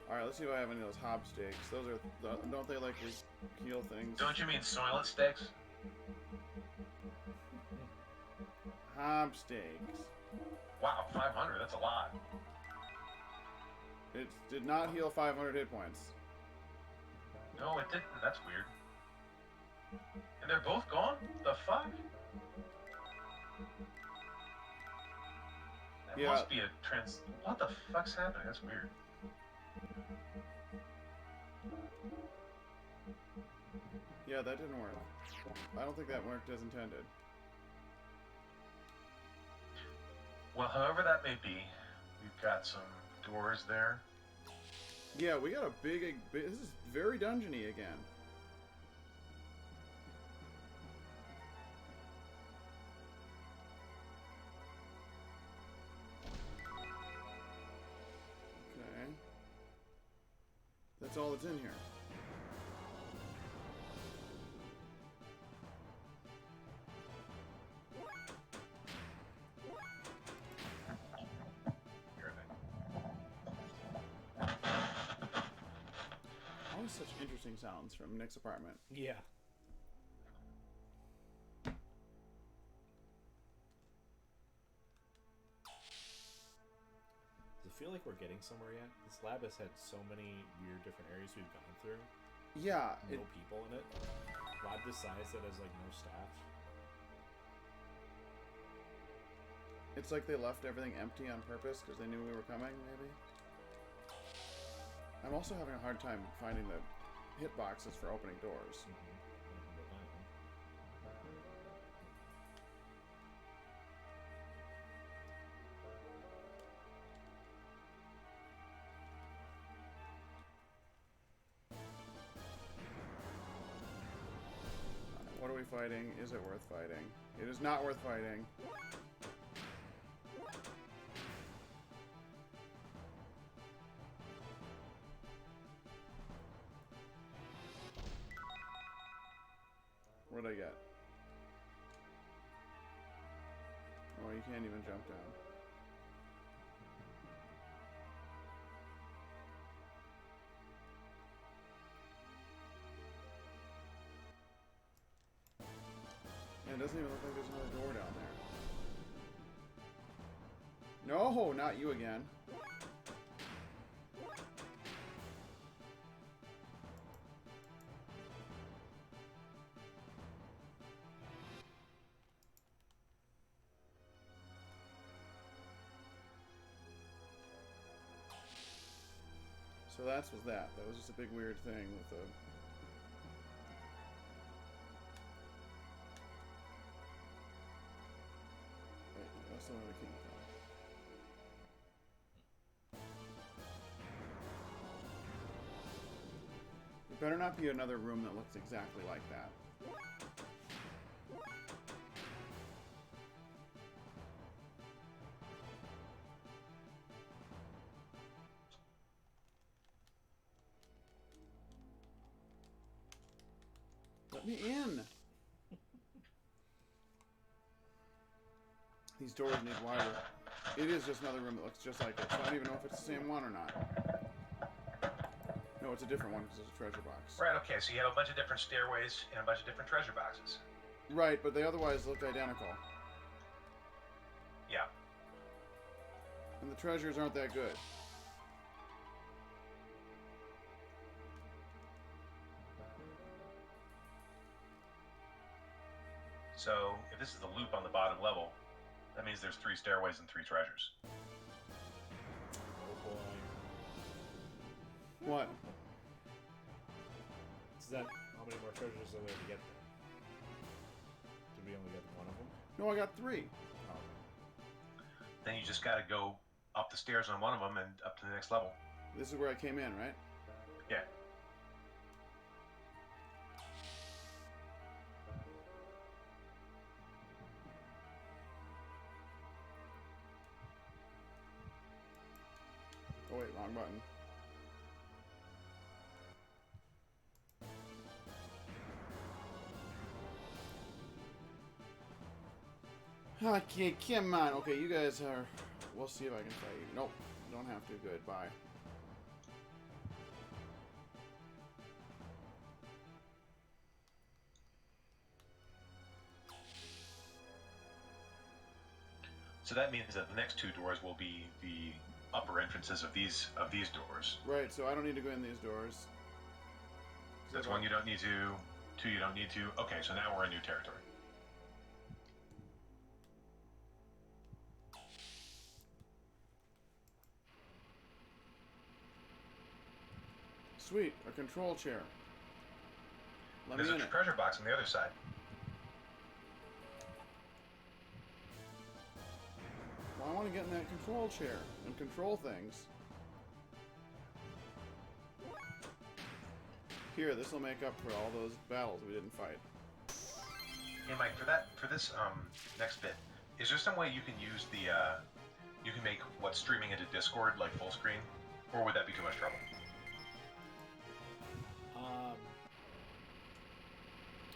Alright, let's see if I have any of those hob stakes. Those are, don't they like heal things? Don't you mean soylent sticks? Hob stakes. Wow, 500, that's a lot. It did not heal 500 hit points. No, it didn't. That's weird. And they're both gone? The fuck? That must be a trans... What the fuck's happening? That's weird. Yeah, that didn't work. I don't think that worked as intended. Well, however that may be, we've got some doors there. Yeah, we got a big... This is very dungeony again. Okay. That's all that's in here. Always such interesting sounds from Nick's apartment. Yeah. Does it feel like we're getting somewhere yet? This lab has had so many weird different areas we've gone through. Yeah. No people in it. Lab this size that has like no staff. It's like they left everything empty on purpose because they knew we were coming, maybe? I'm also having a hard time finding the hitboxes for opening doors. What are we fighting? Is it worth fighting? It is not worth fighting. What did I get? Oh, you can't even jump down. And it doesn't even look like there's another door down there. No, not you again. So that was that. That was just a big weird thing with the... Wait, that's the one we came from. There better not be another room that looks exactly like that. Let me in! These doors need wider. It is just another room that looks just like it, so I don't even know if it's the same one or not. No, it's a different one because it's a treasure box. Right, okay, so you have a bunch of different stairways and a bunch of different treasure boxes. Right, but they otherwise looked identical. Yeah. And the treasures aren't that good. So, if this is the loop on the bottom level, that means there's 3 stairways and 3 treasures. Oh boy. What? Is that how many more treasures are there to get there? Did we only get one of them? No, I got 3. Oh. then you just gotta go up the stairs on one of them and up to the next level. This is where I came in, right? Yeah. Oh wait, wrong button. Okay, come on. Okay, you guys are... We'll see if I can fight you. Nope, don't have to. Good, bye. So that means that the next two doors will be the upper entrances of these doors. Right, so I don't need to go in these doors. That's one you don't need to. Two you don't need to. Okay, so now we're in new territory. Sweet, a control chair. There's a treasure box on the other side. Well, I want to get in that control chair and control things. Here, this will make up for all those battles we didn't fight. Hey Mike, for this next bit, is there some way you can use the you can make what's streaming into Discord like full screen, or would that be too much trouble?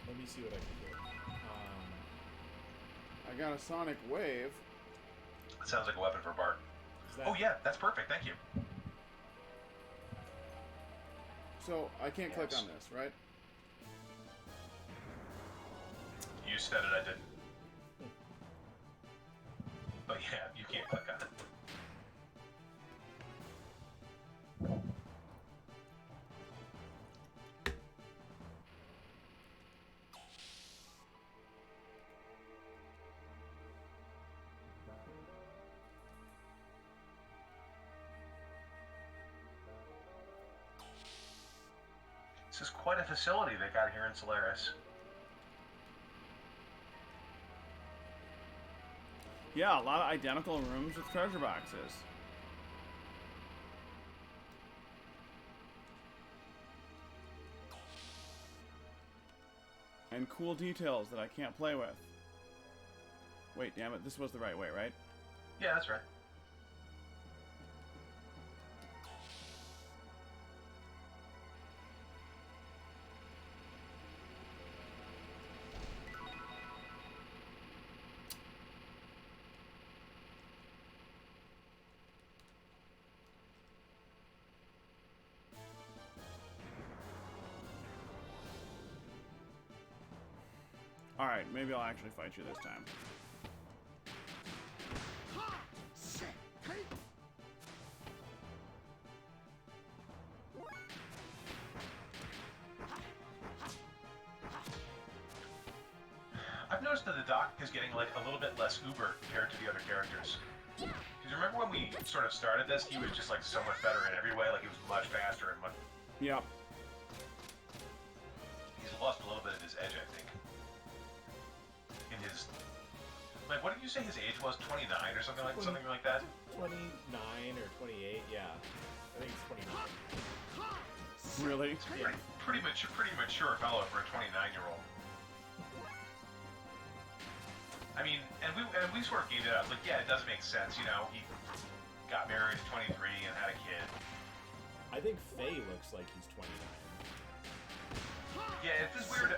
Let me see what I can do. I got a sonic wave. That sounds like a weapon for Bart. That... Oh yeah, that's perfect. Thank you. So I can't click on this, right? You said it, I didn't. But yeah, you can't click on it. This is quite a facility they got here in Solaris. Yeah, a lot of identical rooms with treasure boxes. And cool details that I can't play with. Wait, damn it, this was the right way, right? Yeah, that's right. Alright, maybe I'll actually fight you this time. I've noticed that the doc is getting like a little bit less uber compared to the other characters. Because remember when we sort of started this, he was just like so much better in every way, like he was much faster and much... Yep. He's lost a little bit of his edge, I think. In his... Like, what did you say his age was? 29 or something like that? 29 or 28, yeah. I think it's 29. Really? It's pretty mature fellow for a 29-year-old. I mean, and we sort of gave it out. Like, yeah, it does make sense, you know. He got married at 23 and had a kid. I think Faye looks like he's 29. Yeah, it's this weird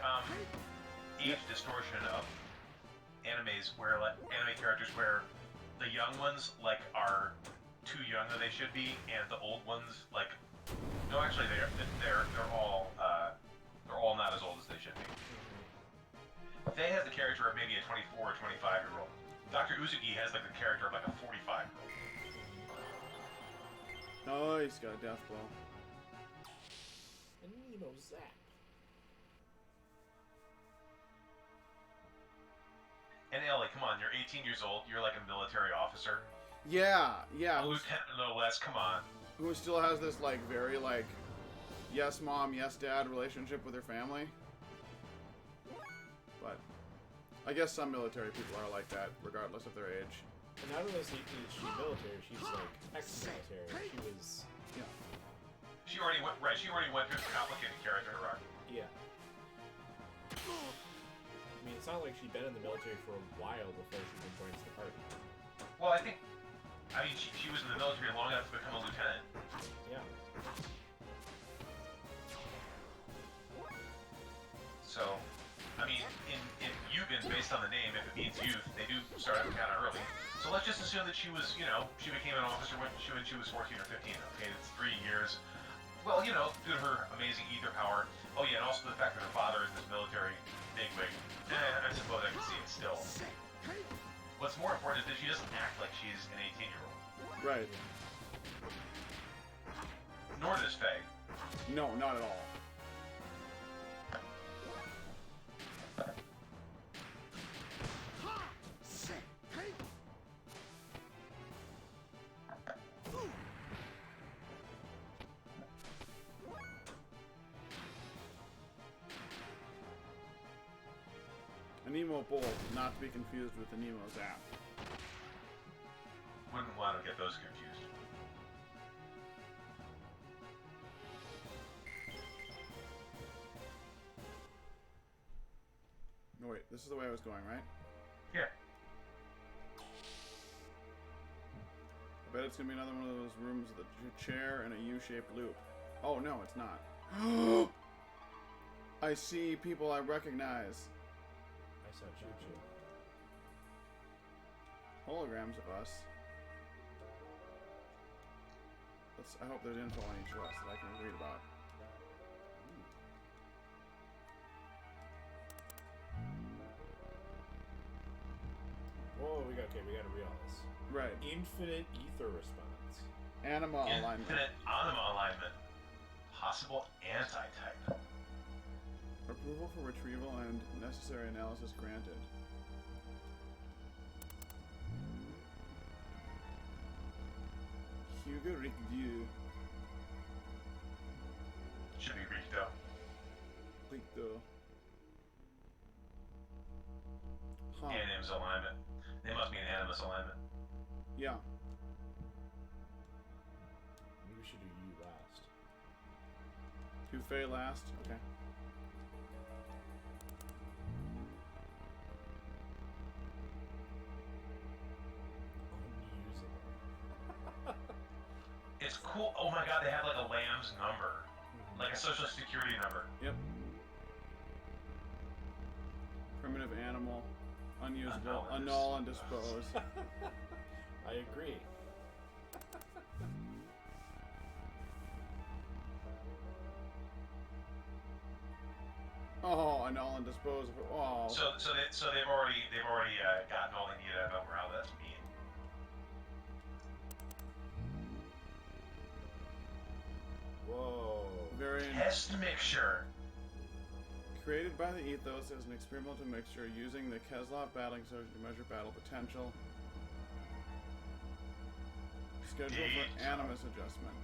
age distortion of animes where, like, anime characters where the young ones, like, are too young that they should be, and the old ones, like, no, actually, they're all not as old as they should be. They has the character of maybe a 24 or 25-year-old. Dr. Uzuki has like the character of like a 45-year-old. Oh, he's got a death blow. And you know, Zap. And Ellie, come on, you're 18 years old. You're like a military officer. Yeah. A lieutenant, no less. Come on. Who still has this like very like yes mom, yes dad relationship with her family. But I guess some military people are like that, regardless of their age. And not only is she military, she's like ex-military. She was. Yeah. She already went through the complicated character arc. Yeah. I mean, it's not like she'd been in the military for a while before she even joins the party. Well, I mean, she was in the military long enough to become a lieutenant. Yeah. So, I mean, in Yugen, based on the name, if it means youth, they do start out kind of early. So let's just assume that she was, she became an officer when she was 14 or 15. Okay, it's 3 years. Well, due to her amazing ether power. Oh yeah, and also the fact that her father is this military bigwig. I suppose I can see it still. What's more important is that she doesn't act like she's an 18-year-old. Right. Nor does Faye. No, not at all. Nemo Bolt, not to be confused with the Nemo Zap. Wouldn't want to get those confused. No, wait, this is the way I was going, right? Yeah. I bet it's gonna be another one of those rooms with a chair and a U-shaped loop. Oh, no, it's not. I see people I recognize. I saw Choo-Choo. Holograms of us. I hope there's info on each of us that I can read about. Whoa, we gotta read all this. Right. Infinite ether response. Anima alignment. Infinite anima alignment. Possible anti-type. Approval for retrieval and necessary analysis granted. Hugo Ricdu. Should be Ricto. Ricto. Huh. Animus alignment. They must be an animus alignment. Yeah. Maybe we should do you last. Do Faye last? Okay. It's cool. Oh my god, they have like a lamb's number. Like a social security number. Yep. Primitive animal. Unusable. Annul and dispose. I agree. Oh, annul and dispose of it. Oh. So they've already gotten all they need out of her. How that's mean. Whoa. Very Test mixture. created by the ethos as an experimental mixture using the Keslov battling surge to measure battle potential. Schedule for animus adjustment.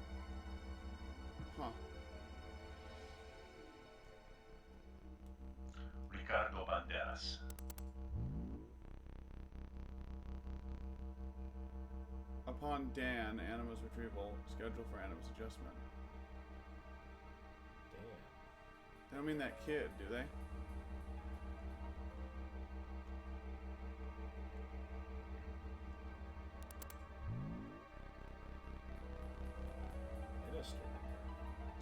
Huh. Ricardo Banderas. Upon Dan, animus retrieval, schedule for animus adjustment. Damn. They don't mean that kid, do they? Minister.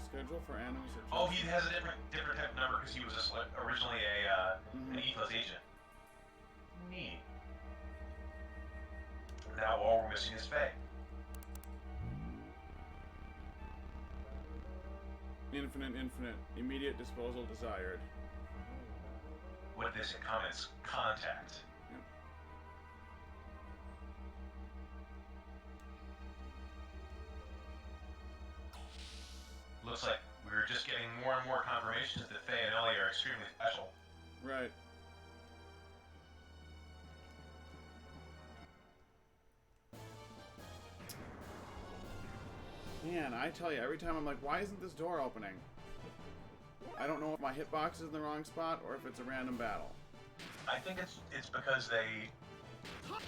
Schedule for animus adjustment. Oh, he has a different type of number because he was originally an ethos agent. Neat. Now all we're missing is Faye. Infinite. Immediate disposal desired. With this in comments, contact. Yep. Looks like we're just getting more and more confirmations that Faye and Ellie are extremely special. Right. Man, I tell you, every time I'm like, why isn't this door opening? I don't know if my hitbox is in the wrong spot or if it's a random battle. I think it's because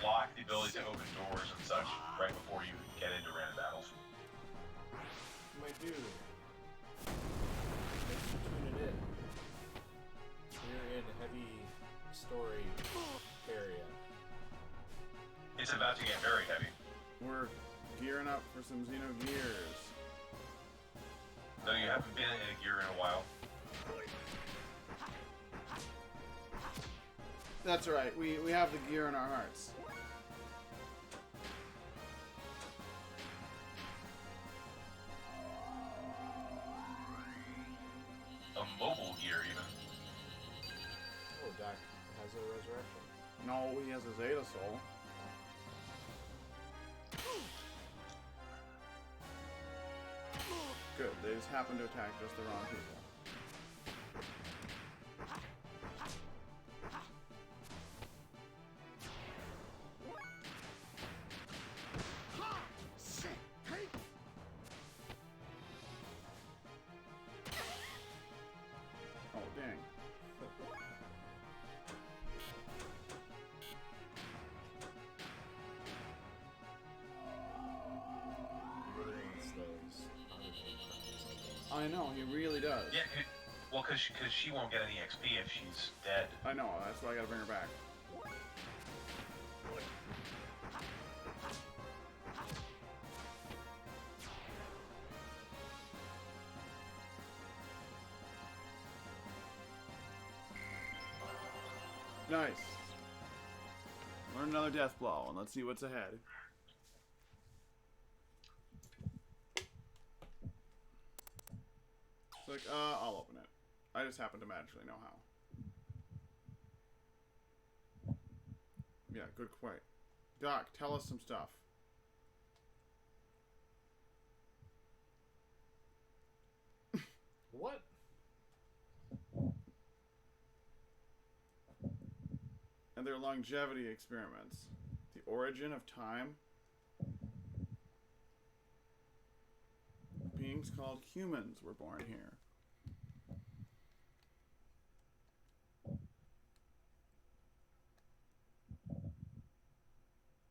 block the ability to open doors and such right before you get into random battles. My dude. Thanks for tuning in. We're in heavy story area. It's about to get very heavy. We're gearing up for some Xenogears. Though you haven't been in a gear in a while. That's right, we have the gear in our hearts. A mobile gear, even. Oh, Doc has a resurrection. No, he has a Zeta Soul. Good, they just happened to attack just the wrong people. Oh, dang. I know, he really does. Yeah, well, because she won't get any XP if she's dead. I know, that's why I gotta bring her back. Nice. Learn another death blow, and let's see what's ahead. It's like, I'll open it. I just happen to magically know how. Yeah, good quite. Doc, tell us some stuff. What? And their longevity experiments. The origin of time. Beings called humans were born here.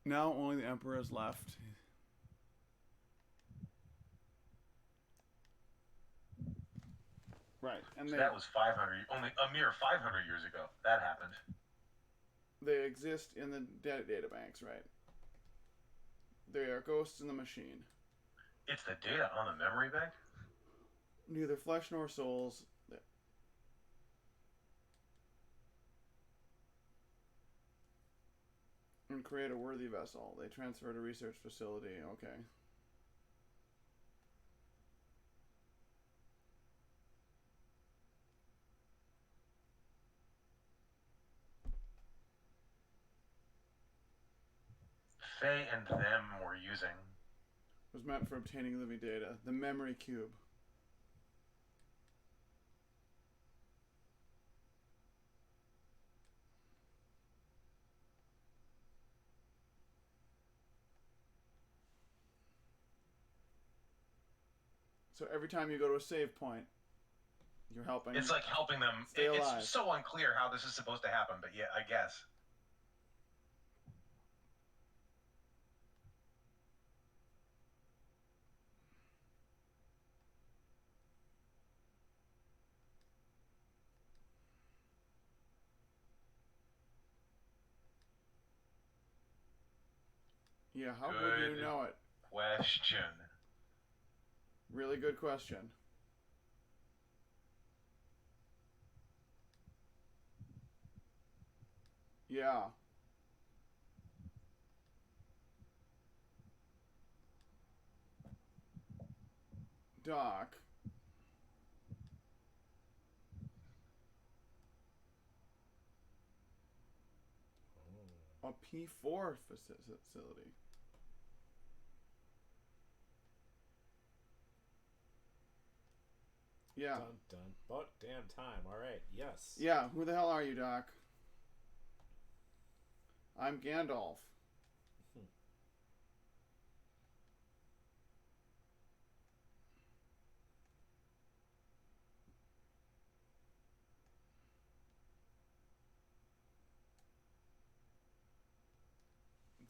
Now only the Emperor is left. Right, and So that was 500, only a mere 500 years ago. That happened. They exist in the databanks, right? They are ghosts in the machine. It's the data on the memory bank? Neither flesh nor souls. And create a worthy vessel. They transfer to research facility. Okay. Faye and them were using. Was meant for obtaining living data. The memory cube. So every time you go to a save point, you're helping. It's like helping them. Stay alive. It's so unclear how this is supposed to happen, but yeah, I guess. Yeah, how would you know it? Question. Really good question. Yeah. Doc. A P4 facility. Yeah. Dun dun. About damn time. All right. Yes. Yeah. Who the hell are you, Doc? I'm Gandalf.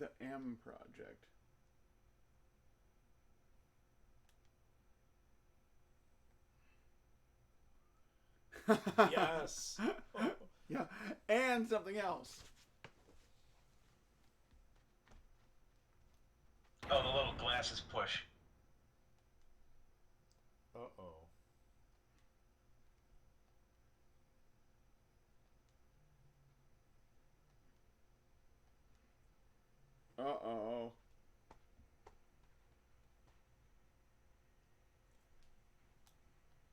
The M Project. Yes. Yeah, and something else. Oh, the little glasses push. Uh-oh. Uh-oh.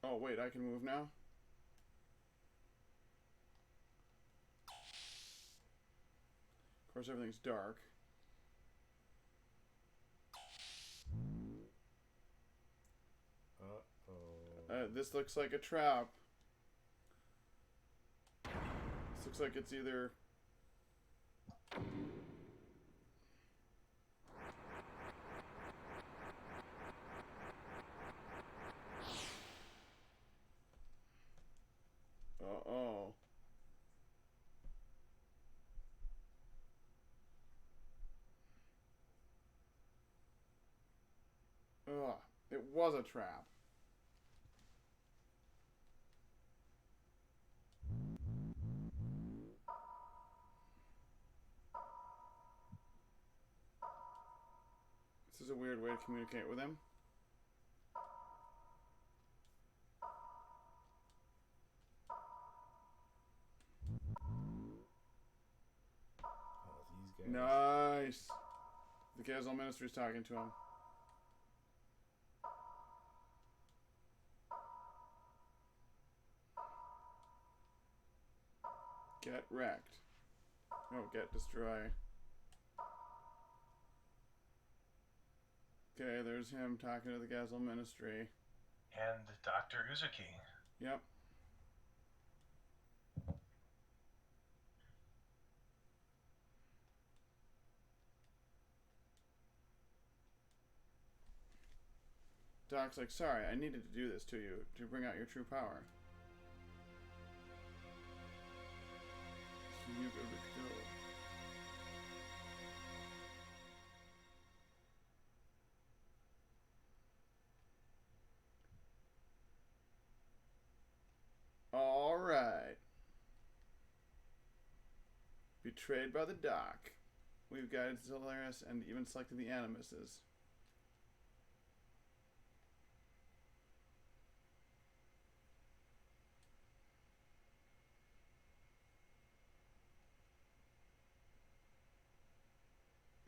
Oh, wait, I can move now? Of course, everything's dark. Uh-oh. This looks like a trap. This looks like it's either... Uh-oh. Ugh. It was a trap. This is a weird way to communicate with him. Oh, these guys. Nice. The Casual Ministry's talking to him. Get wrecked. Oh, get destroy. Okay, there's him talking to the Gazelle Ministry. And Dr. Uzuki. Yep. Doc's like, sorry, I needed to do this to you to bring out your true power. So you go to go. Alright. Betrayed by the Doc. We've guided Solaris and even selected the Animuses.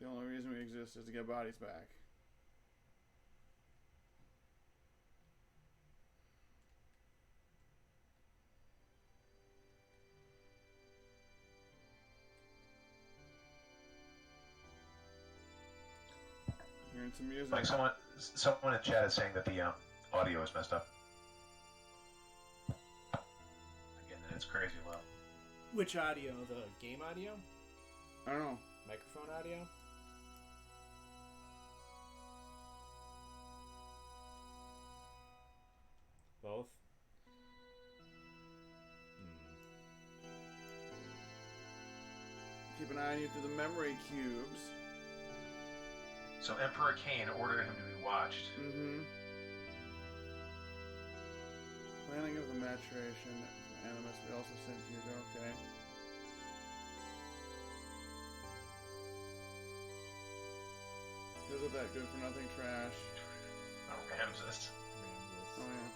The only reason we exist is to get bodies back. Hearing some music. Like someone in chat is saying that the audio is messed up. Again, it's crazy loud. Which audio? The game audio? I don't know. Microphone audio? Both? Keep an eye on you through the memory cubes. So Emperor Cain ordered him to be watched. Mm-hmm. Planning of the maturation of Animus. We also sent Hugo. Okay. Because of that good for nothing trash. Oh, Ramses. Oh yeah.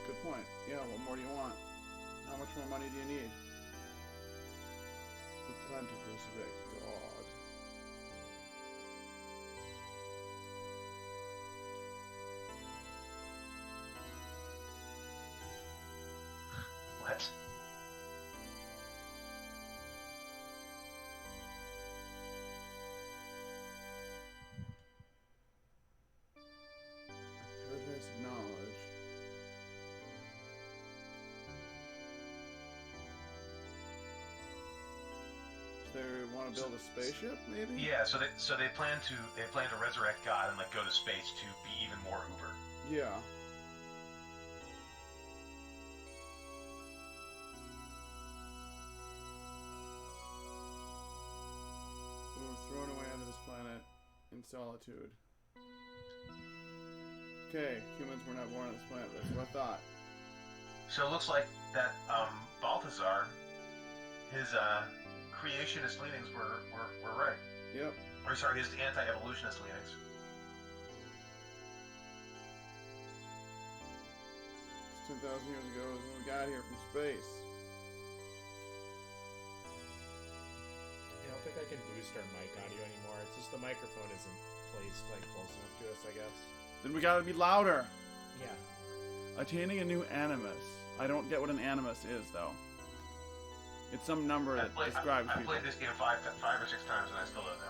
Good point. Yeah, what more do you want? How much more money do you need? We plan to resurrect God. What? Goodness knowledge. They want to build a spaceship, maybe? Yeah, so they plan to resurrect God and like go to space to be even more uber. Yeah. They were thrown away onto this planet in solitude. Okay, humans were not born on this planet. That's what I thought. So it looks like that Balthazar, his creationist leanings were right. Yep. Or sorry, his anti-evolutionist leanings. It's 10,000 years ago is when we got here from space. I don't think I can boost our mic audio anymore. It's just the microphone isn't placed like close enough to us, I guess. Then we gotta be louder. Yeah. Attaining a new animus. I don't get what an animus is, though. It's some number that describes people. I played this game five or six times and I still don't know.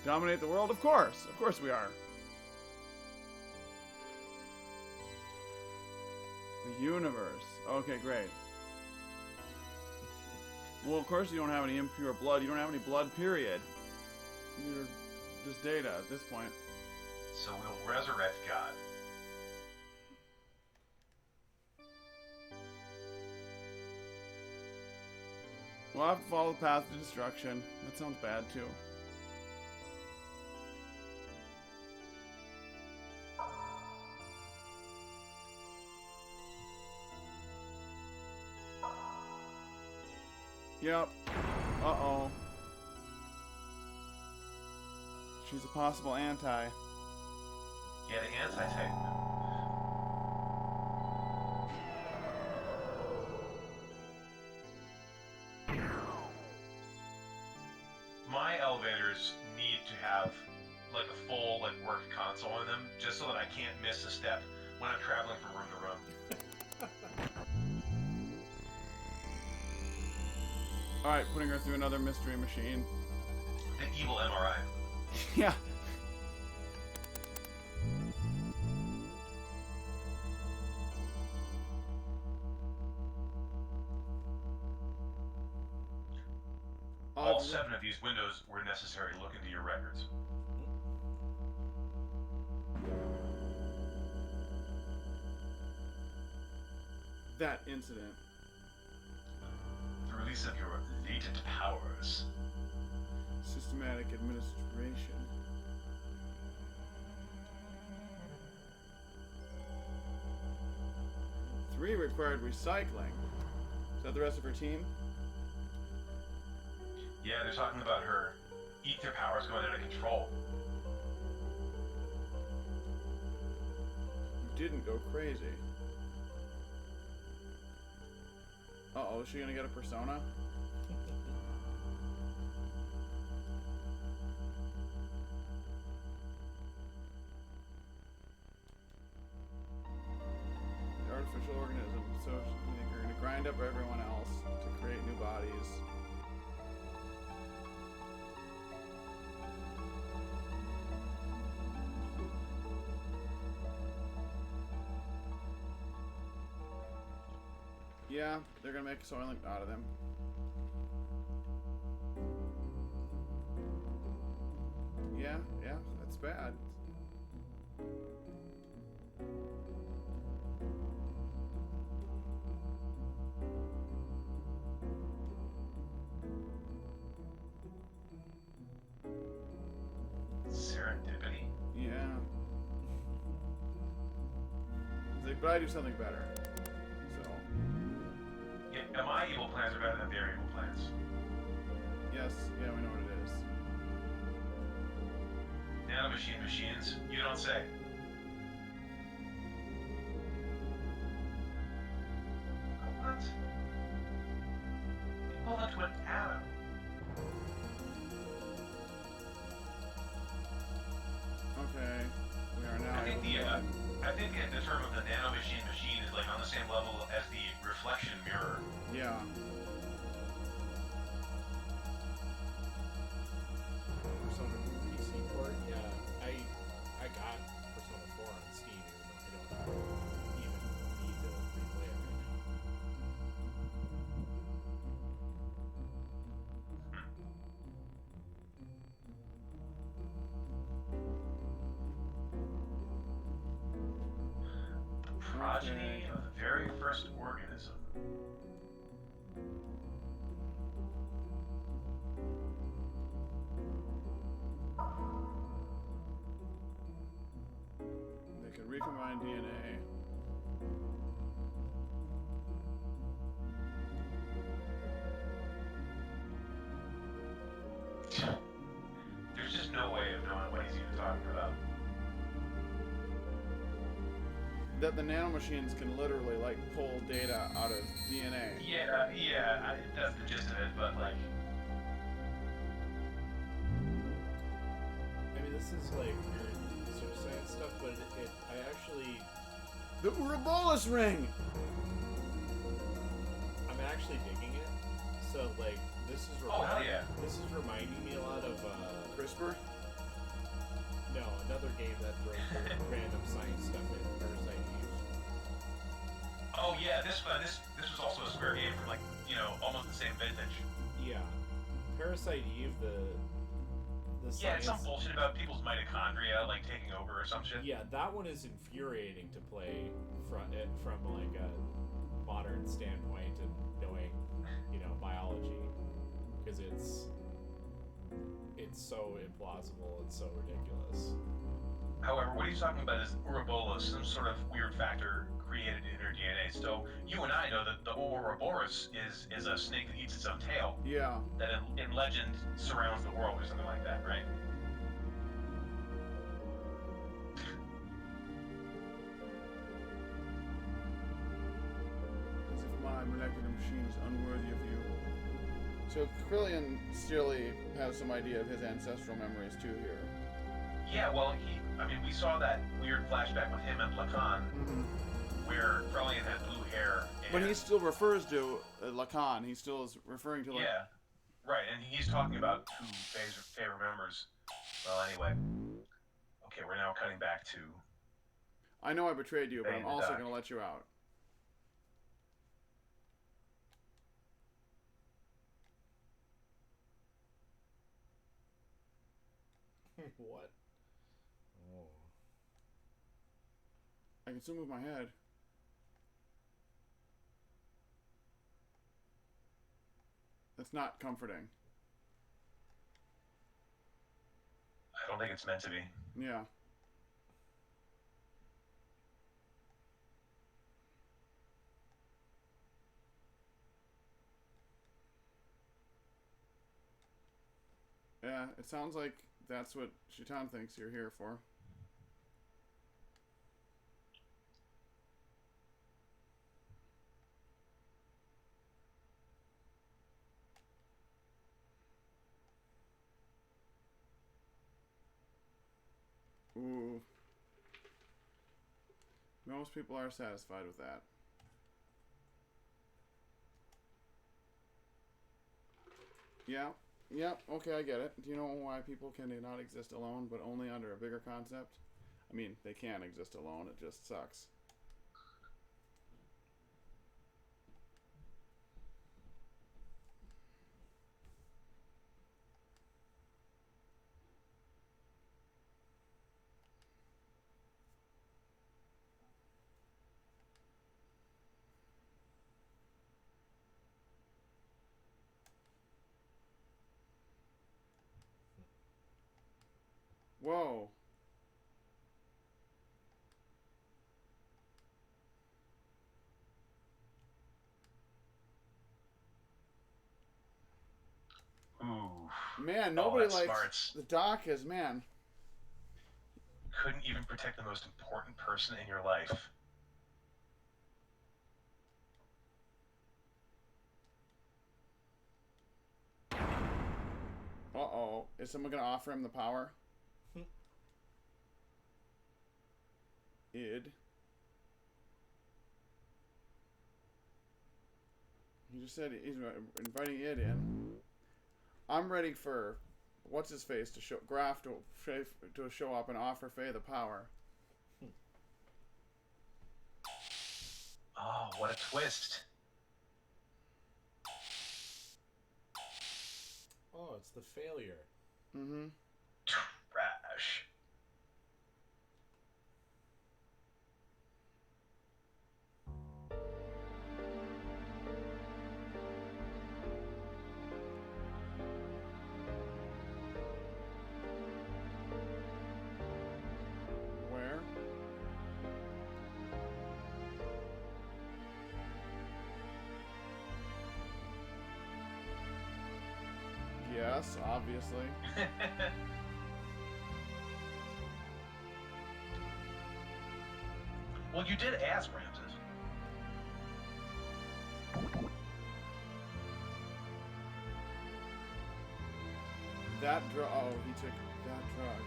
Dominate the world? Of course we are. The universe. Okay, great. Well, of course you don't have any impure blood. You don't have any blood, period. You're just data at this point. So we'll resurrect God. We'll have to follow the path to destruction. That sounds bad, too. Yep. Uh-oh. She's a possible anti. Yeah, the anti-Titan. My elevators need to have like a full work console in them, just so that I can't miss a step when I'm traveling from room to room. Alright, putting her through another mystery machine. The evil MRI. Yeah. All 7 of these windows were necessary. Look into your records. That incident. The release of your latent powers. Systematic administration. Three required recycling. Is that the rest of her team? Yeah, they're talking about her ether powers going out of control. You didn't go crazy. Uh-oh, is she gonna get a persona? The artificial organism. So you're gonna grind up everyone else to create new bodies. Yeah, they're gonna make a Soylent out of them. Yeah, that's bad. Serendipity? Yeah. He's like, but I do something better. So. Yeah, my evil plans are better than their evil plans. Yes, yeah, we know what it is. Machines, you don't say. What? Equivalent to an atom. Okay, we are now. I think the term of the machine is like on the same level as the reflection mirror. Yeah. Persona PC port, yeah. I got Persona 4 on Steam, even Progeny of the very first organism. They can recombine DNA. There's just no way of knowing what he's even talking about. That the nanomachines can literally, like, pull data out of DNA. Yeah, that's the gist of it, but, like... I mean, this is, like, weird sort of science stuff, but I actually... The Ouroboros ring! I'm actually digging it. So, like, this is... Oh, hell yeah. This is reminding me a lot of, CRISPR? No, another game that throws random science stuff in. Parasite Eve. Oh yeah, this was also a Square game from, like, you know, almost the same vintage. Yeah. Parasite Eve, the science... Yeah, it's some bullshit about people's mitochondria, like, taking over or some shit. Yeah, that one is infuriating to play from like, a modern standpoint and knowing, you know, biology. Because it's so implausible and so ridiculous. However, what he's talking about is Ouroboros, some sort of weird factor created in her DNA. So you and I know that the Ouroboros is a snake that eats its own tail. Yeah. That in legend surrounds the world or something like that, right? As if my molecular machine is unworthy of you. So Krillian Steerly has some idea of his ancestral memories too here. Yeah, well, we saw that weird flashback with him and Lacan, where Krillian had blue hair. But he still refers to Lacan. He still is referring to Lacan. Yeah, right, and he's talking about who Faye remembers. Well, anyway. Okay, we're now cutting back to... I know I betrayed you, but I'm also doc. going to let you out. What? Oh. I can still move my head. That's not comforting. I don't think it's meant to be. Yeah. Yeah, it sounds like that's what Shutan thinks you're here for. Ooh. Most people are satisfied with that. Yeah. Yeah, okay, I get it. Do you know why people can not exist alone, but only under a bigger concept? I mean, they can exist alone, it just sucks. Whoa. Ooh. Man, nobody likes smarts. the doc is, man. Couldn't even protect the most important person in your life. Uh-oh. Is someone going to offer him the power? Id. He just said he's inviting Id in. I'm ready for what's his face to show Graf to show up and offer Faye the power. Oh, what a twist! Oh, it's the failure. Mm-hmm. Trash. Yes, obviously. Well, you did ask Ramses. That drug. Oh, he took that drug.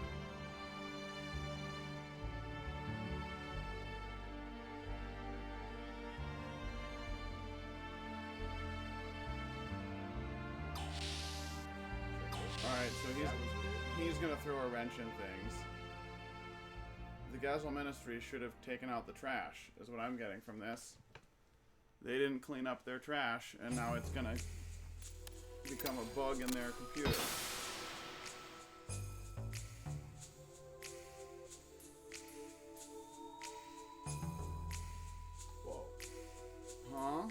Alright, so he's gonna throw a wrench in things. The Gazelle Ministry should have taken out the trash, is what I'm getting from this. They didn't clean up their trash, and now it's gonna become a bug in their computer. Whoa. Huh?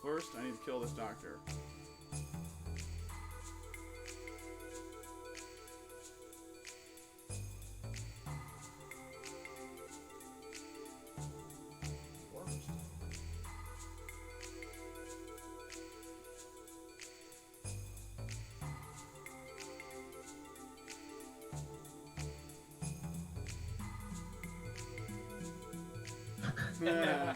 First, I need to kill this doctor. Yeah.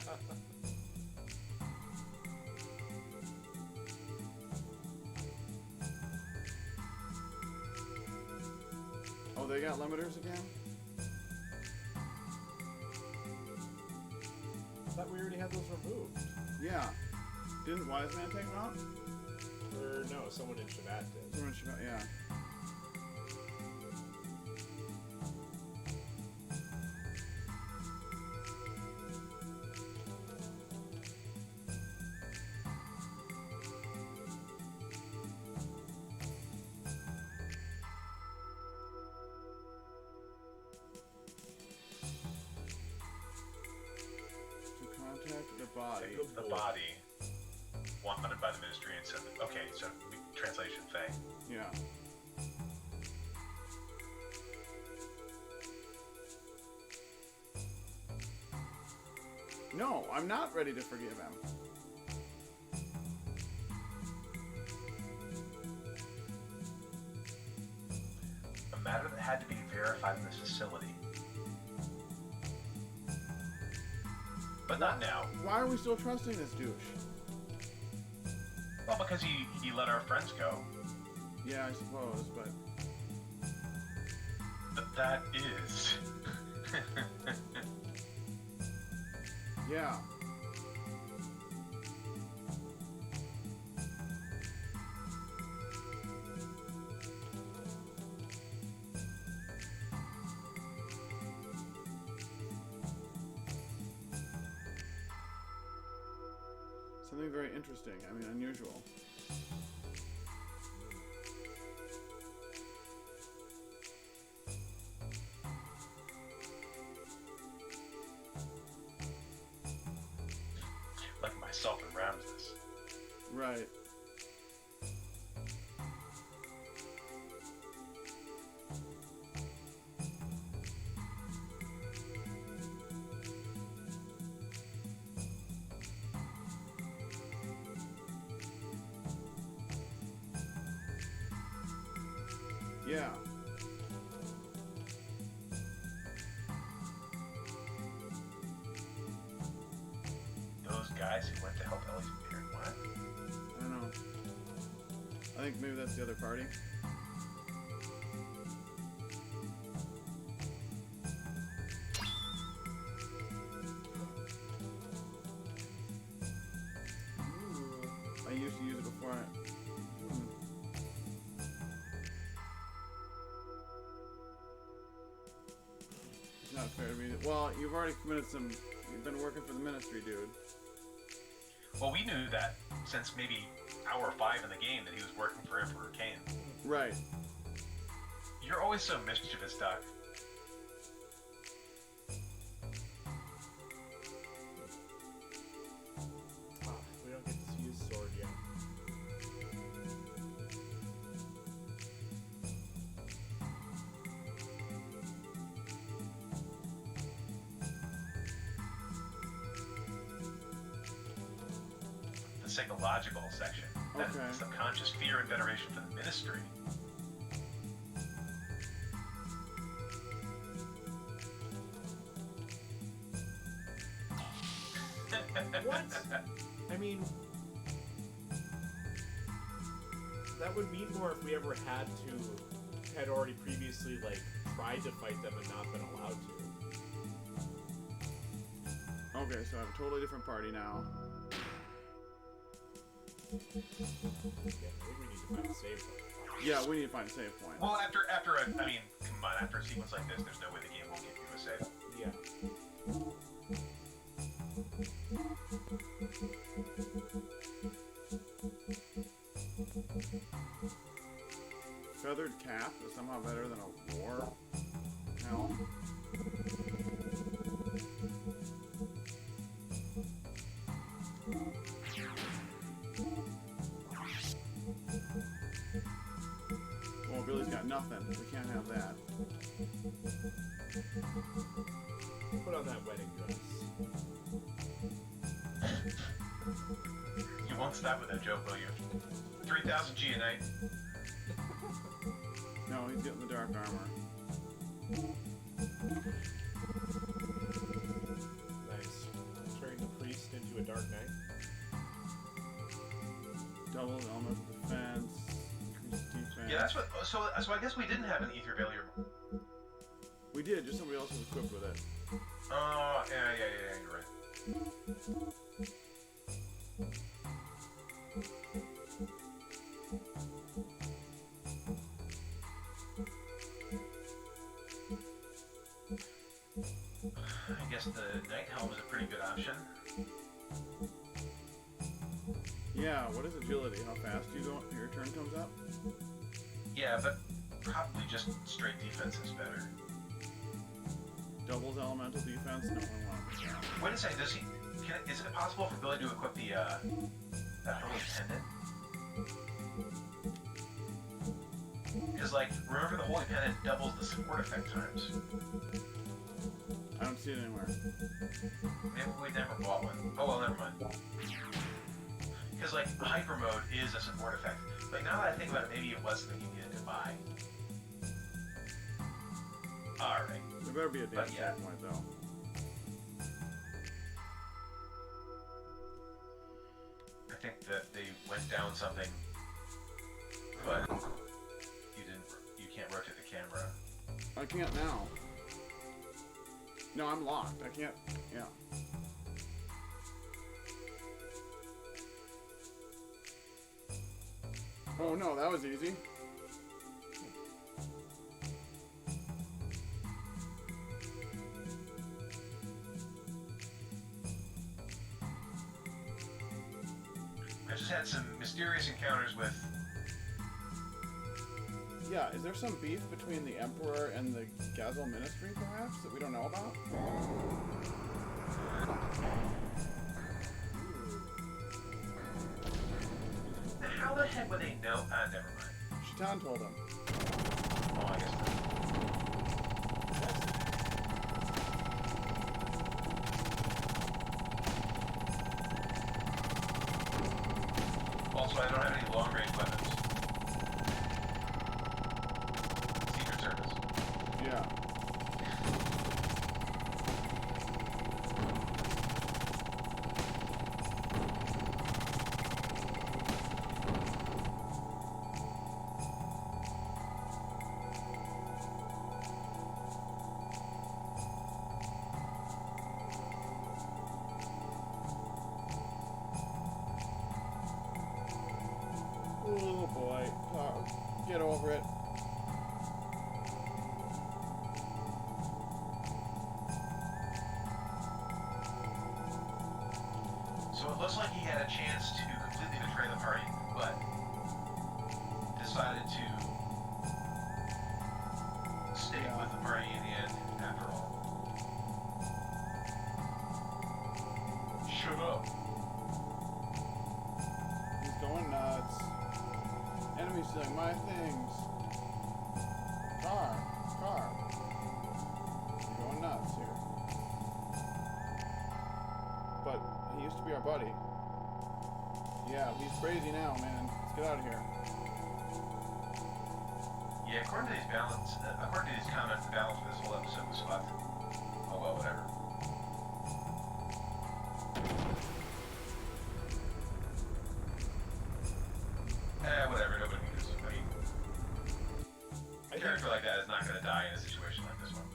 Oh, they got limiters again? I thought we already had those removed. Yeah. Didn't Wise Man take them out? Or no, someone in Shabbat did. Someone should, yeah. The body wanted by the ministry and said, okay, so translation thing. Yeah. No, I'm not ready to forgive him. A matter that had to be verified in this facility. But not now. Why are we still trusting this douche? Well, because he let our friends go. Yeah, I suppose, but... That is... Yeah. Something very interesting. I mean, unusual. Like myself and Ramses. Right. Yeah. Those guys who went to help Ellie's parent, what? I don't know. I think maybe that's the other party. Ooh. I used to use it before. It's not fair to me. Well, you've already committed some. You've been working for the ministry, dude. Well, we knew that since maybe hour 5 in the game that he was working for Emperor Cain. Right. You're always so mischievous, Doc. We don't get to use sword yet. psychological section. That's Okay. subconscious fear and veneration for the ministry. What? I mean, that would mean more if we ever had already previously, like, tried to fight them and not been allowed to. Okay, so I have a totally different party now. Yeah, maybe we need to find a save point. Yeah, we need to find a save point. Well, after a sequence like this, there's no way the game won't give you a save. Yeah. Feathered cap is somehow better than a war helm. Well, Billy's got nothing. We can't have that. Put on that wedding dress. You won't stop with that joke, will you? 3,000 G a night. No, he's getting the dark armor. Nice. Turning the priest into a dark knight. Double element of defense. Increased defense. Yeah, that's what. So I guess we didn't have an ether failure. We did, just somebody else was equipped with it. Oh, yeah, you're right. I guess the night helm is a pretty good option. Yeah, what is agility? How fast your turn comes up? Yeah, but probably just straight defense is better. Doubles elemental defense? No one wants that. Wait a second, is it possible for Billy to equip the, that holy pendant? Because, like, remember the holy pendant doubles the support effect times. I don't see it anywhere. Maybe we never bought one. Oh, well, never mind. Because, like, hyper mode is a support effect. Like, now that I think about it, maybe it was something you needed to buy. Alright. There better be a damn yeah. save point, though. I think that they went down something, but you can't rotate the camera. I can't now. No, I'm locked. I can't. Yeah. Oh no, that was easy. I just had some mysterious encounters with... Yeah, is there some beef between the Emperor and the Gazel Ministry, perhaps, that we don't know about? How the heck would they know? Never mind. Shaitan told him. Oh, I guess not. Also, I don't have any long-range weapons. Secret Service. Yeah. Oh boy. Get over it. So it looks like he had a chance to completely betray the party, but decided to stay with the party in the end, after all. Shut up. He's going nuts. Enemies stealing my things. Car. You're going nuts here. But he used to be our buddy. Yeah, he's crazy now, man. Let's get out of here. Yeah, according to these comments, the balance for this whole episode was fucked. Oh well, whatever. Whatever. Nobody needs to. I mean, a character like that is not going to die in a situation like this one.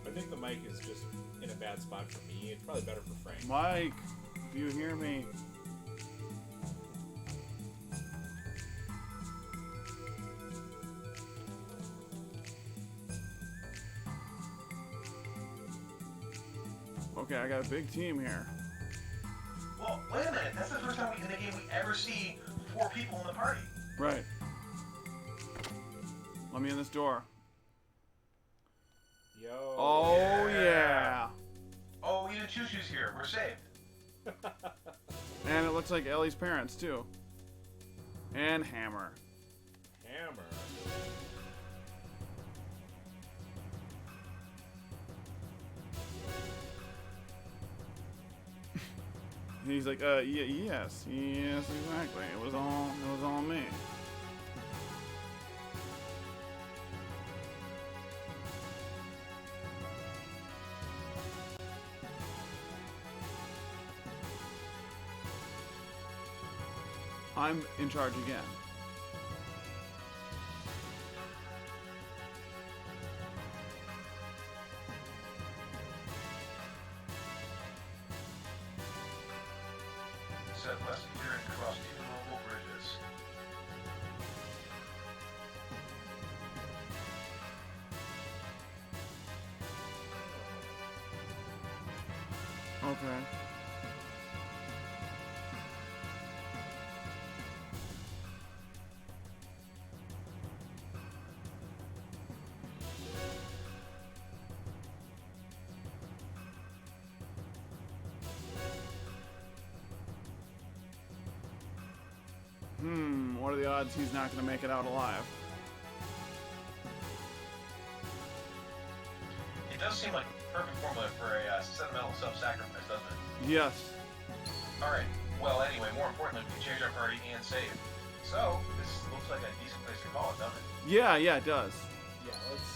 I think the mic is just in a bad spot for me. It's probably better for Frank. Mike, do you hear me? Okay, I got a big team here. Well, wait a minute. That's the first time in the game we ever see 4 people in the party. Right. Let me in this door. Yo. Oh, yeah. Oh, even Choo-Choo's here. We're saved. And it looks like Ellie's parents, too. And Hammer. Hammer. And he's like, yes, exactly. It was all me. I'm in charge again. Set west here and cross 2 mobile bridges. Okay. What are the odds he's not going to make it out alive? It does seem like a perfect formula for a sentimental self-sacrifice, doesn't it? Yes. Alright, well anyway, more importantly, we can change our party and save. So, this looks like a decent place to call it, doesn't it? Yeah, it does. Yeah, let's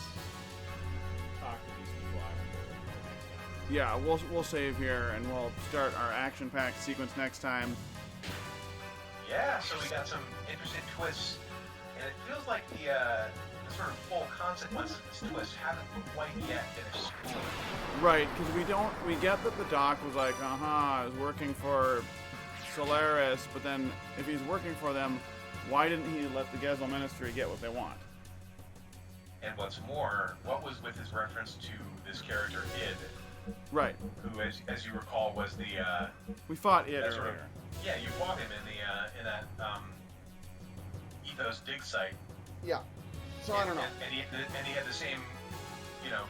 talk to these people after next time. Yeah, we'll save here and we'll start our action-packed sequence next time. Yeah, so we got some interesting twists, and it feels like the sort of full consequences of this twist haven't quite yet been explored. Right, because we get that the doc was like, I was working for Solaris, but then if he's working for them, why didn't he let the Gezel Ministry get what they want? And what's more, what was with his reference to this character Id? Right. Who, as you recall, was the we fought Id that sort of, earlier. yeah, you fought him in that Ethos dig site. Yeah. So I don't know. And he had the same,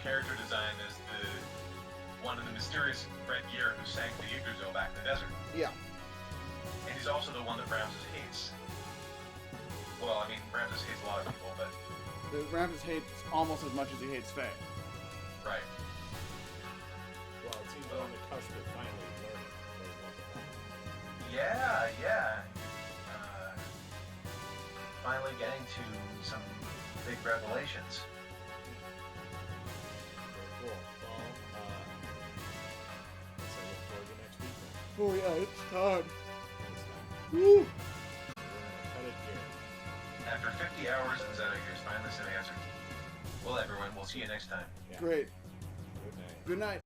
character design as one of the mysterious red gear who sank the Yggdrasil back in the desert. Yeah. And he's also the one that Ramses hates. Well, I mean, Ramses hates a lot of people, but Ramses hates almost as much as he hates Faye. right. Well, it seems on the cusp of finally learning what the fuck. Yeah. Finally getting to some big revelations. Very cool. Well, guess I look forward to next week then. Oh yeah, it's time. Next time. Woo! We're gonna cut it here. After 50 hours in Xenogears, finally some answers. Well, everyone, we'll see you next time. Yeah. Great. Good night. Good night.